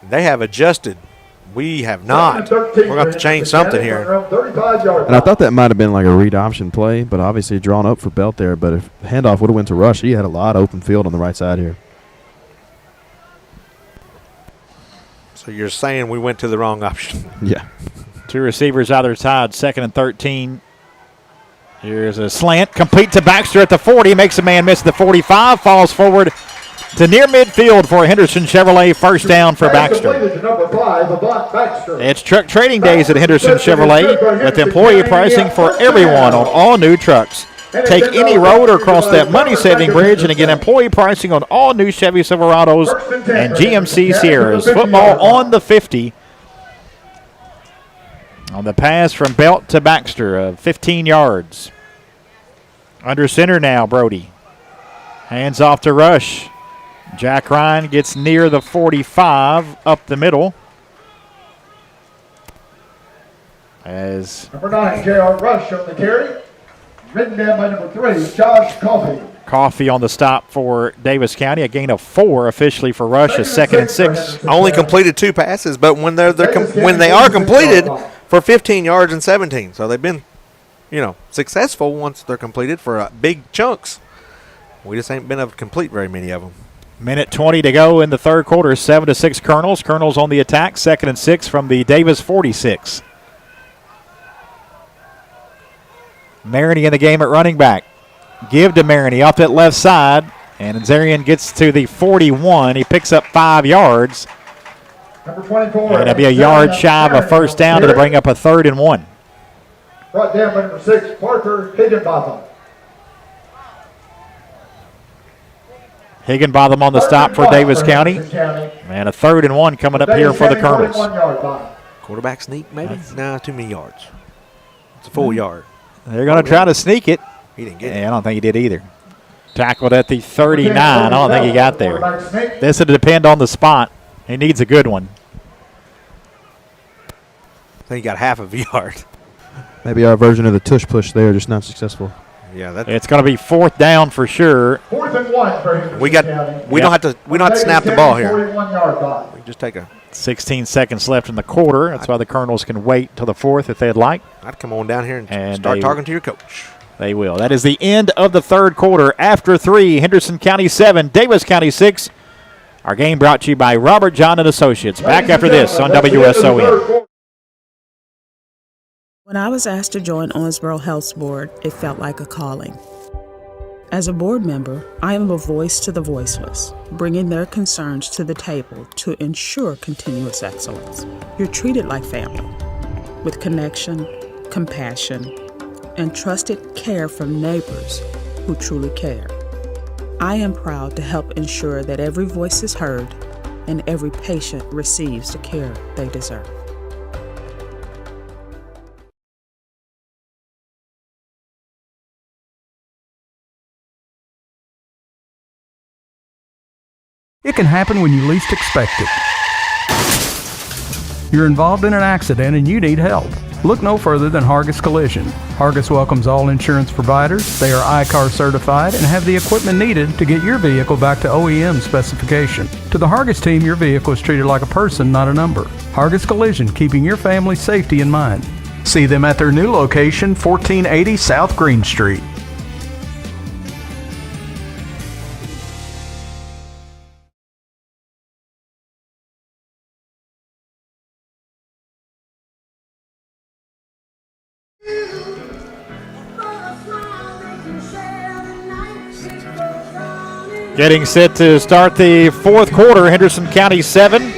They have adjusted. We have not. We're going to have to change something here. And I thought that might have been like a read option play, but obviously drawn up for Belt there. But if the handoff would have went to Rush, he had a lot of open field on the right side here. So you're saying we went to the wrong option? Yeah. 2 receivers either side, 2nd and 13. Here's a slant, complete to Baxter at the 40, makes a man miss at the 45, falls forward to near midfield for Henderson Chevrolet, first down for Baxter. It's truck trading days at Henderson Chevrolet with employee pricing for everyone on all new trucks. Take any road or cross that money-saving bridge and get employee pricing on all new Chevy Silverados and GMC Sierras. Football on the 50. On the pass from Belt to Baxter of 15 yards. Under center now, Brody. Hands off to Rush. Jack Ryan gets near the 45, up the middle. As number 9, J.R. Rush on the carry. Ridden down by number 3, Josh Coffey. Coffey on the stop for Davis County. A gain of 4 officially for Rush, a 2nd and 6. Only completed 2 passes, but when they are completed for 15 yards and 17. So they've been, successful once they're completed for big chunks. We just ain't been able to complete very many of them. Minute 20 to go in the third quarter. 7-6 Colonels. Colonels on the attack. 2nd and 6 from the Davis 46. Maroney in the game at running back. Give to Maroney off that left side. And Zarian gets to the 41. He picks up 5 yards. Number 24. And it'll be a yard shy of a first down to bring up a 3rd and 1. Brought down by number 6, Parker Higginbotham. Higginbotham on the stop for Davis County. And a 3rd and 1 coming up here for the Colonels. Quarterback sneak, maybe? No, too many yards. It's a full yard. They're going to try to sneak it. He didn't get it. I don't think he did either. Tackled at the 39. I don't think he got there. This would depend on the spot. He needs a good one. I think he got half of a yard. Maybe our version of the tush push there, just not successful. Yeah, it's going to be 4th down for sure. 4th and 1 for Henderson County. We don't have to snap the ball here. 41-yard line. We just take a 16 seconds left in the quarter. That's why the Colonels can wait till the 4th if they'd like. I'd come on down here and start talking to your coach. They will. That is the end of the third quarter. After 3, Henderson County 7, Davis County 6. Our game brought to you by Robert John and Associates. Back after this on WSON. When I was asked to join Owensboro Health's board, it felt like a calling. As a board member, I am a voice to the voiceless, bringing their concerns to the table to ensure continuous excellence. You're treated like family, with connection, compassion, and trusted care from neighbors who truly care. I am proud to help ensure that every voice is heard and every patient receives the care they deserve. It can happen when you least expect it. You're involved in an accident and you need help. Look no further than Hargis Collision. Hargis welcomes all insurance providers. They are ICAR certified and have the equipment needed to get your vehicle back to OEM specification. To the Hargis team, your vehicle is treated like a person, not a number. Hargis Collision, keeping your family's safety in mind. See them at their new location, 1480 South Green Street. Getting set to start the fourth quarter. Henderson County 7,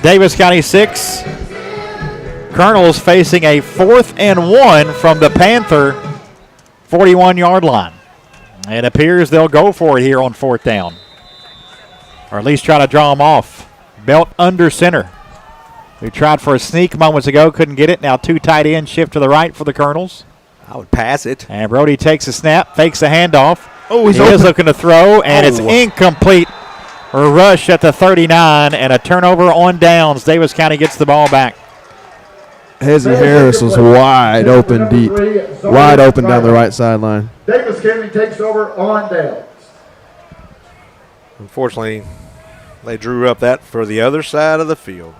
Davis County 6. Colonels facing a 4th and 1 from the Panther 41-yard line. It appears they'll go for it here on 4th down, or at least try to draw them off. Belt under center. We tried for a sneak moments ago, couldn't get it. Now 2 tight ends shift to the right for the Colonels. I would pass it. And Brody takes a snap, fakes a handoff. Oh, he is looking to throw, and it's incomplete. or rush at the 39 and a turnover on downs. Davis County gets the ball back. Hezzy Harris was wide open deep. Wide open down the right sideline. Davis County takes over on downs. Unfortunately, they drew up that for the other side of the field.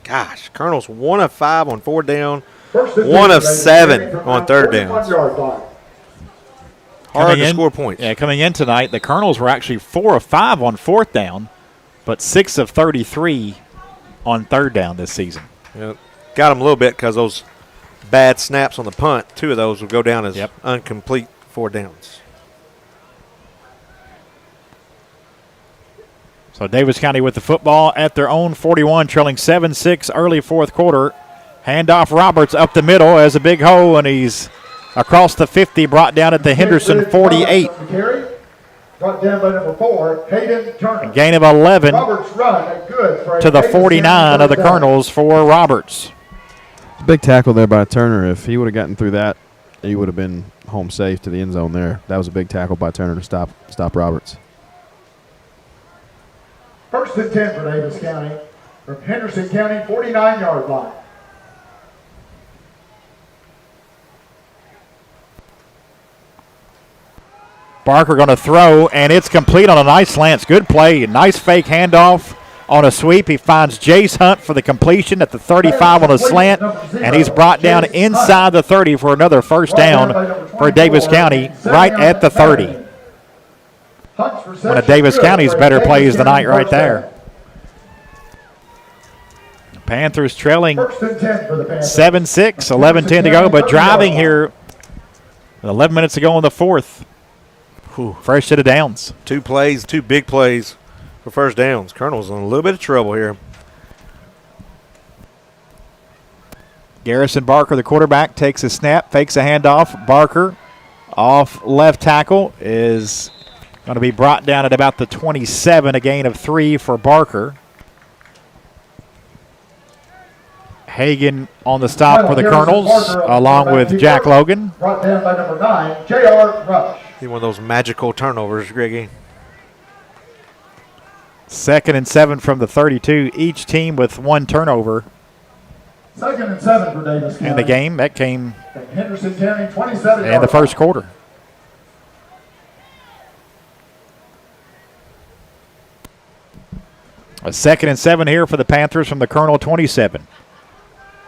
Gosh, Colonel's 1 of 5 on 4th down, 1 of 7 on 3rd downs. Hard to score points. Yeah, coming in tonight, the Colonels were actually 4 of 5 on 4th down, but 6 of 33 on 3rd down this season. Yep. Got them a little bit because those bad snaps on the punt, 2 of those will go down as incomplete 4 downs. So Davis County with the football at their own 41, trailing 7-6 early 4th quarter. Handoff Roberts up the middle as a big hole, and he's across the 50, brought down at the Henderson 48. Brought down by number 4, Hayden Turner. Gain of 11 Roberts run, good for to the 49 of the Colonels for Roberts. Big tackle there by Turner. If he would have gotten through that, he would have been home safe to the end zone there. That was a big tackle by Turner to stop Roberts. 1st and 10 for Davis County from Henderson County 49-yard line. Barker going to throw, and it's complete on a nice slant. Good play. Nice fake handoff on a sweep. He finds Jace Hunt for the completion at the 35 on a slant, and he's brought down inside the 30 for another 1st down for Davis County right at the 30. One of Davis County's better plays tonight right there. Panthers trailing 7-6, 11-10 to go, but driving here 11 minutes to go in the 4th. Fresh set of downs. 2 plays, 2 big plays for 1st downs. Colonel's in a little bit of trouble here. Garrison Barker, the quarterback, takes a snap, fakes a handoff. Barker off left tackle is going to be brought down at about the 27, a gain of 3 for Barker. Hagan on the stop for the Colonels, along with Jack Logan. Brought down by number 9, J.R. Rush. One of those magical turnovers, Greggy. 2nd and 7 from the 32. Each team with 1 turnover. 2nd and 7 for Davis County. In the game, that came Henderson County 27 in the 1st quarter. A 2nd and 7 here for the Panthers from the Colonel 27.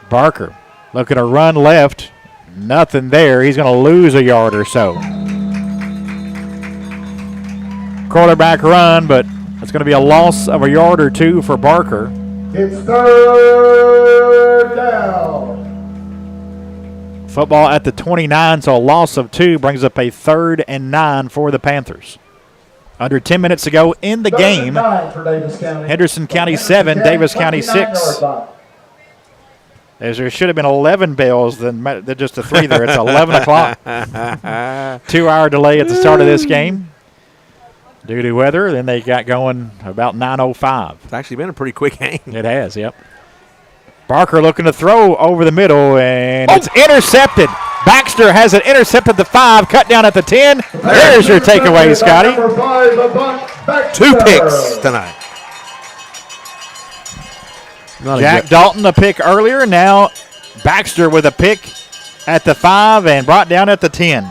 Barker looking to run left. Nothing there. He's going to lose a yard or so. Quarterback run, but it's going to be a loss of a yard or 2 for Barker. It's 3rd down. Football at the 29, so a loss of 2 brings up a 3rd and 9 for the Panthers. Under 10 minutes to go in the game. Henderson County 7, Davis County 6. As there should have been 11 bells, then just a 3 there. It's 11 o'clock. 2-hour delay at the start of this game due to weather. Then they got going about 9:05. It's actually been a pretty quick game. It has, yep. Barker looking to throw over the middle, and it's intercepted. Baxter has it intercepted the 5, cut down at the 10. There's your takeaway, Scotty. 2 picks tonight. Jack Dalton a pick earlier. Now Baxter with a pick at the 5 and brought down at the 10.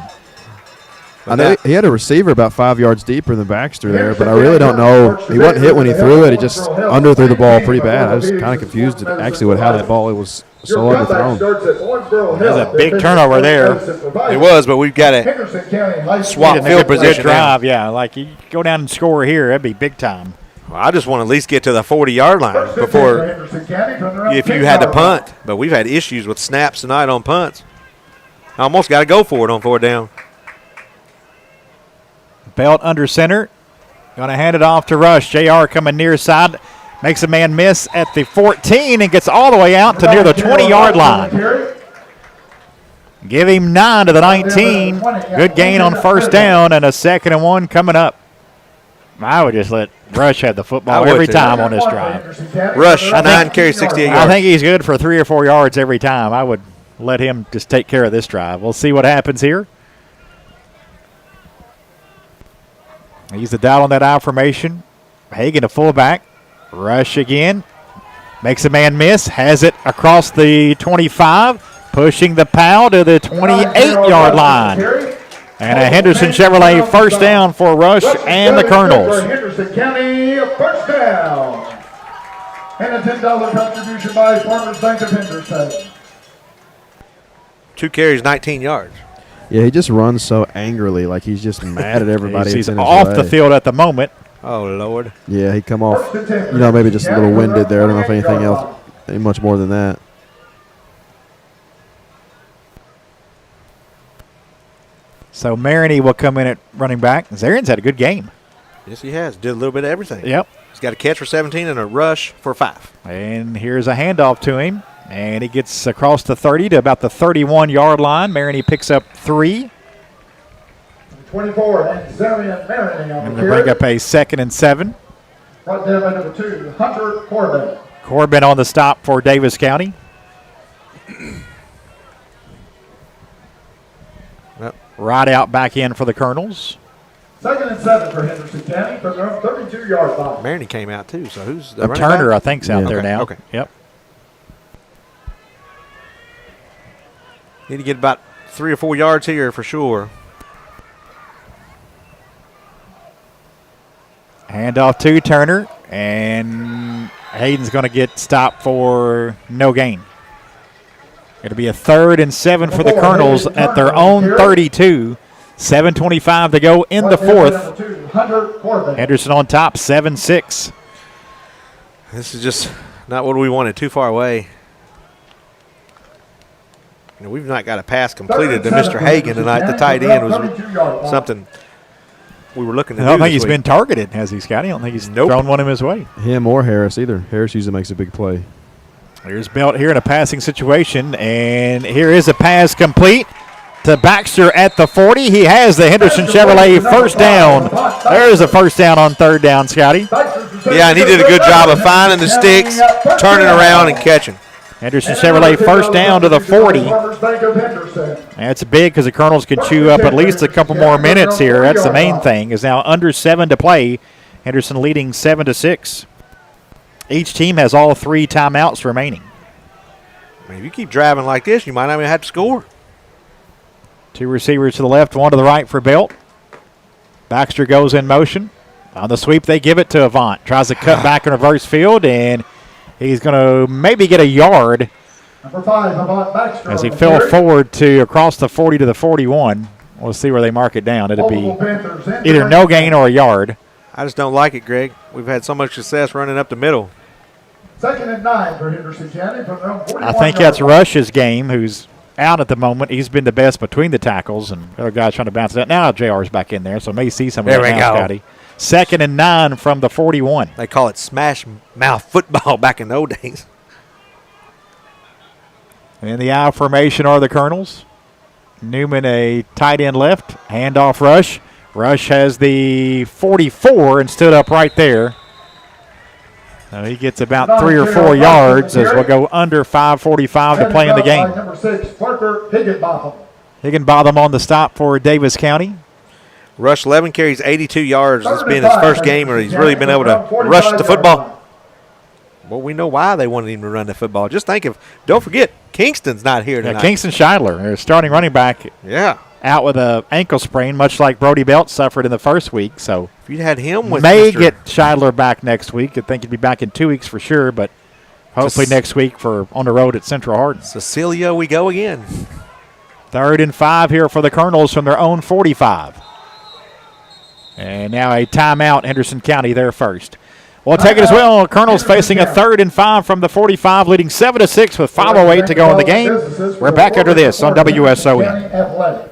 I know he had a receiver about 5 yards deeper than Baxter there, but I really don't know. He wasn't hit when he threw it. He just underthrew the ball pretty bad. I was kind of confused actually with how that ball was so underthrown. There's a big turnover there. It was, but we've got to swap field position. Drive, yeah. Like you go down and score here, that'd be big time. Well, I just want to at least get to the 40-yard line before if you had to punt. But we've had issues with snaps tonight on punts. I almost got to go for it on 4th down. Belt under center. Going to hand it off to Rush. JR coming near side. Makes a man miss at the 14 and gets all the way out to near the 20-yard line. Give him 9 to the 19. Good gain on 1st down and a 2nd and 1 coming up. I would just let Rush have the football every time on this drive. Rush, 9 carries, 68 yards. I think he's good for 3 or 4 yards every time. I would let him just take care of this drive. We'll see what happens here. He's the dial on that I formation. Hagan, a fullback. Rush again. Makes a man miss. Has it across the 25. Pushing the POW to the 28-yard line. And a Henderson Chevrolet first down for Rush and the Colonels. Henderson County, first down. And a $10 contribution by Farmers Bank of Henderson. 2 carries, 19 yards. Yeah, he just runs so angrily, like he's just mad at everybody. He's off the field at the moment. Oh, Lord. Yeah, he come off, maybe just a little winded there. I don't know if anything else, much more than that. So Maroney will come in at running back. Zarian's had a good game. Yes, he has. Did a little bit of everything. Yep. He's got a catch for 17 and a rush for 5. And here's a handoff to him. And he gets across the 30 to about the 31-yard line. Maroney picks up 3. 24, and Zarian Maroney on And the they bring up a 2nd and 7. Right there by number 2, Hunter Corbin. Corbin on the stop for Daviess County. Right out back in for the Colonels. 2nd and 7 for Henderson County from their own 32-yard line. Maroney came out too, so who's the running Turner, back? I think, is out there now. Okay. Yep. Need to get about 3 or 4 yards here for sure. Handoff to Turner, and Hayden's going to get stopped for no gain. It'll be a 3rd and 7 for the Colonels at their own 32. 7:25 to go in the 4th. Henderson on top, 7-6. This is just not what we wanted. Too far away. We've not got a pass completed to Mr. Hagan tonight. The tight end was something we were looking to do. I don't think he's been targeted, has he, Scotty? I don't think he's thrown one in his way. Him or Harris either. Harris usually makes a big play. Here's Belt here in a passing situation, and here is a pass complete to Baxter at the 40. He has the Henderson Chevrolet first down. There's a first down on 3rd down, Scotty. Yeah, and he did a good job of finding the sticks, turning around, and catching. Henderson Chevrolet first down to the 40. That's big because the Colonels can chew up at least a couple more minutes here. That's the main thing. Is now under 7 to play. Henderson leading 7-6. Each team has all 3 timeouts remaining. I mean, if you keep driving like this, you might not even have to score. 2 receivers to the left, 1 to the right for Belt. Baxter goes in motion. On the sweep, they give it to Avant. Tries to cut back in reverse field, and he's going to maybe get a yard Number 5, Avant Baxter. as he fell forward to across the 40 to the 41. We'll see where they mark it down. It'll be either no gain or a yard. I just don't like it, Greg. We've had so much success running up the middle. 2nd and 9 for Henderson County from their own 41. I think that's Rush's game, who's out at the moment. He's been the best between the tackles, and the other guy's trying to bounce it out. Now JR's back in there, so may see some of that now, Scotty. 2nd and 9 from the 41. They call it smash mouth football back in the old days. In the I formation are the Colonels. Newman a tight end left. Handoff Rush. Rush has the 44 and stood up right there. He gets about 3 or 4 yards as we'll go under 5:45 to play in the game. Number 6, Parker Higginbotham. Higginbotham on the stop for Daviess County. Rush 11 carries, 82 yards. This has been his first game where he's really been able to rush the football. Well, we know why they wanted him to run the football. Just think of, don't forget, Kingston's not here tonight. Kingston Scheidler, their starting running back. Yeah. Out with an ankle sprain, much like Brody Belt suffered in the first week. So if you'd had him with may get Scheidler back next week. I think he'd be back in 2 weeks for sure, but hopefully next week for on the road at Central Hardin. Cecilia, we go again. 3rd and 5 here for the Colonels from their own 45. And now a timeout, Henderson County there first. We'll take it as well. Colonels facing a 3rd and 5 from the 45, leading 7-6 with 5:08 to go in the game. We're back after this on WSON.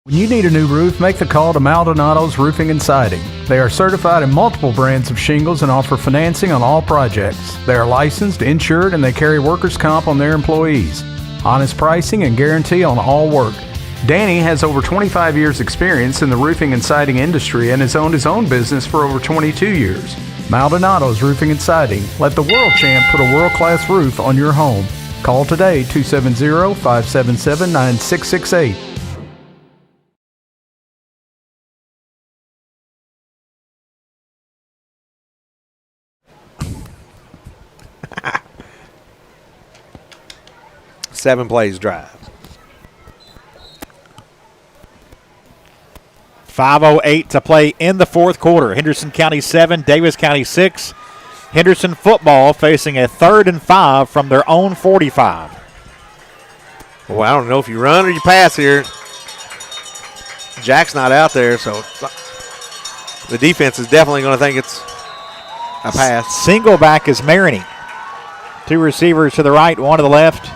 When you need a new roof, make the call to Maldonado's Roofing and Siding. They are certified in multiple brands of shingles and offer financing on all projects. They are licensed, insured, and they carry workers' comp on their employees. Honest pricing and guarantee on all work. Danny has over 25 years experience in the roofing and siding industry and has owned his own business for over 22 years. Maldonado's Roofing and Siding. Let the world champ put a world-class roof on your home. Call today, 270-577-9668. 7 plays drive. 5:08 to play in the fourth quarter. Henderson County 7, Daviess County 6. Henderson football facing a 3rd and 5 from their own 45. Well, I don't know if you run or you pass here. Jack's not out there, so the defense is definitely going to think it's a pass. Single back is Maroney. 2 receivers to the right, 1 to the left.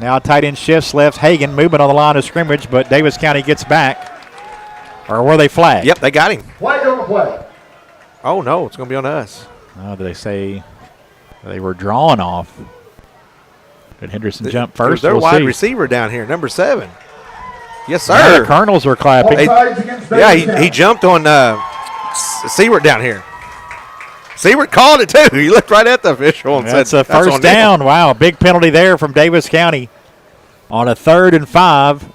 Now tight end shifts left. Hagan movement on the line of scrimmage, but Daviess County gets back. Or were they flagged? Yep, they got him. Flag on the play. Oh, no, it's going to be on us. Oh, did they say they were drawn off? Did Henderson jump first? Their we'll wide see. receiver down here, number 7. Yes, sir. Yeah, the Colonels were clapping. He jumped on Seward down here. Seward called it, too. He looked right at the official and That's said, a first down. Wow, big penalty there from Daviess County on a 3rd and 5.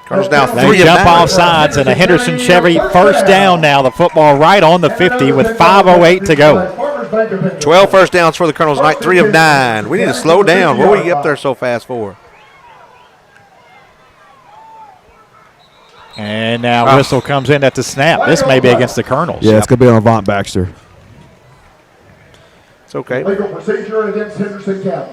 Colonels now 3 They of jump 9. off sides, and a Henderson Chevy first down now. The football right on the 50 with 5:08 to go. 12 first downs for the Colonels tonight, 3 of 9. We need to slow down. What are we up there so fast for? And now whistle comes in at the snap. This may be against the Colonels. Yeah, it's going to be on Avant Baxter. It's okay. Legal procedure against Henderson County.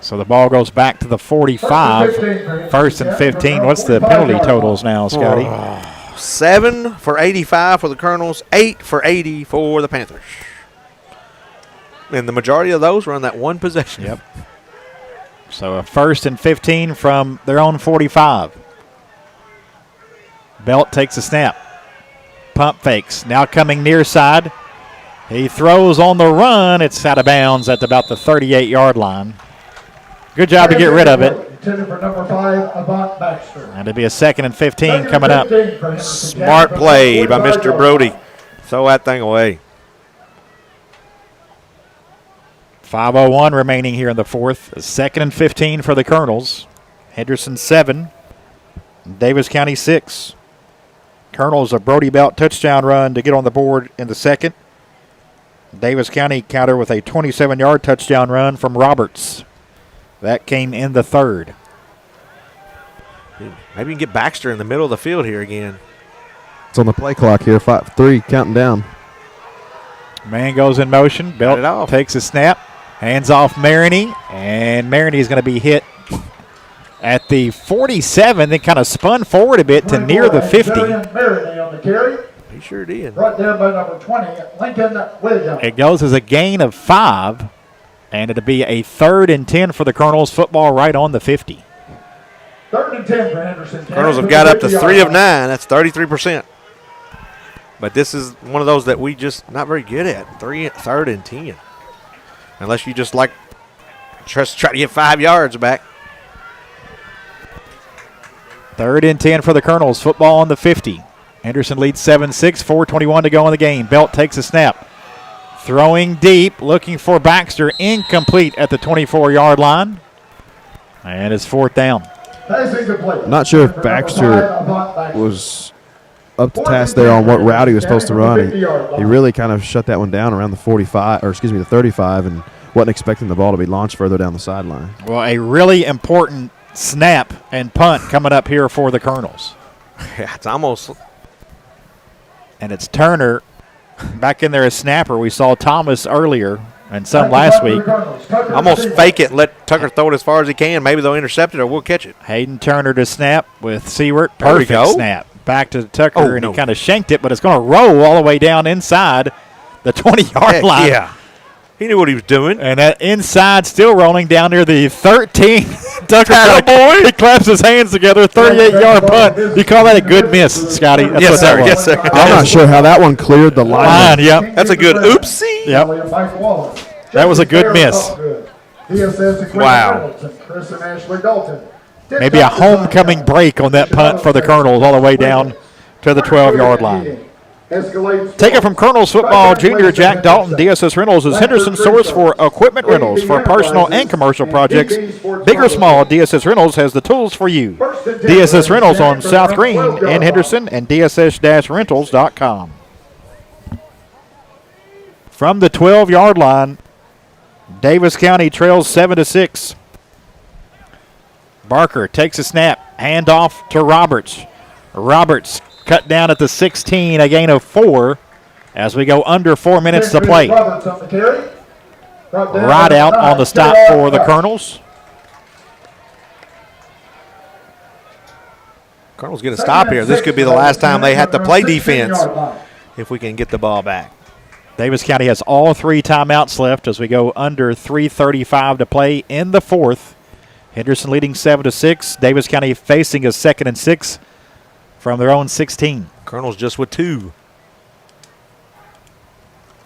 So the ball goes back to the 45. 1st and 15. What's the penalty totals now, Scotty? 7 for 85 for the Colonels, 8 for 80 for the Panthers. And the majority of those were on that one possession. Yep. So a 1st and 15 from their own 45. Belt takes a snap. Pump fakes. Now coming near side. He throws on the run. It's out of bounds at about the 38-yard line. Good job to get rid of it. Intended for number 5, Avant Baxter. And it'll be a 2nd and 15 coming up. Smart play by Mr. Brody. Throw that thing away. 5:01 remaining here in the fourth. 2nd and 15 for the Colonels. Henderson 7, Daviess County 6. Colonels a Brody Belt touchdown run to get on the board in the second. Daviess County counter with a 27-yard touchdown run from Roberts. That came in the third. Maybe you can get Baxter in the middle of the field here again. It's on the play clock here, 5-3, counting down. Man goes in motion. Belt takes a snap. Hands off Maroney. And Maroney is going to be hit at the 47, then kind of spun forward a bit to near the 50. Maroney on the carry. He sure did. Brought down by number 20, Lincoln Williams. It goes as a gain of 5, and it'll be a 3rd and 10 for the Colonels. Football right on the 50. 3rd and 10 for Henderson. Colonels have got up to 3 of 9. That's 33%. But this is one of those that we just not very good at. 3rd and 10. Unless you just like just try to get 5 yards back. 3rd and 10 for the Colonels. Football on the 50. Henderson leads 7-6, 4:21 to go in the game. Belt takes a snap. Throwing deep, looking for Baxter. Incomplete at the 24-yard line. And it's 4th down. Not sure if Baxter was up to task there on what route he was supposed to run. He really kind of shut that one down around the 45, or excuse me, the 35, and wasn't expecting the ball to be launched further down the sideline. Well, a really important snap and punt coming up here for the Colonels. Yeah, it's almost. And it's Turner back in there as snapper. We saw Thomas earlier and some last week. Almost fake it and let Tucker throw it as far as he can. Maybe they'll intercept it or we'll catch it. Hayden Turner to snap with Seward. There we Perfect go. snap. Back to Tucker, Oh, and no. he kind of shanked it, but it's going to roll all the way down inside the 20-yard Heck line. yeah. He knew what he was doing. And that inside still rolling down near the 13. Tucker Attaboy. he claps his hands together, 38-yard punt. You call that a good miss, Scotty? That's Yes, what that sir. was. Yes, sir. I'm not sure how that one cleared the line. Yep. That's a good oopsie. Yep. That was a good miss. Wow. Maybe a homecoming break on that punt for the Colonels all the way down to the 12-yard line. Take it from Colonels football junior Jack Dalton. DSS Rentals is Henderson's source for equipment rentals for personal and commercial projects. Big or small, DSS Rentals has the tools for you. DSS Rentals on South Green in Henderson and DSS-rentals.com. From the 12-yard line, Davis County trails 7-6. Barker takes a snap. Handoff to Roberts. Roberts cut down at the 16, a gain of 4 as we go under 4 minutes to play. Right out on the stop for the Colonels. Colonels get a stop here. This could be the last time they have to play defense if we can get the ball back. Davis County has all 3 timeouts left as we go under 3:35 to play in the 4th. Henderson leading 7-6. Davis County facing a 2nd and 6 from their own 16. Colonels just with 2.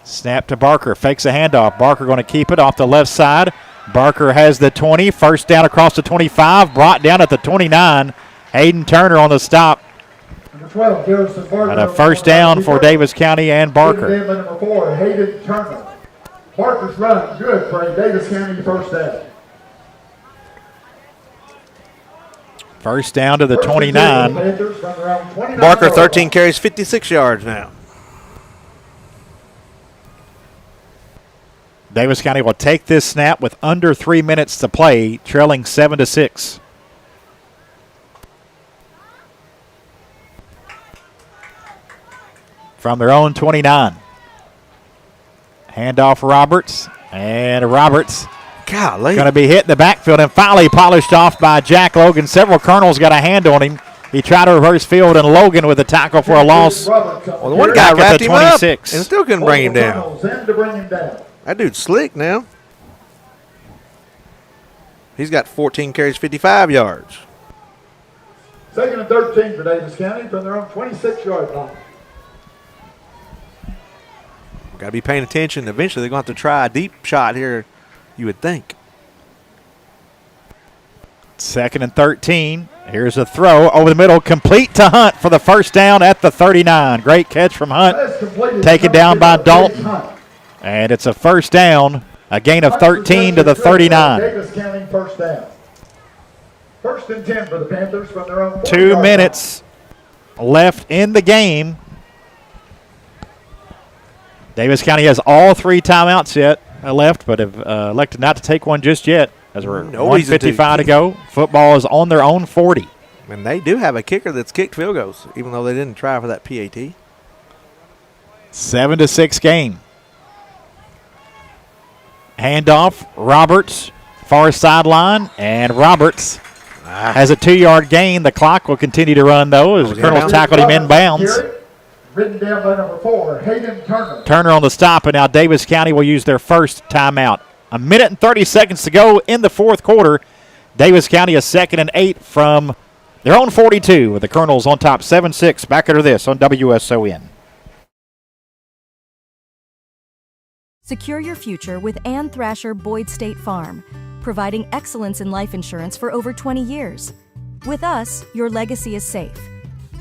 Snap to Barker. Fakes a handoff. Barker going to keep it off the left side. Barker has the 20. First down across the 25. Brought down at the 29. Hayden Turner on the stop. And a first down for Davis County and Barker. Number 4, Hayden Turner. Barker's run good for a Davis County first down. First down to the 29. Barker 13 carries, 56 yards now. Davis County will take this snap with under 3 minutes to play, trailing 7-6. From their own 29. Handoff Roberts, and Roberts Golly. going to be hit in the backfield and finally polished off by Jack Logan. Several Colonels got a hand on him. He tried to reverse field, and Logan with a tackle for a loss. Well, the one guy wrapped him up and still couldn't bring him down. That dude's slick now. He's got 14 carries, 55 yards. 2nd and 13 for Davis County from their own 26-yard line. Got to be paying attention. Eventually, they're going to have to try a deep shot here, you would think. 2nd and 13. Here's a throw over the middle, complete to Hunt for the first down at the 39. Great catch from Hunt, taken down by Dalton. And it's a first down, a gain of 13 to the 39. Davis County first down. 1st and 10 for the Panthers from their own 2 minutes left in the game. Davis County has all 3 timeouts yet left, but have elected not to take one just yet. As we're 1:55 to go, football is on their own 40. And they do have a kicker that's kicked field goals, even though they didn't try for that PAT. 7-6 game. Handoff, Roberts, far sideline, and Roberts has a 2-yard gain. The clock will continue to run, though, as the Colonels tackled him inbounds. Written down by number 4, Hayden Turner. Turner on the stop, and now Davis County will use their first timeout. 1 minute and 30 seconds to go in the 4th quarter. Davis County a 2nd and 8 from their own 42 with the Colonels on top 7-6. Back under this on WSON. Secure your future with Ann Thrasher Boyd State Farm, providing excellence in life insurance for over 20 years. With us, your legacy is safe.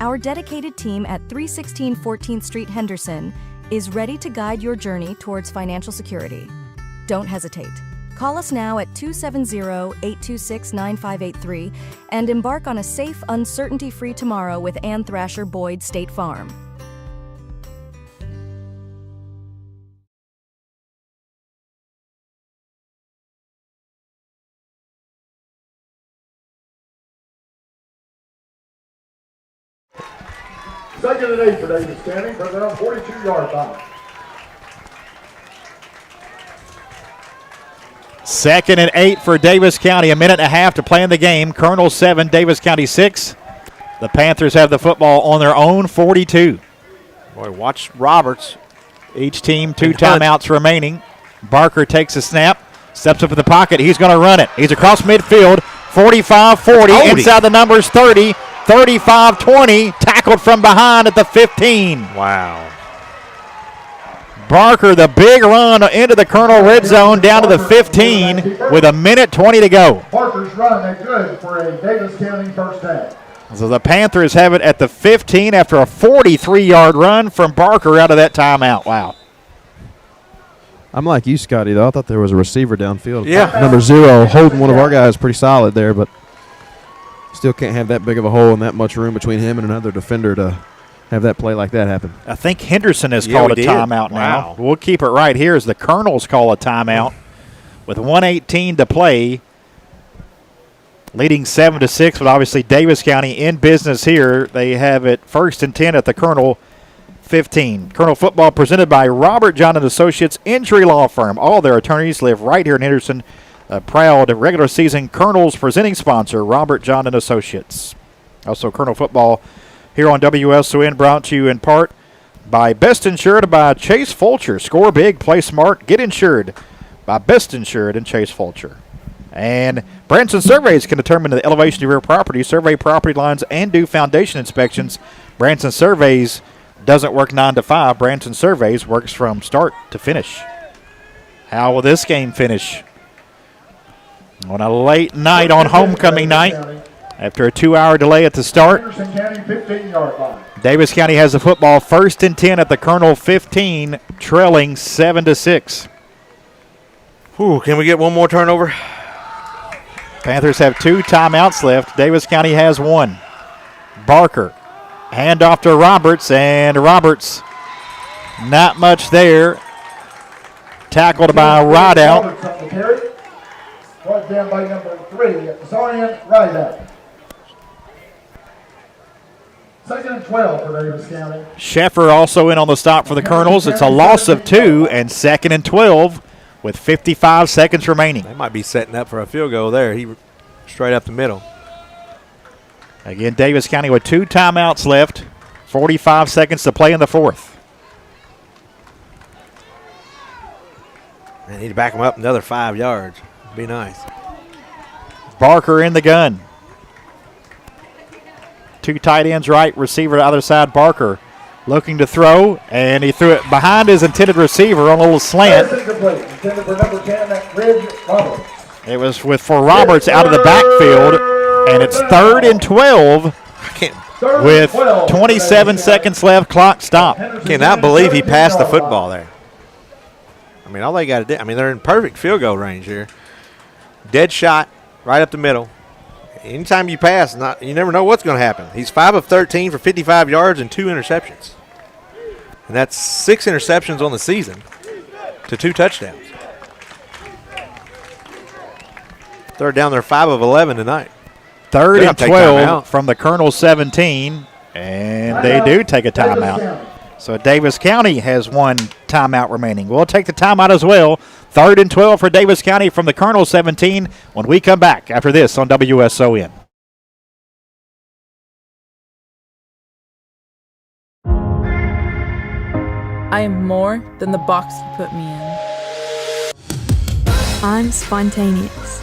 Our dedicated team at 316 14th Street, Henderson, is ready to guide your journey towards financial security. Don't hesitate. Call us now at 270-826-9583 and embark on a safe, uncertainty-free tomorrow with Ann Thrasher Boyd State Farm. Second and 8 for Davis County from their own 42-yard line. 2nd and 8 for Davis County. 1.5 minutes to play in the game. Colonel 7, Davis County 6. The Panthers have the football on their own 42. Boy, watch Roberts. Each team 2 timeouts remaining. Barker takes a snap, steps up in the pocket. He's going to run it. He's across midfield. 45-40, inside the numbers 30, 35-20. Tackled from behind at the 15. Wow. Barker, the big run into the Colonel red zone down to the 15 with 1:20 to go. Barker's run is good for a Davis County first down. So the Panthers have it at the 15 after a 43-yard run from Barker out of that timeout. Wow. I'm like you, Scotty, though. I thought there was a receiver downfield. Yeah. Number 0 holding one of our guys pretty solid there, but still can't have that big of a hole and that much room between him and another defender to have that play like that happen. I think Henderson has called a timeout now. We'll keep it right here as the Colonels call a timeout with 1:18 to play, leading 7-6, but obviously Daviess County in business here. They have it 1st and 10 at the Colonel 15. Colonel football presented by Robert John and Associates Injury Law Firm. All their attorneys live right here in Henderson. A proud regular season Colonel's presenting sponsor, Robert John and Associates. Also, Colonel football here on WSON brought to you in part by Best Insured by Chase Fulcher. Score big, play smart, get insured by Best Insured and Chase Fulcher. And Branson Surveys can determine the elevation of your property, survey property lines, and do foundation inspections. Branson Surveys doesn't work 9 to 5. Branson Surveys works from start to finish. How will this game finish? On a late night on homecoming night, after a 2-hour delay at the start, Daviess County has the football 1st and 10 at the Colonel 15, trailing 7-6. Can we get one more turnover? Panthers have 2 timeouts left. Daviess County has 1. Barker, handoff to Roberts, and Roberts, not much there. Tackled by Rideout. Brought down by number 3, Zarian Rideout. 2nd and 12 for Daviess County. Sheffer also in on the stop for the Colonels. It's a loss of 2 and 2nd and 12 with 55 seconds remaining. They might be setting up for a field goal there. He straight up the middle. Again, Daviess County with 2 timeouts left, 45 seconds to play in the 4th. They need to back him up another 5 yards. Be nice. Barker in the gun. 2 tight ends right, receiver to the other side. Barker looking to throw, and he threw it behind his intended receiver on a little slant. It was for Roberts out of the backfield, and it's 3rd and 12 with 27 seconds left. Clock stop. Cannot believe he passed the football there. I mean, all they got to do, they're in perfect field goal range here. Dead shot, right up the middle. Anytime you pass, you never know what's going to happen. He's 5 of 13 for 55 yards and 2 interceptions. And that's 6 interceptions on the season to 2 touchdowns. 3rd down, they're 5 of 11 tonight. 3rd and 12 from the Colonel 17, and they do take a timeout. So Daviess County has 1 timeout remaining. We'll take the timeout as well. 3rd and 12 for Daviess County from the Colonel 17 when we come back after this on WSON. I am more than the box you put me in. I'm spontaneous.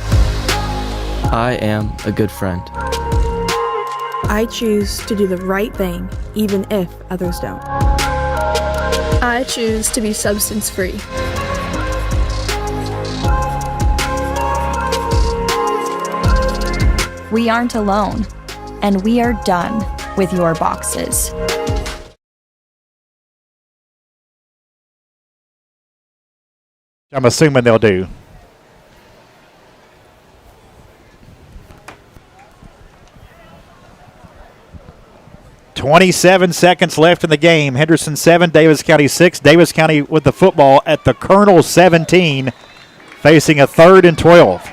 I am a good friend. I choose to do the right thing, even if others don't. I choose to be substance free. We aren't alone, and we are done with your boxes. I'm assuming they'll do. .27 seconds left in the game. Henderson 7, Daviess County 6. Daviess County with the football at the Colonel 17, facing a 3rd and 12.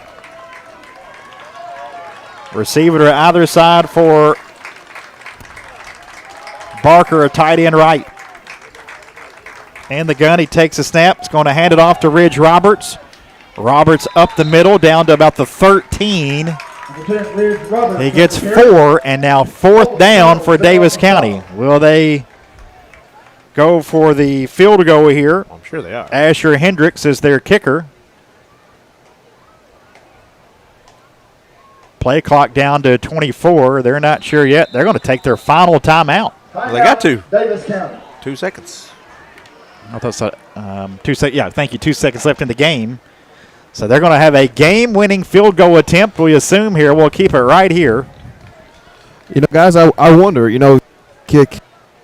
Receiver to either side for Barker, a tight end right. And the gun, he takes a snap. He's going to hand it off to Ridge Roberts. Roberts up the middle, down to about the 13. He gets 4, and now 4th down for Daviess County. Will they go for the field goal here? I'm sure they are. Asher Hendricks is their kicker. Play clock down to 24. They're not sure yet. They're going to take their final timeout. Well, they got to. Daviess County. 2 seconds. I thought so. 2 seconds. Yeah, thank you. 2 seconds left in the game. So they're going to have a game-winning field goal attempt, we assume here. We'll keep it right here. You know, guys, I wonder, kick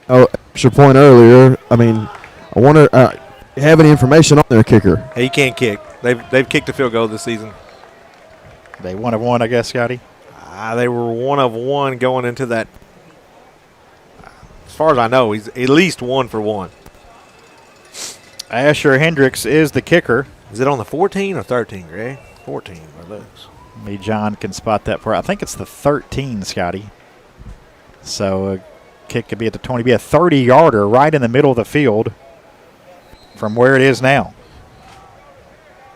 extra point earlier. I wonder, have any information on their kicker? He can't kick. They've kicked a field goal this season. They 1 of 1, I guess, Scotty. They were 1 of 1 going into that. As far as I know, he's at least 1 for 1. Asher Hendricks is the kicker. Is it on the 14 or 13, Greg? 14 by those. Maybe John can spot that for. I think it's the 13, Scotty. So a kick could be at the 20, be a 30-yarder right in the middle of the field from where it is now.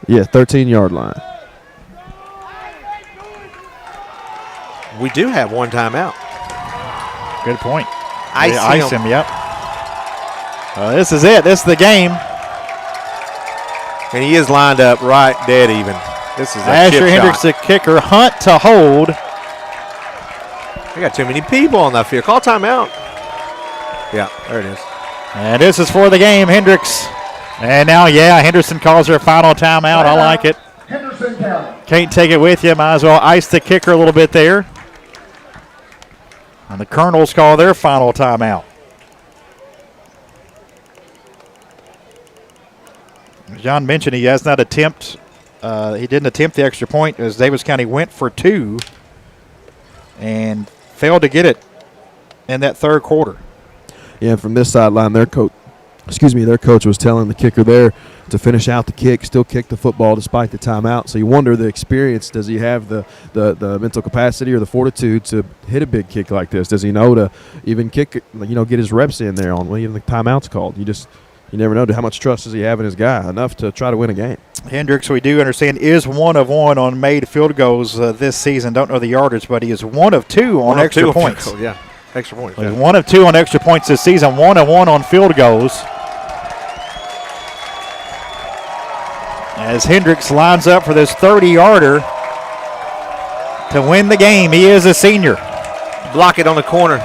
Yeah, 13-yard line. We do have one timeout. Good point. Ice him. Yep. This is it. This is the game. And he is lined up right dead even. This is a Asher chip Hendricks, shot. the kicker. Hunt to hold. We got too many people on that field. Call timeout. Yeah, there it is. And this is for the game, Hendricks. And now, Henderson calls her final timeout. I like it. Henderson County. Can't take it with you. Might as well ice the kicker a little bit there. And the Colonels call their final timeout. As John mentioned, he has not he didn't attempt the extra point as Daviess County went for 2 and failed to get it in that third quarter. Yeah, from this sideline, their coach was telling the kicker there to finish out the kick, still kick the football despite the timeout. So you wonder the experience, does he have the mental capacity or the fortitude to hit a big kick like this? Does he know to even kick, get his reps in there on when even the timeout's called? You never know how much trust does he have in his guy, enough to try to win a game. Hendricks, we do understand, is 1 of 1 on made field goals this season. Don't know the yardage, but he is 1 of 2 on extra points. Yeah, extra points. He's 1 of 2 on extra points this season, 1 of 1 on field goals. As Hendricks lines up for this 30-yarder to win the game. He is a senior. Block it on the corner.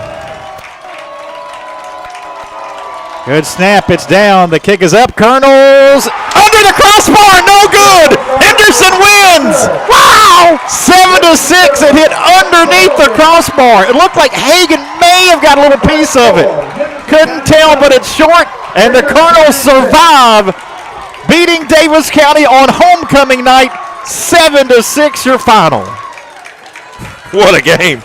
Good snap. It's down. The kick is up. Colonels under the crossbar. No good. Henderson wins. Wow. 7-6. It hit underneath the crossbar. It looked like Hagan may have got a little piece of it. Couldn't tell, but it's short. And the Colonels survive, beating Daviess County on homecoming night. 7-6 your final. What a game.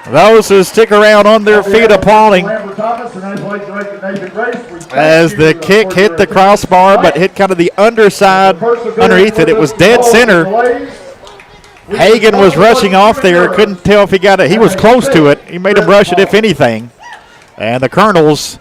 Those who stick around on their feet applauding as the kick hit the crossbar, but hit kind of the underside underneath it. It was dead center. Hagan was rushing off there. Couldn't tell if he got it. He was close to it. He made him rush it, if anything. And the Colonels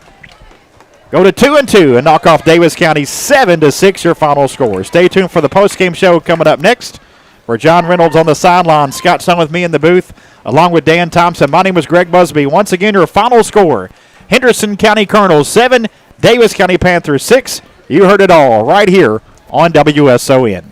go to 2-2 and knock off Daviess County 7-6 your final score. Stay tuned for the postgame show coming up next. For John Reynolds on the sideline, Scott Stone with me in the booth, along with Dan Thompson. My name is Greg Busby. Once again, your final score, Henderson County Colonels 7, Daviess County Panthers 6. You heard it all right here on WSON.